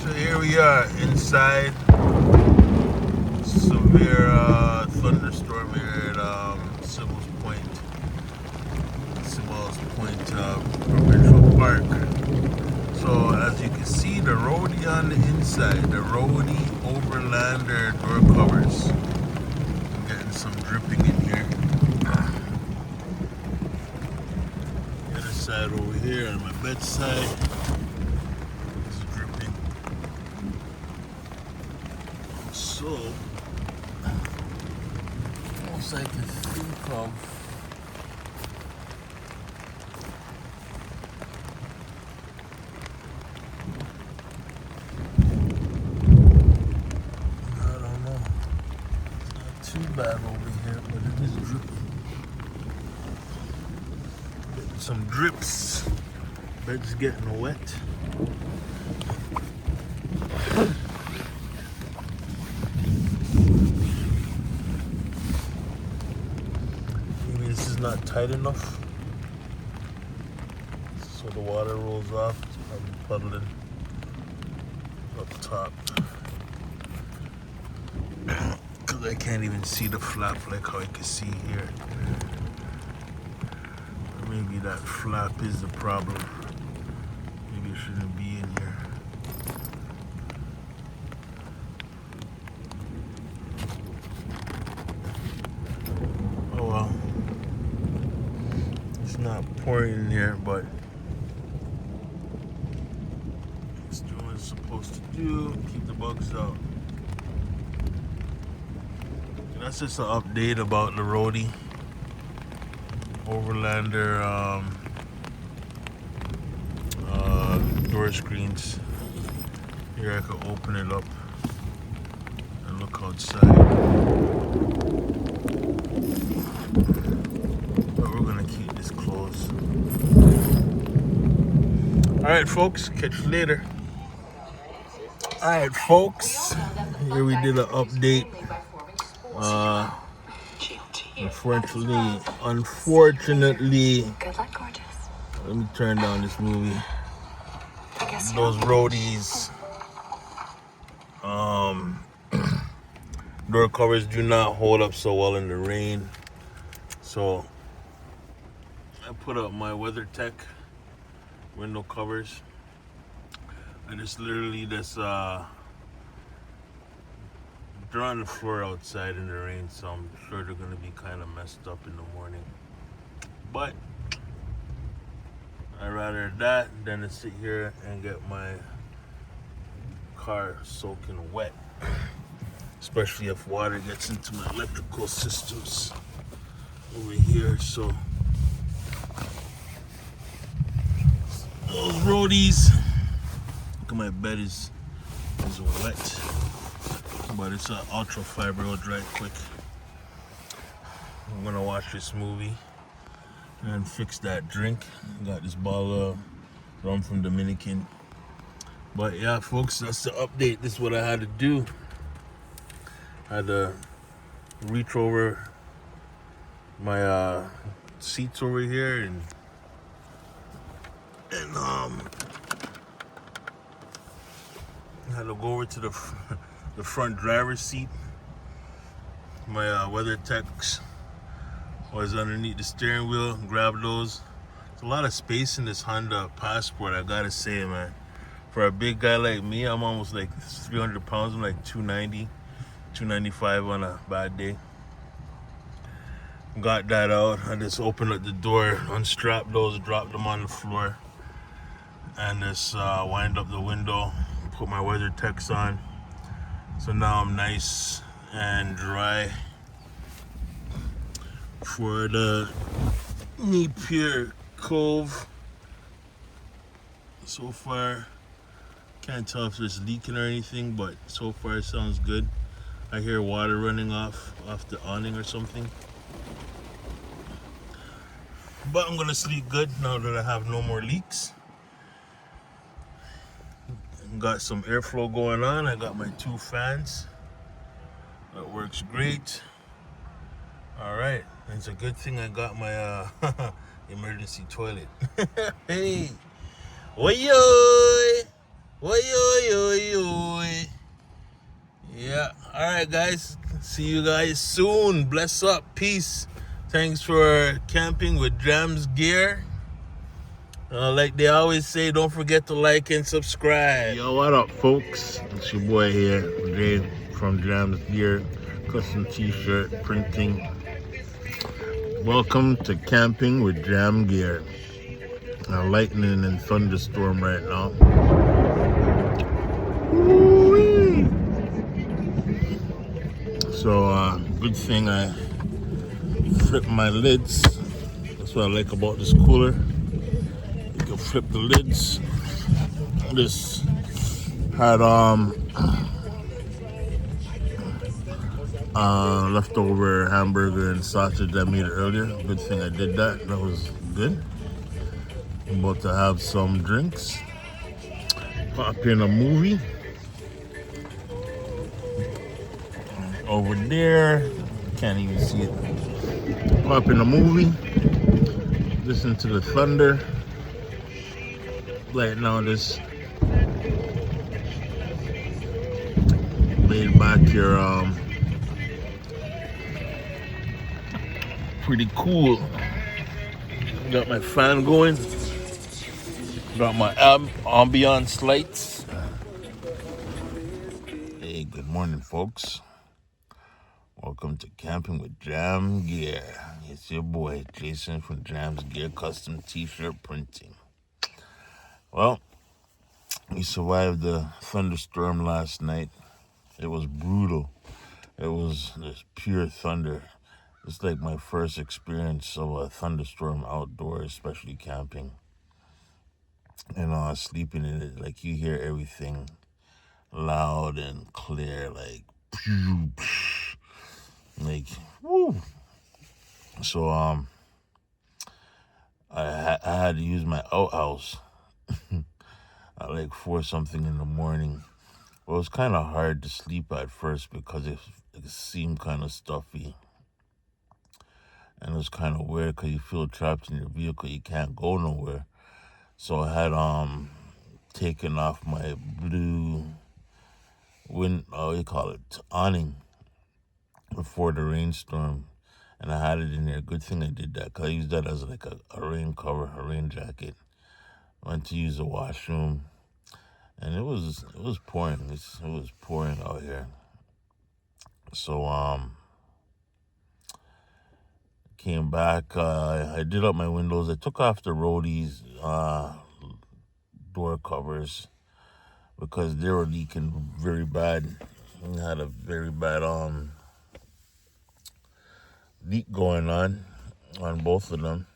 So here we are inside. Severe thunderstorm here at Sibbalds Point Provincial Park. So as you can see, the roadie on the inside, the roadie overlander door covers. I'm getting some dripping in here. The other side over here on my bedside is dripping. So almost I can think of too bad over here, but it is dripping. Getting some drips. Bed's getting wet. Maybe this is not tight enough, so the water rolls off. It's probably puddling up top. Because I can't even see the flap like how I can see here. Or maybe that flap is the problem. Maybe it shouldn't be in here. Oh well. It's not pouring in here, but it's doing what it's supposed to do. Keep the bugs out. That's just an update about the roadie Overlander door screens. Here I can open it up and look outside. But we're gonna keep this closed. Alright folks, catch you later. Alright folks, here we did an update. Unfortunately, let me turn down this movie. Those roadies, door covers do not hold up so well in the rain. So I put up my WeatherTech window covers. I just literally they're on the floor outside in the rain, so I'm sure they're gonna be kind of messed up in the morning. But I'd rather that than to sit here and get my car soaking wet, especially if water gets into my electrical systems over here. So those roadies, look at my bed is wet. But it's an ultra fiber, it'll dry quick. I'm gonna watch this movie and fix that drink. Got this bottle of rum from Dominican. But yeah, folks, that's the update. This is what I had to do. I had to reach over my seats over here and I had to go over to the front driver's seat. My WeatherTechs was underneath the steering wheel. Grab those. There's a lot of space in this Honda Passport, I gotta say, man. For a big guy like me, I'm almost like 300 pounds. I'm like 290, 295 on a bad day. Got that out. I just opened up the door, unstrapped those, dropped them on the floor, and just wind up the window, put my WeatherTechs on. So now I'm nice and dry for the Napier Cove. So far, can't tell if it's leaking or anything, but so far it sounds good. I hear water running off the awning or something. But I'm gonna sleep good now that I have no more leaks. Got some airflow going on. I got my 2 fans. That works great. All right, it's a good thing I got my emergency toilet. Hey, oi, oi. Yeah. All right, guys. See you guys soon. Bless up. Peace. Thanks for camping with J.A.M's gear. Like they always say, don't forget to like and subscribe. Yo, what up, folks? It's your boy here, Jay from J.A.M's gear, custom t-shirt printing. Welcome to camping with J.A.M gear. Lightning and thunderstorm right now. Woo-wee. So, good thing I flipped my lids. That's what I like about this cooler. You can flip the lids. This had leftover hamburger and sausage I made earlier. Good thing I did that. That was good. I'm about to have some drinks. Pop in a movie. Over there, can't even see it. Pop in a movie. Listen to the thunder. Right now, just laid back here. Pretty cool. Got my fan going. Got my ambiance lights. Hey, good morning, folks. Welcome to Camping with J.A.M Gear. It's your boy, Jason from J.A.M's Gear Custom T-Shirt Printing. Well, we survived the thunderstorm last night. It was brutal. It was just pure thunder. It's like my first experience of a thunderstorm outdoors, especially camping. And sleeping in it, like you hear everything loud and clear, like woo. So I had to use my outhouse at like 4 something in the morning. Well, it was kind of hard to sleep at first because it seemed kind of stuffy. And it was kind of weird because you feel trapped in your vehicle. You can't go nowhere. So I had taken off my blue awning before the rainstorm. And I had it in there. Good thing I did that because I used that as like a rain cover, a rain jacket. Went to use the washroom. And it was pouring. It was pouring out here. So came back. I did up my windows. I took off the roadies door covers because they were leaking very bad. I had a very bad leak going on both of them.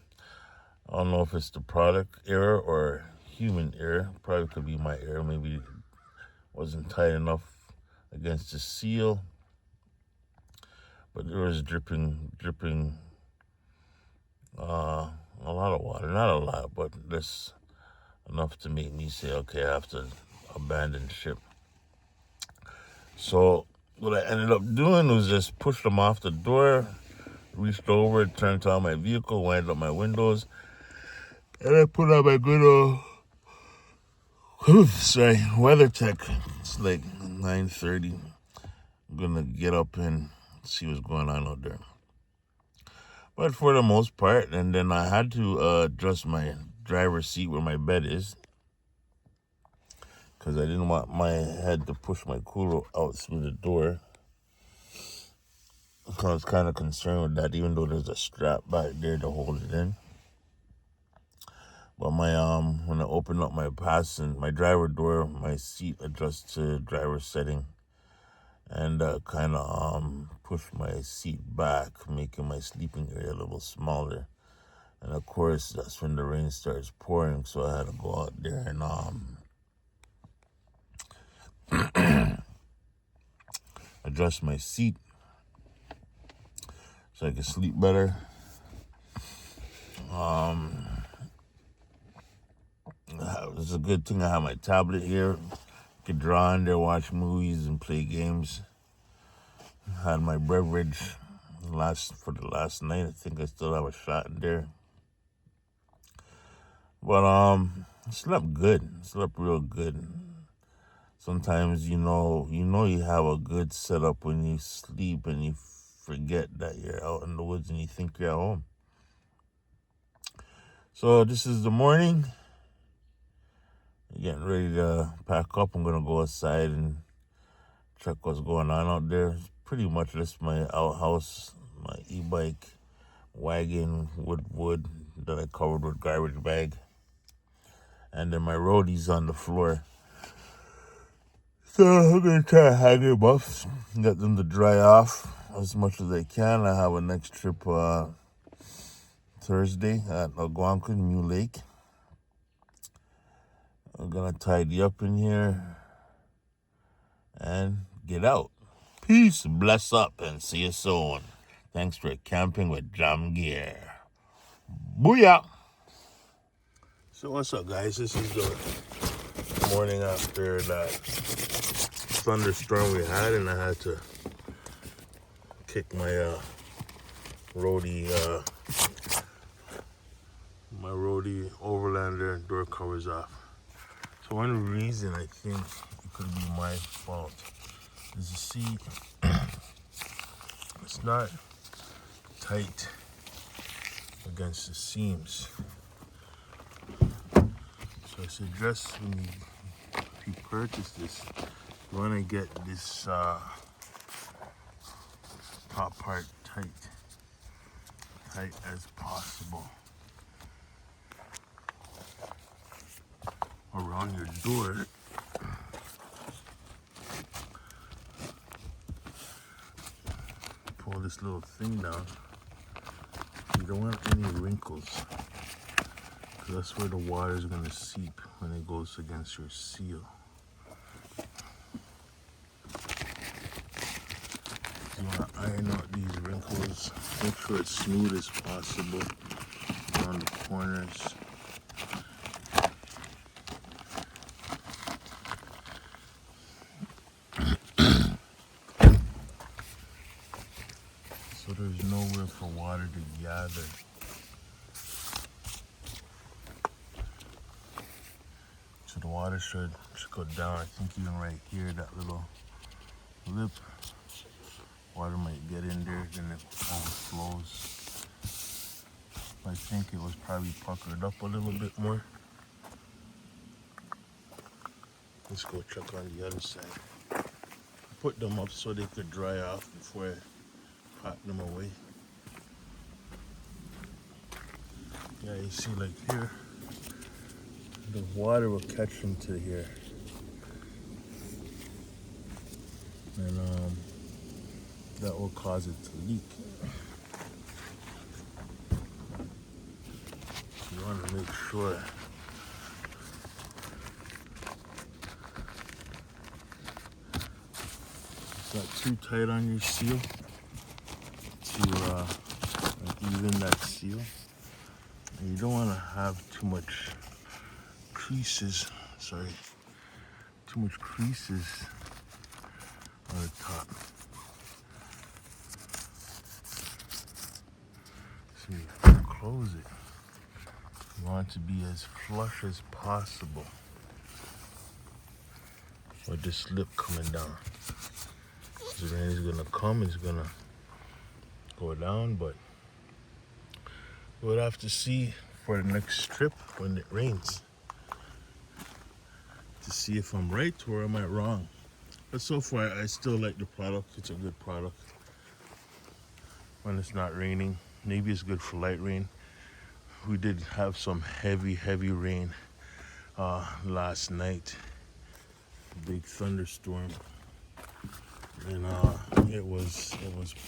I don't know if it's the product error or human error. Probably could be my error. Maybe it wasn't tight enough against the seal. But there was dripping a lot of water. Not a lot, but just enough to make me say, okay, I have to abandon ship. So what I ended up doing was just push them off the door, reached over, turned on my vehicle, winded up my windows, and I put on my good old WeatherTech. It's like 9:30. I'm gonna get up and see what's going on out there. But for the most part, and then I had to adjust my driver's seat where my bed is because I didn't want my head to push my cooler out through the door. I was kind of concerned with that, even though there's a strap back there to hold it in. But my when I opened up my my driver door, my seat adjusts to driver setting, and kind of pushed my seat back, making my sleeping area a little smaller. And of course, that's when the rain starts pouring, so I had to go out there and adjust my seat so I could sleep better. It's a good thing I have my tablet here. I could draw on there, watch movies, and play games. Had my beverage for the last night. I think I still have a shot in there. But slept good. Slept real good. Sometimes you have a good setup when you sleep and you forget that you're out in the woods and you think you're at home. So this is the morning. Getting ready to pack up. I'm gonna go outside and check what's going on out there. It's pretty much just my outhouse, my e-bike, wagon, wood that I covered with garbage bag, and then my roadies on the floor. So I'm gonna try to hang them up, get them to dry off as much as I can. I have a next trip Thursday at Algonquin, New Lake. I'm gonna tidy up in here and get out. Peace, bless up, and see you soon. Thanks for camping with J.A.M Gear. Booyah! So what's up, guys? This is the morning after that thunderstorm we had, and I had to kick my roadie Overlander door covers off. So one reason I think it could be my fault is, you see, it's not tight against the seams. So I suggest if you purchase this, you want to get this top part tight as possible around your door. Pull this little thing down. You don't want any wrinkles, because that's where the water is going to seep when it goes against your seal. You want to iron out these wrinkles. Make sure it's smooth as possible around the corners. So there's nowhere for water to gather. So the water should go down. I think even right here, that little lip, water might get in there, then it overflows. I think it was probably puckered up a little bit more. Let's go check on the other side. Put them up so they could dry off before I pot them away. Yeah, you see, like here, the water will catch them to here. And that will cause it to leak. You want to make sure it's not too tight on your seal to like even that seal. And you don't want to have too much creases. Too much creases on the top. So you close it. You want it to be as flush as possible with this lip coming down. The rain is gonna come, it's gonna go down, but we'll have to see for the next trip when it rains to see if I'm right or am I wrong. But so far, I still like the product. It's a good product when it's not raining. Maybe it's good for light rain. We did have some heavy rain last night. Big thunderstorm, and it was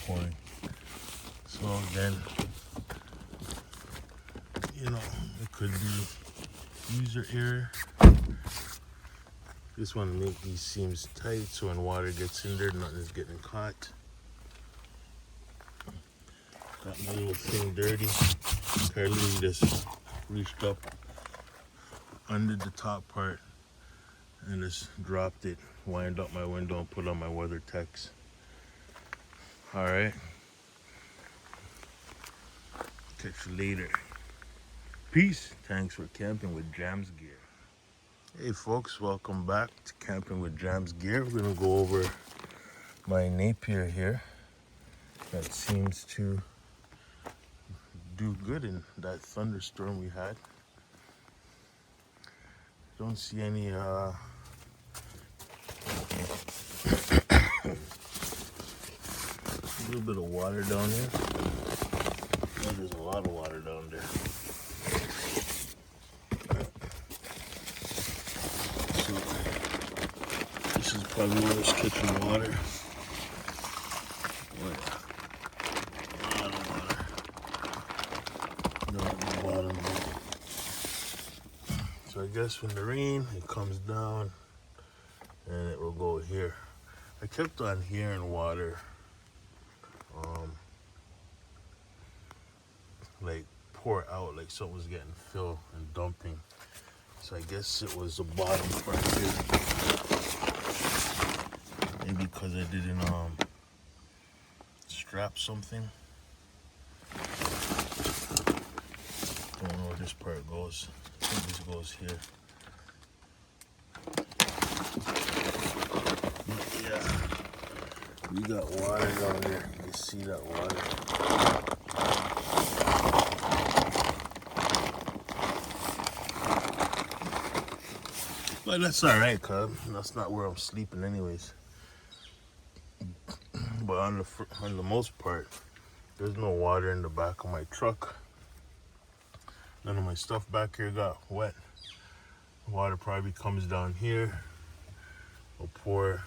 pouring. So then, it could be user error. Just want to make these seams tight so when water gets in there, nothing is getting caught. Got my little thing dirty. Carly just reached up under the top part and just dropped it, wind up my window and put on my weather techs. All right. Catch you later. Peace. Thanks for camping with J.A.M's Gear. Hey folks, welcome back to Camping with J.A.M's Gear. We're gonna go over my Napier here that seems to do good in that thunderstorm we had. Don't see any a little bit of water down here. Oh, there's a lot of water down there. So this is probably where it's catching water. A lot of water. Down at the bottom there. So I guess when the rain, it comes down and it will go here. I kept on hearing water like pour out like something was getting filled and dumping. So I guess it was the bottom part here. Maybe because I didn't strap something. Don't know where this part goes. I think this goes here. But yeah, we got water down there. You can see that water. But that's alright, cuz that's not where I'm sleeping anyways. But on the most part, there's no water in the back of my truck. None of my stuff back here got wet. Water probably comes down here. I'll pour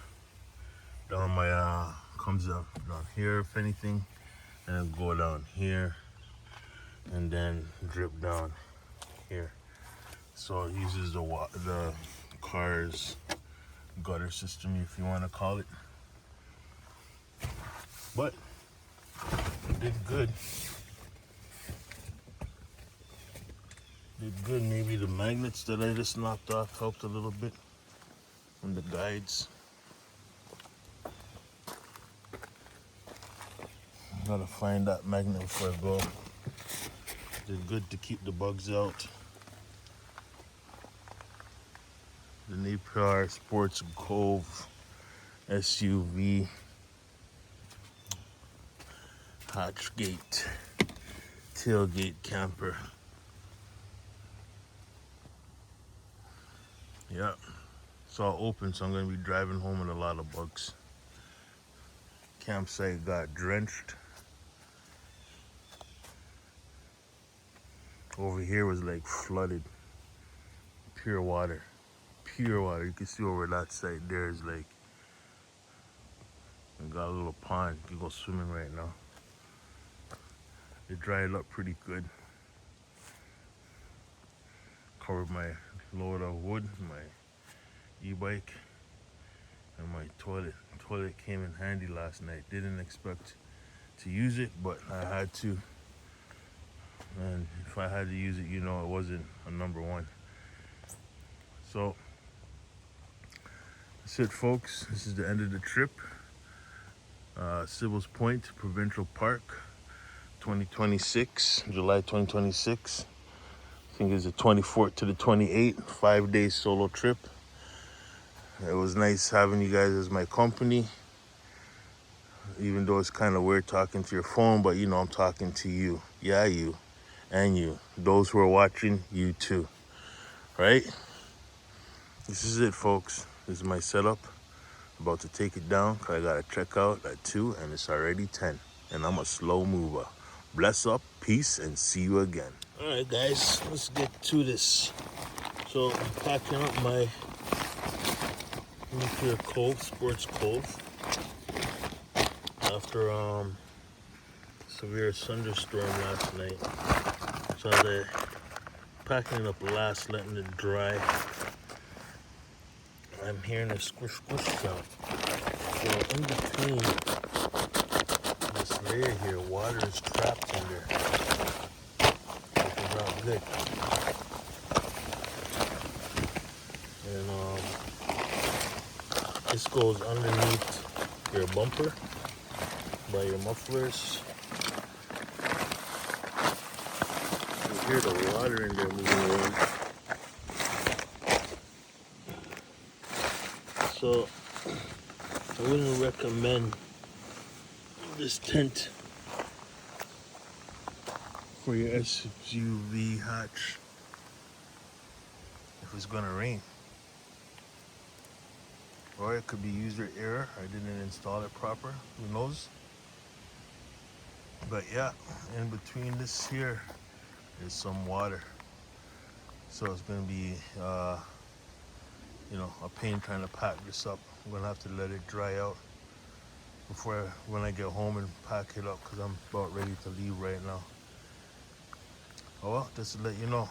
down my comes up down here if anything, and it'll go down here and then drip down here. So it uses the car's gutter system, if you want to call it. But it did good. Did good. Maybe the magnets that I just knocked off helped a little bit from the guides. Gotta find that magnet before I go. Did good to keep the bugs out. The Napier Sports Cove SUV hatch gate tailgate camper. Yeah, it's all open, so I'm gonna be driving home with a lot of bugs. Campsite got drenched. Over here was like flooded. Pure water. Pure water. You can see over that side there is like, I got a little pond. You can go swimming right now. It dried up pretty good. Covered my load of wood, my e-bike, and my toilet. The toilet came in handy last night. Didn't expect to use it, but I had to. And if I had to use it, you know it wasn't a number one. So that's it, folks. This is the end of the trip. Sibbalds Point Provincial Park, 2026, July 2026. I think it's the 24th to the 28th, 5-day solo trip. It was nice having you guys as my company, even though it's kind of weird talking to your phone, but you know I'm talking to you. Yeah, you. And you. Those who are watching, you too. Right? This is it, folks. This is my setup. About to take it down, because I got to check out at 2, and it's already 10. And I'm a slow mover. Bless up, peace, and see you again. All right, guys, let's get to this. So I'm packing up my Napier Cove, Sports Cove. After severe thunderstorm last night. So they're packing it up last, letting it dry. I'm hearing a squish sound. So in between this layer here, water is trapped in there. Which is not good. And this goes underneath your bumper by your mufflers. You hear the water in there moving around. So I wouldn't recommend this tent for your SUV hatch if it's gonna rain. Or it could be user error. I didn't install it proper. Who knows? But yeah, in between this here is some water. So it's gonna be you know, a pain trying to pack this up. I'm gonna have to let it dry out before when I get home and pack it up, because I'm about ready to leave right now. Oh well, just to let you know,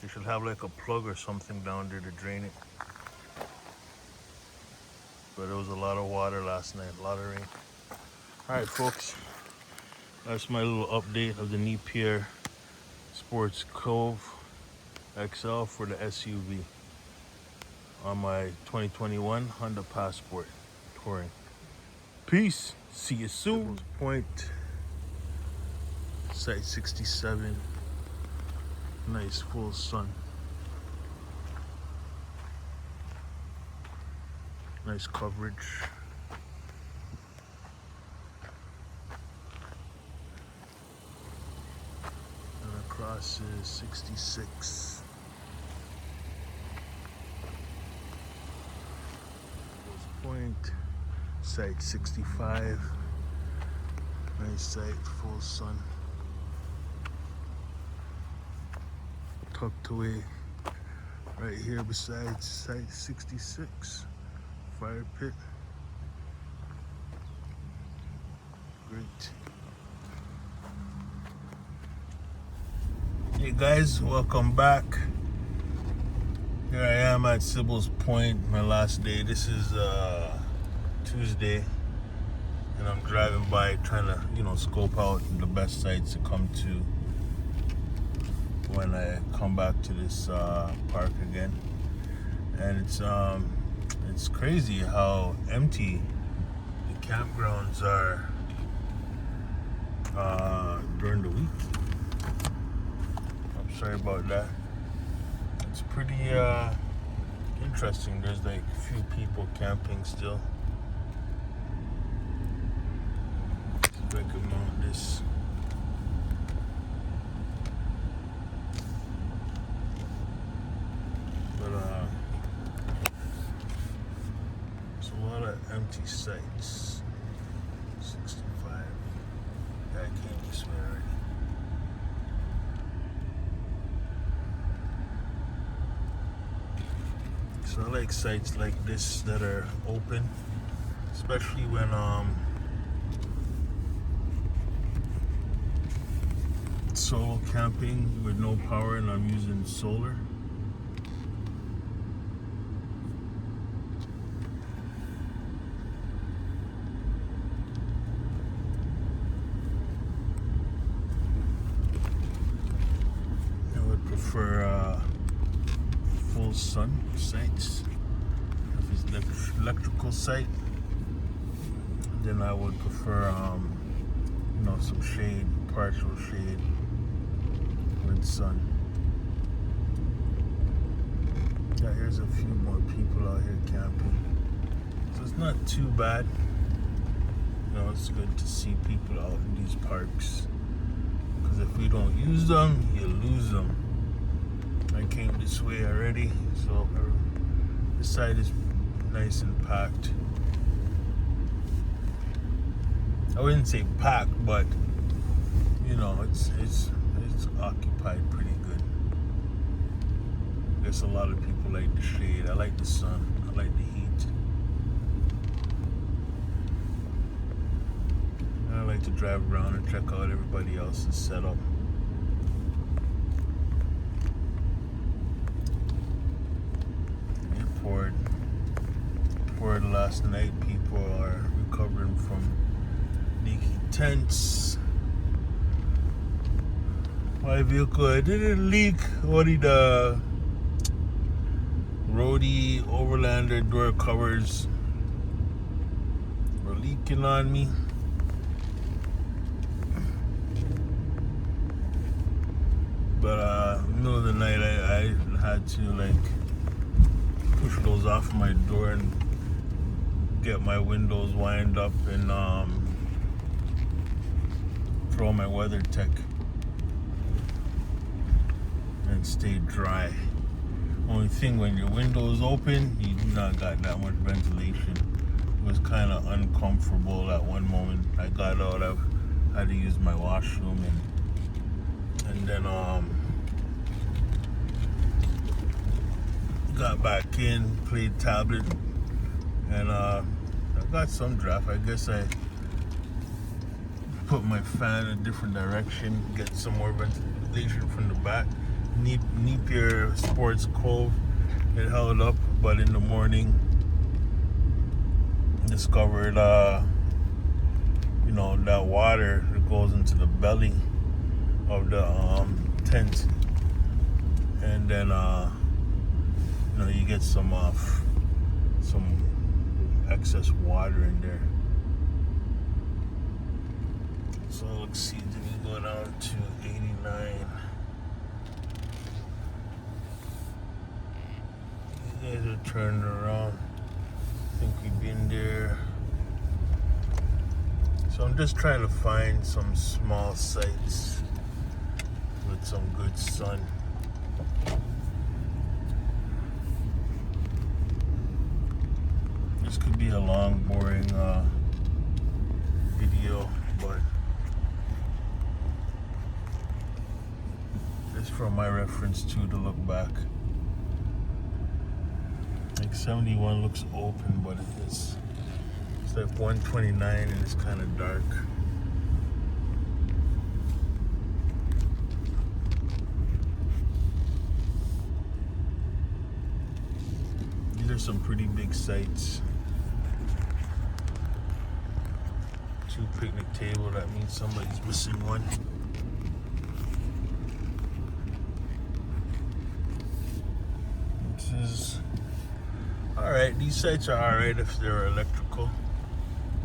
you should have like a plug or something down there to drain it. But there was a lot of water last night, a lot of rain. All right, folks, that's my little update of the Napier Sports Cove XL for the SUV on my 2021 Honda Passport touring. Peace. See you soon. Point. Site 67. Nice full sun. Nice coverage. And across is 66. Point. Site 65. Nice site, full sun. Tucked away right here beside site 66. Fire pit. Great. Hey guys, welcome back. Here I am at Sibbalds Point, my last day. This is Tuesday, and I'm driving by trying to, scope out the best sites to come to when I come back to this park again. And it's crazy how empty the campgrounds are during the week. I'm sorry about that. It's pretty interesting. There's like a few people camping still. See if I can mount this. But it's a lot of empty sites. 65. I came this way already. So I like sites like this that are open, especially when solo camping with no power and I'm using solar. I would prefer full sun sites. If it's electrical site, then I would prefer some shade, partial shade with sun. Yeah, here's a few more people out here camping, so it's not too bad. It's good to see people out in these parks, because if we don't use them, you lose them. I came this way already, so this side is nice and packed. I wouldn't say packed, but it's occupied pretty good. There's a lot of people like the shade. I like the sun. I like the heat. And I like to drive around and check out everybody else's setup. For last night, people are recovering from leaky tents. My vehicle didn't leak. Only the roadie overlander door covers were leaking on me. But middle of the night, I had to push those off my door and get my windows wind up and throw my WeatherTech and stay dry. Only thing, when your windows open, you do not got that much ventilation. It was kind of uncomfortable at one moment. I got out, I had to use my washroom, and then got back in, played tablet, and I got some draft. I guess I put my fan in a different direction, get some more ventilation from the back. Napier Sports Cove, it held up, but in the morning discovered that water that goes into the belly of the tent, and then you get some excess water in there. So let's see, then we go down to 89. You guys are turning around. I think we've been there. So I'm just trying to find some small sites with some good sun. This could be a long, boring video, but just for my reference too, to look back. Like 71 looks open, but it's like 129 and it's kind of dark. These are some pretty big sites. 2 picnic table, that means somebody's missing one. This is alright. These sites are alright if they're electrical.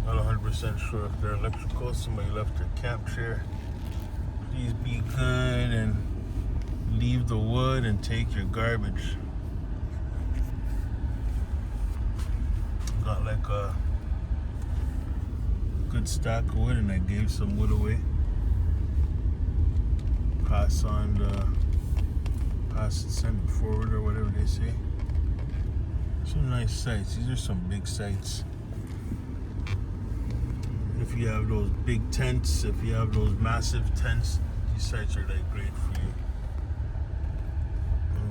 Not 100% sure if they're electrical. Somebody left their camp chair. Please be good and leave the wood and take your garbage. Got like a good stack of wood, and I gave some wood away. Send it forward, or whatever they say. Some nice sites. These are some big sites. If you have those big tents, if you have those massive tents, these sites are like great for you.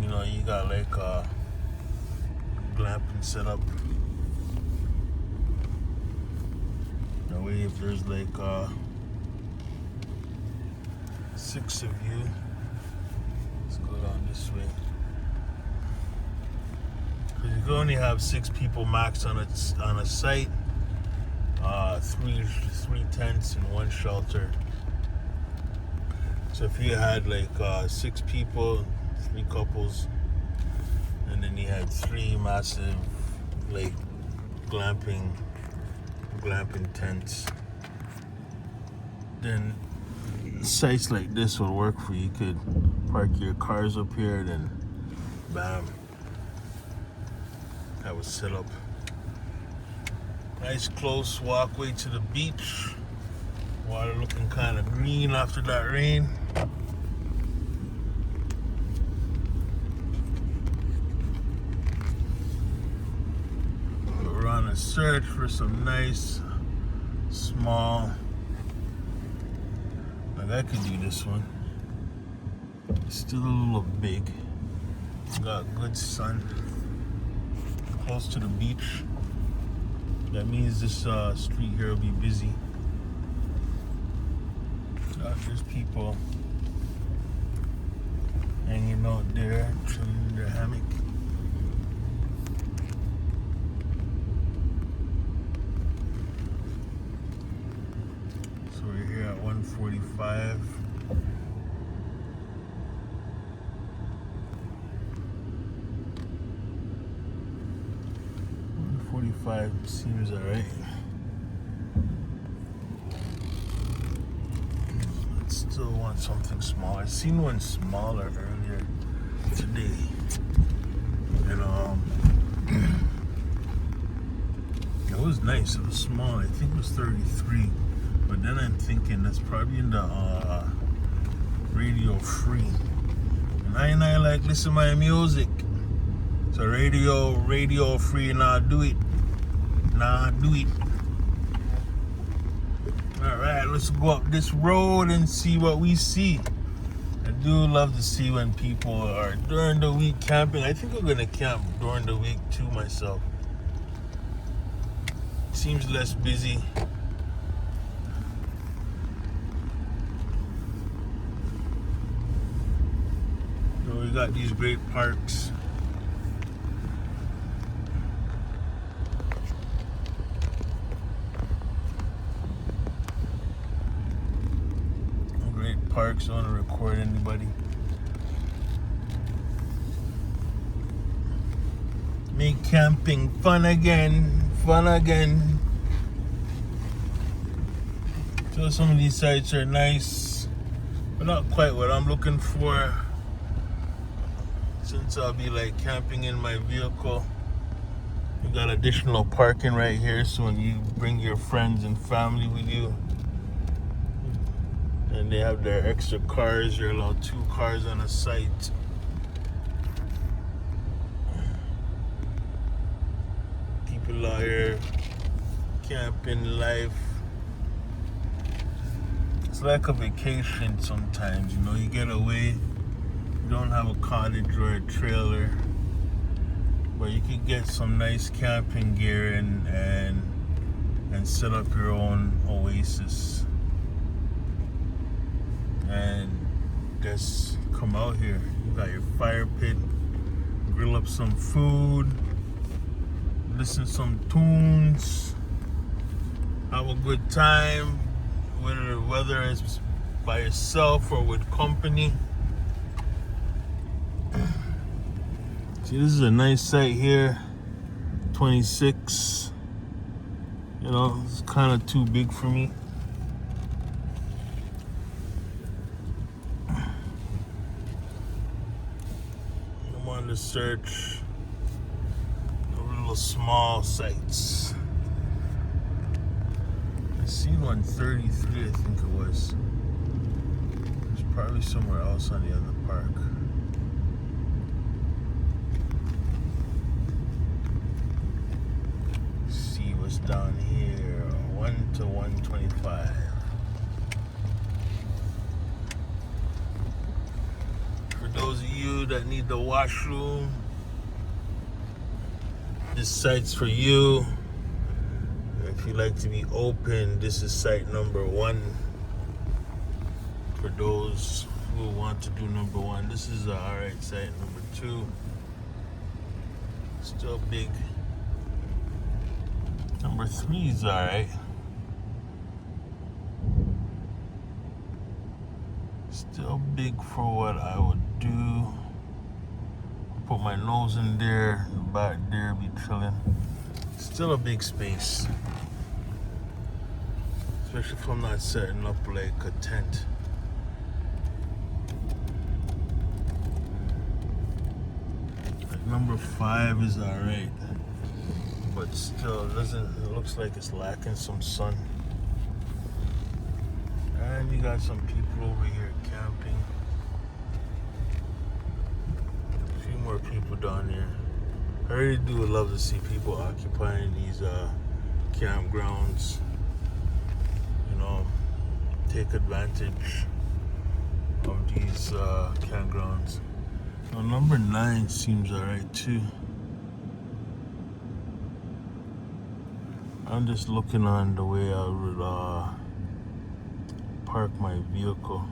And, you got like a glamping set up. That way, if there's like 6 of you, let's go down this way. Because you can only have 6 people max on a site. 3 tents and 1 shelter. So if you had like 6 people, 3 couples, and then you had 3 massive like glamping tents, then sites like this will work for you. You could park your cars up here, then bam, that was set up. Nice close walkway to the beach. Water looking kind of green after that rain. We're on a search for some nice, small. Like I could do this one. It's still a little big. Got good sun. Close to the beach. That means this street here will be busy. There's people hanging out there, chilling in their hammock. So we're here at 145. Seems alright. I still want something small. I seen one smaller earlier today, and it was nice. It was small. I think it was 33, but then I'm thinking that's probably in the radio free, and I like listen to my music. So radio free, nah do it. Alright, let's go up this road and see what we see. I do love to see when people are during the week camping. I think I'm gonna camp during the week too myself. Seems less busy. So we got these great parks. park, so I don't want to record anybody. Make camping fun again, fun again. So some of these sites are nice, but not quite what I'm looking for. Since I'll be like camping in my vehicle, you got additional parking right here, so when you bring your friends and family with you and they have their extra cars, you're allowed 2 cars on a site. People out here camping life. It's like a vacation sometimes, you know, you get away, you don't have a cottage or a trailer, but you can get some nice camping gear and set up your own oasis and just come out here. You got your fire pit, grill up some food, listen to some tunes, have a good time, whether it's by yourself or with company. See, this is a nice site here, 26. You know, it's kind of too big for me. I'm on the search of little small sites. I seen one 33, I think it was. There's probably somewhere else on the other park. See what's down here. 1 to 125. For those of you that need the washroom, this site's for you. If you like to be open, this is site number 1. For those who want to do number 1, this is alright. Site number 2, still big. Number 3 is alright. Still big for what I would do. Put my nose in there, back there, be chilling. Still a big space. Especially if I'm not setting up like a tent. Like number 5 is alright. But still, it looks like it's lacking some sun. And you got some people over here camping. A few more people down here. I really do love to see people occupying these campgrounds. You know, take advantage of these campgrounds. Now, number 9 seems alright too. I'm just looking on the way I would park my vehicle.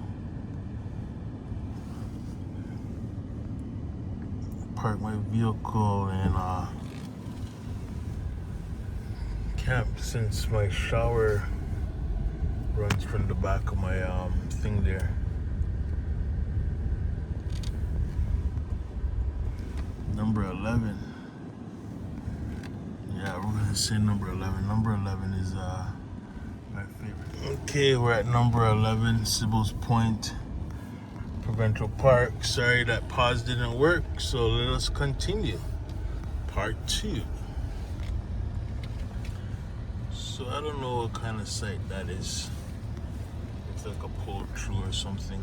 Park my vehicle and camp, since my shower runs from the back of my thing there. Number 11. Yeah, we're gonna say number 11. Number 11 is my favorite. Okay, we're at number 11, Sibbalds Point, Provincial Park. Sorry that pause didn't work, so let us continue. Part 2. So I don't know what kind of site that is. It's like a poultry or something.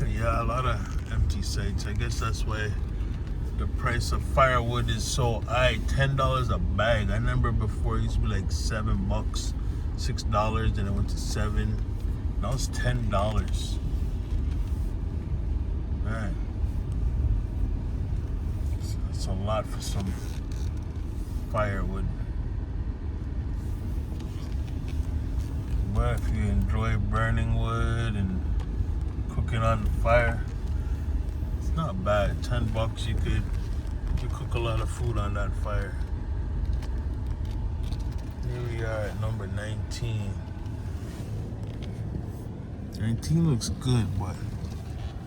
Yeah, a lot of empty sites. I guess that's why the price of firewood is so high. $10 a bag. I remember before it used to be like $7, $6, then it went to $7. Now it's $10. Man, it's a lot for some firewood. But if you enjoy burning wood and cooking on the fire, it's not bad. $10, you could cook a lot of food on that fire. are at number 19. 19 looks good, but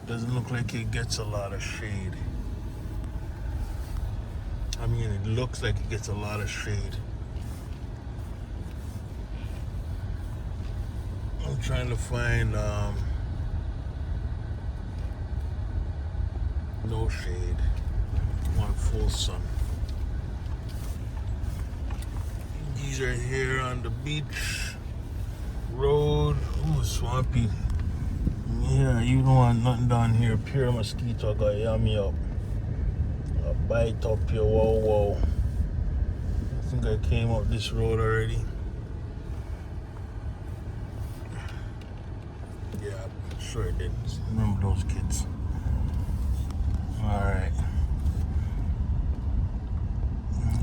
doesn't look like it gets a lot of shade. I mean, it looks like it gets a lot of shade. I'm trying to find no shade. I want full sun. These are here on the beach road. Ooh, swampy. Yeah, you don't want nothing down here. Pure mosquito got yummy up. A bite up here. Whoa, whoa. I think I came up this road already. Yeah, I'm sure I did. Remember those kids. Alright.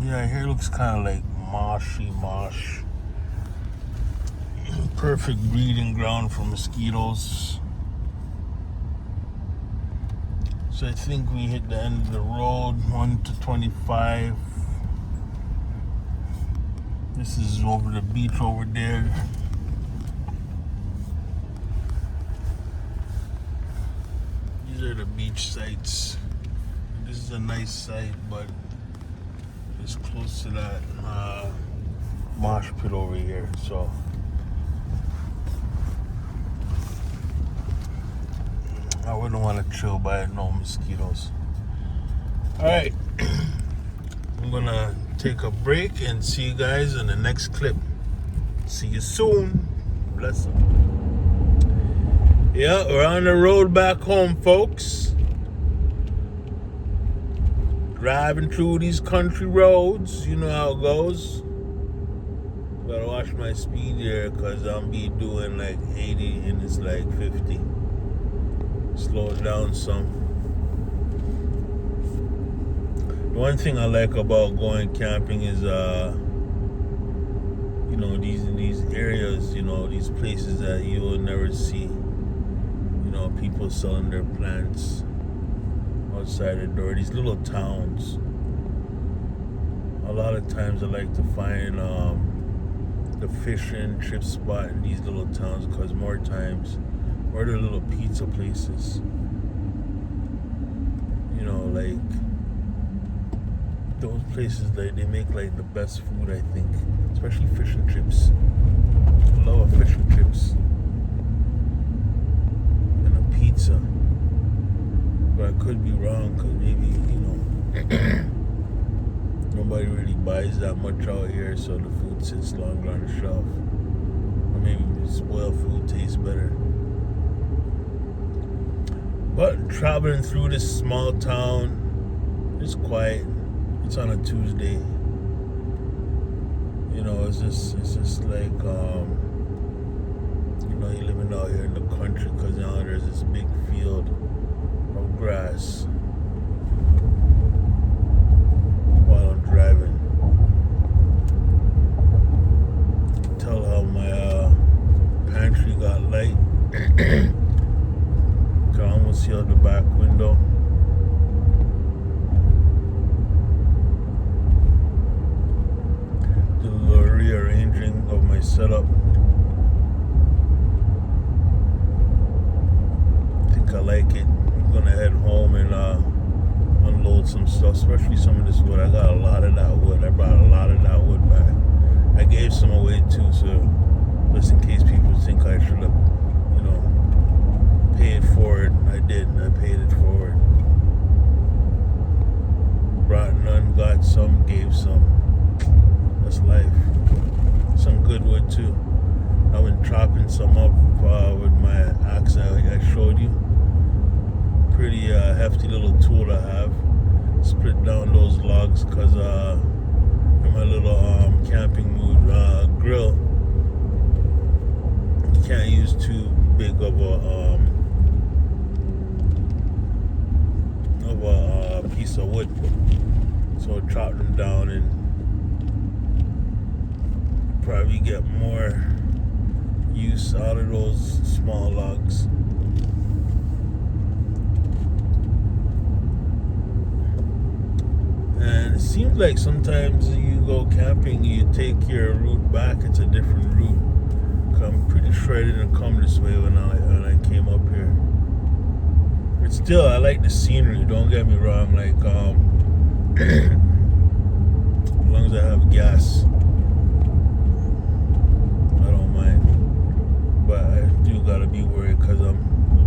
Yeah, here looks kind of like marshy marsh. Perfect breeding ground for mosquitoes. So I think we hit the end of the road, 1 to 25. This is over the beach over there. These are the beach sites. This is a nice site, but it's close to that mosh pit over here. So I wouldn't want to chill by no mosquitoes. Alright, I'm gonna take a break and see you guys in the next clip. See you soon. Bless them. Yeah, we're on the road back home, folks. Driving through these country roads, you know how it goes. Gotta watch my speed here because I'm be doing like 80 and it's like 50. Slow it down some. The one thing I like about going camping is you know, these areas, you know, these places that you will never see. You know, people selling their plants outside the door, these little towns. A lot of times I like to find the fish and chip spot in these little towns because more times, or the little pizza places, you know, like those places that they make like the best food, I think, especially fish and chips. I love fish and chips and a pizza, but I could be wrong because maybe, you know, nobody really buys that much out here, so the food sits longer on the shelf, or maybe spoiled food tastes better. But traveling through this small town, it's quiet. It's on a Tuesday. You know, it's just like, you know, you're living out here in the country because now there's this big field of grass while I'm driving. You can tell how my pantry got light. I can almost see out the back window. The little rearranging of my setup. I think I like it. I'm gonna head home and unload some stuff, especially some of this wood. I got a lot of that wood. I brought a lot of that wood back. I gave some away too, so just in case people think I should have, you know, paid for it. I didn't. I paid it forward. Brought none, got some, gave some. That's life. Some good wood too. I've been chopping some up with my axe I showed you. Pretty hefty little tool I have. Split down those logs because in my little camping mood grill, you can't use too big of a piece of wood, so I chopped them down and probably get more use out of those small logs. And seems like sometimes you go camping, you take your route back, it's a different route. I'm pretty sure I didn't come this way when I came up here. But still, I like the scenery, don't get me wrong. Like, as long as I have gas, I don't mind. But I do gotta be worried because I'm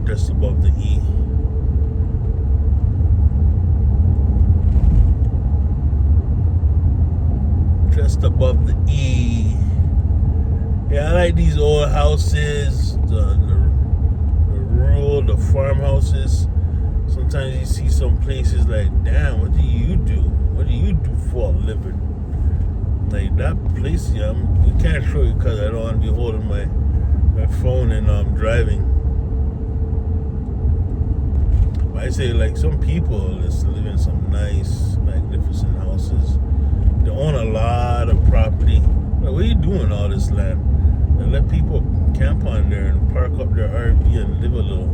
just above the E. Just above the E. Yeah, I like these old houses, the rural, the farmhouses. Sometimes you see some places like, damn, what do you do? What do you do for a living? Like that place, yeah, we can't show you because I don't want to be holding my phone and I'm driving. But I say like some people just live in some nice, magnificent houses. They own a lot of property. Like, what are you doing all this land? They let people camp on there and park up their RV and live a little.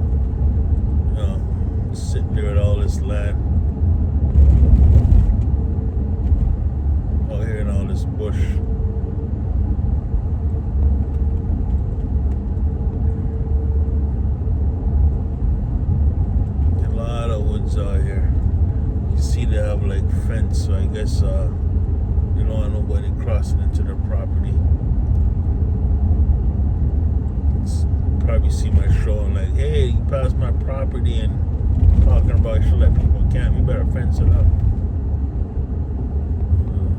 You know, sit there with all this land. Out here in all this bush. A lot of woods out here. You see they have like fence, so I guess you don't want nobody crossing into their property. Probably see my show and like, hey, you passed my property and talking about you should let people camp. You better fence it up.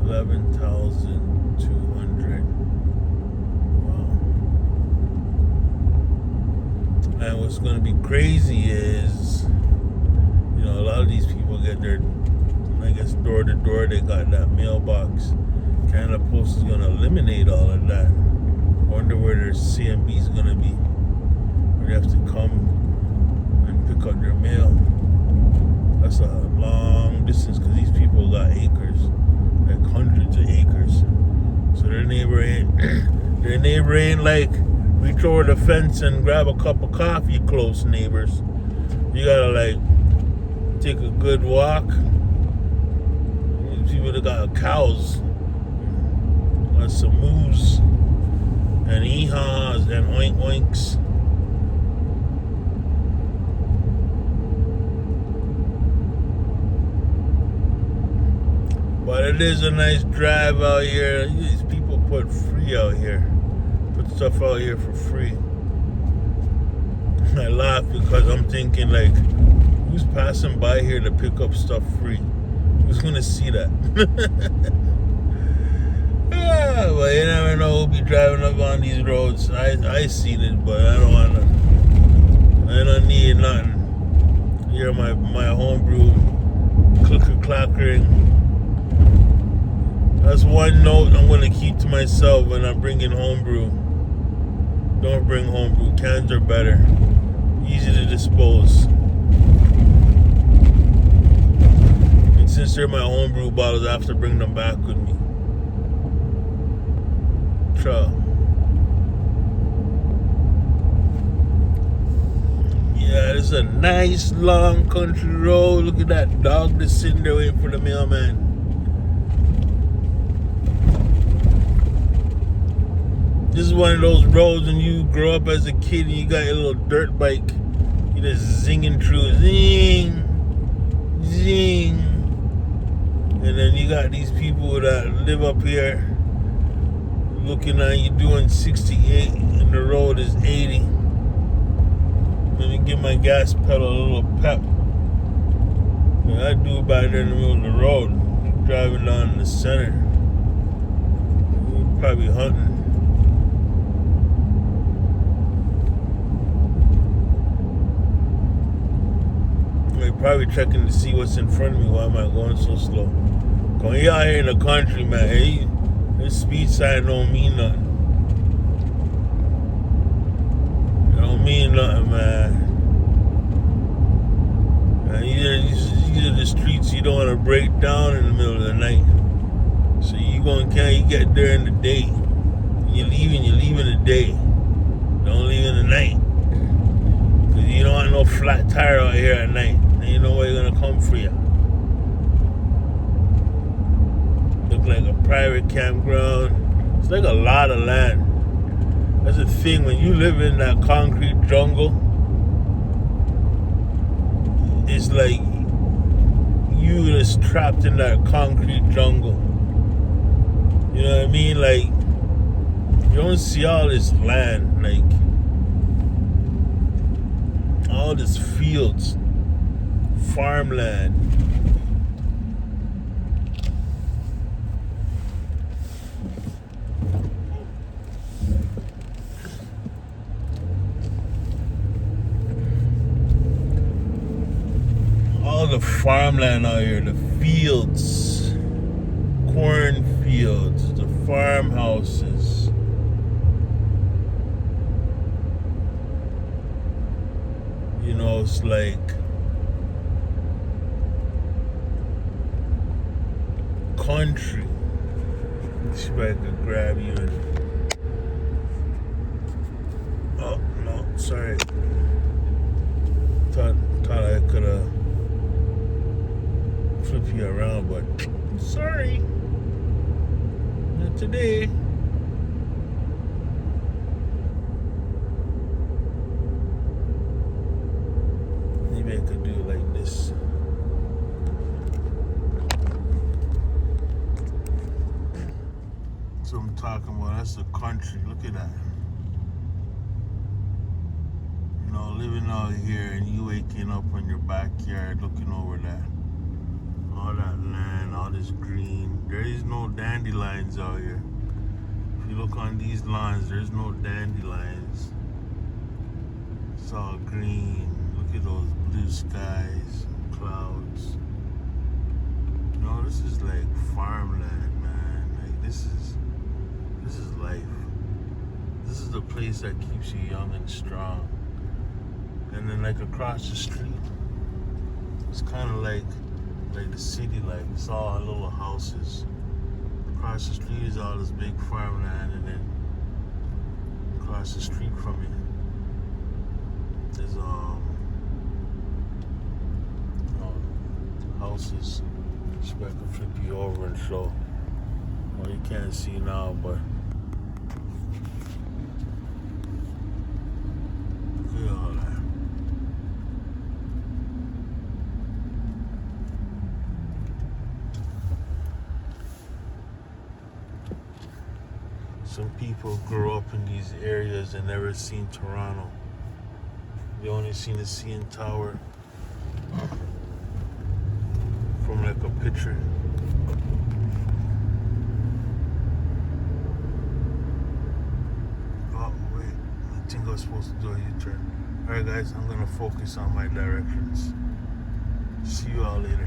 11,200. Wow. And what's going to be crazy is, you know, a lot of these people get their, I guess, door to door, they got that mailbox. Canada Post is going to eliminate all of that. I wonder where their CMB is going to be. Where they have to come and pick up their mail. That's a long distance because these people got acres, like hundreds of acres. So their neighbor ain't like reach over the fence and grab a cup of coffee, close neighbors. You gotta like take a good walk. These people that got cows, got some moos and eehaws and oink oinks. But it is a nice drive out here. These people put free out here. Put stuff out here for free. I laugh because I'm thinking like, who's passing by here to pick up stuff free? Who's gonna see that? But you never know who'll be driving up on these roads. I seen it, but I don't need nothing. Hear my homebrew clicker clackering. That's one note I'm gonna keep to myself when I'm bringing homebrew. Don't bring homebrew. Cans are better. Easy to dispose. And since they're my homebrew bottles, I have to bring them back with me. Yeah, this is a nice long country road. Look at that dog that's sitting there waiting for the mailman. This is one of those roads when you grow up as a kid and you got your little dirt bike. You just zinging through. Zing. Zing. And then you got these people that live up here looking at you doing 68 and the road is 80. Let me give my gas pedal a little pep. And I do it by there in the middle of the road. Driving down in the center. We're probably hunting. Probably checking to see what's in front of me. Why am I going so slow? Cause you out here in the country, man. Hey, this speed sign don't mean nothing. It don't mean nothing, man. And these are the streets you don't want to break down in the middle of the night. So you get there in the day. You leave in the day. Don't leave in the night. Cause you don't want no flat tire out here at night. You know where you're gonna come for you. like a private campground. It's like a lot of land. That's the thing, when you live in that concrete jungle, it's like you just trapped in that concrete jungle. You know what I mean? Like, you don't see all this land, like all this fields, farmland. All the farmland out here, the fields, cornfields, the farmhouses. You know, it's like country. Let's see if I could grab you. Oh, no, sorry. Thought I could have flip you around, but sorry, not today. Maybe I could do it like this. That's what I'm talking about. That's the country. Look at that. You know, living out here and you waking up in your backyard looking over that. All that land, all this green. There is no dandelions out here. If you look on these lawns, there's no dandelions. It's all green. Look at those blue skies, clouds. You know, this is like farmland, man. Like this is life. This is the place that keeps you young and strong. And then like across the street, it's kind of like the city life. It's all little houses. Across the street is all this big farmland, and then across the street from it there's houses. So I can flip you over and show. Well, you can't see now, but look at all that. Some people grew up in these areas and never seen Toronto. They only seen the CN Tower from like a picture. Oh wait, I think I was supposed to do a U-turn. Alright guys, I'm gonna focus on my directions. See you all later.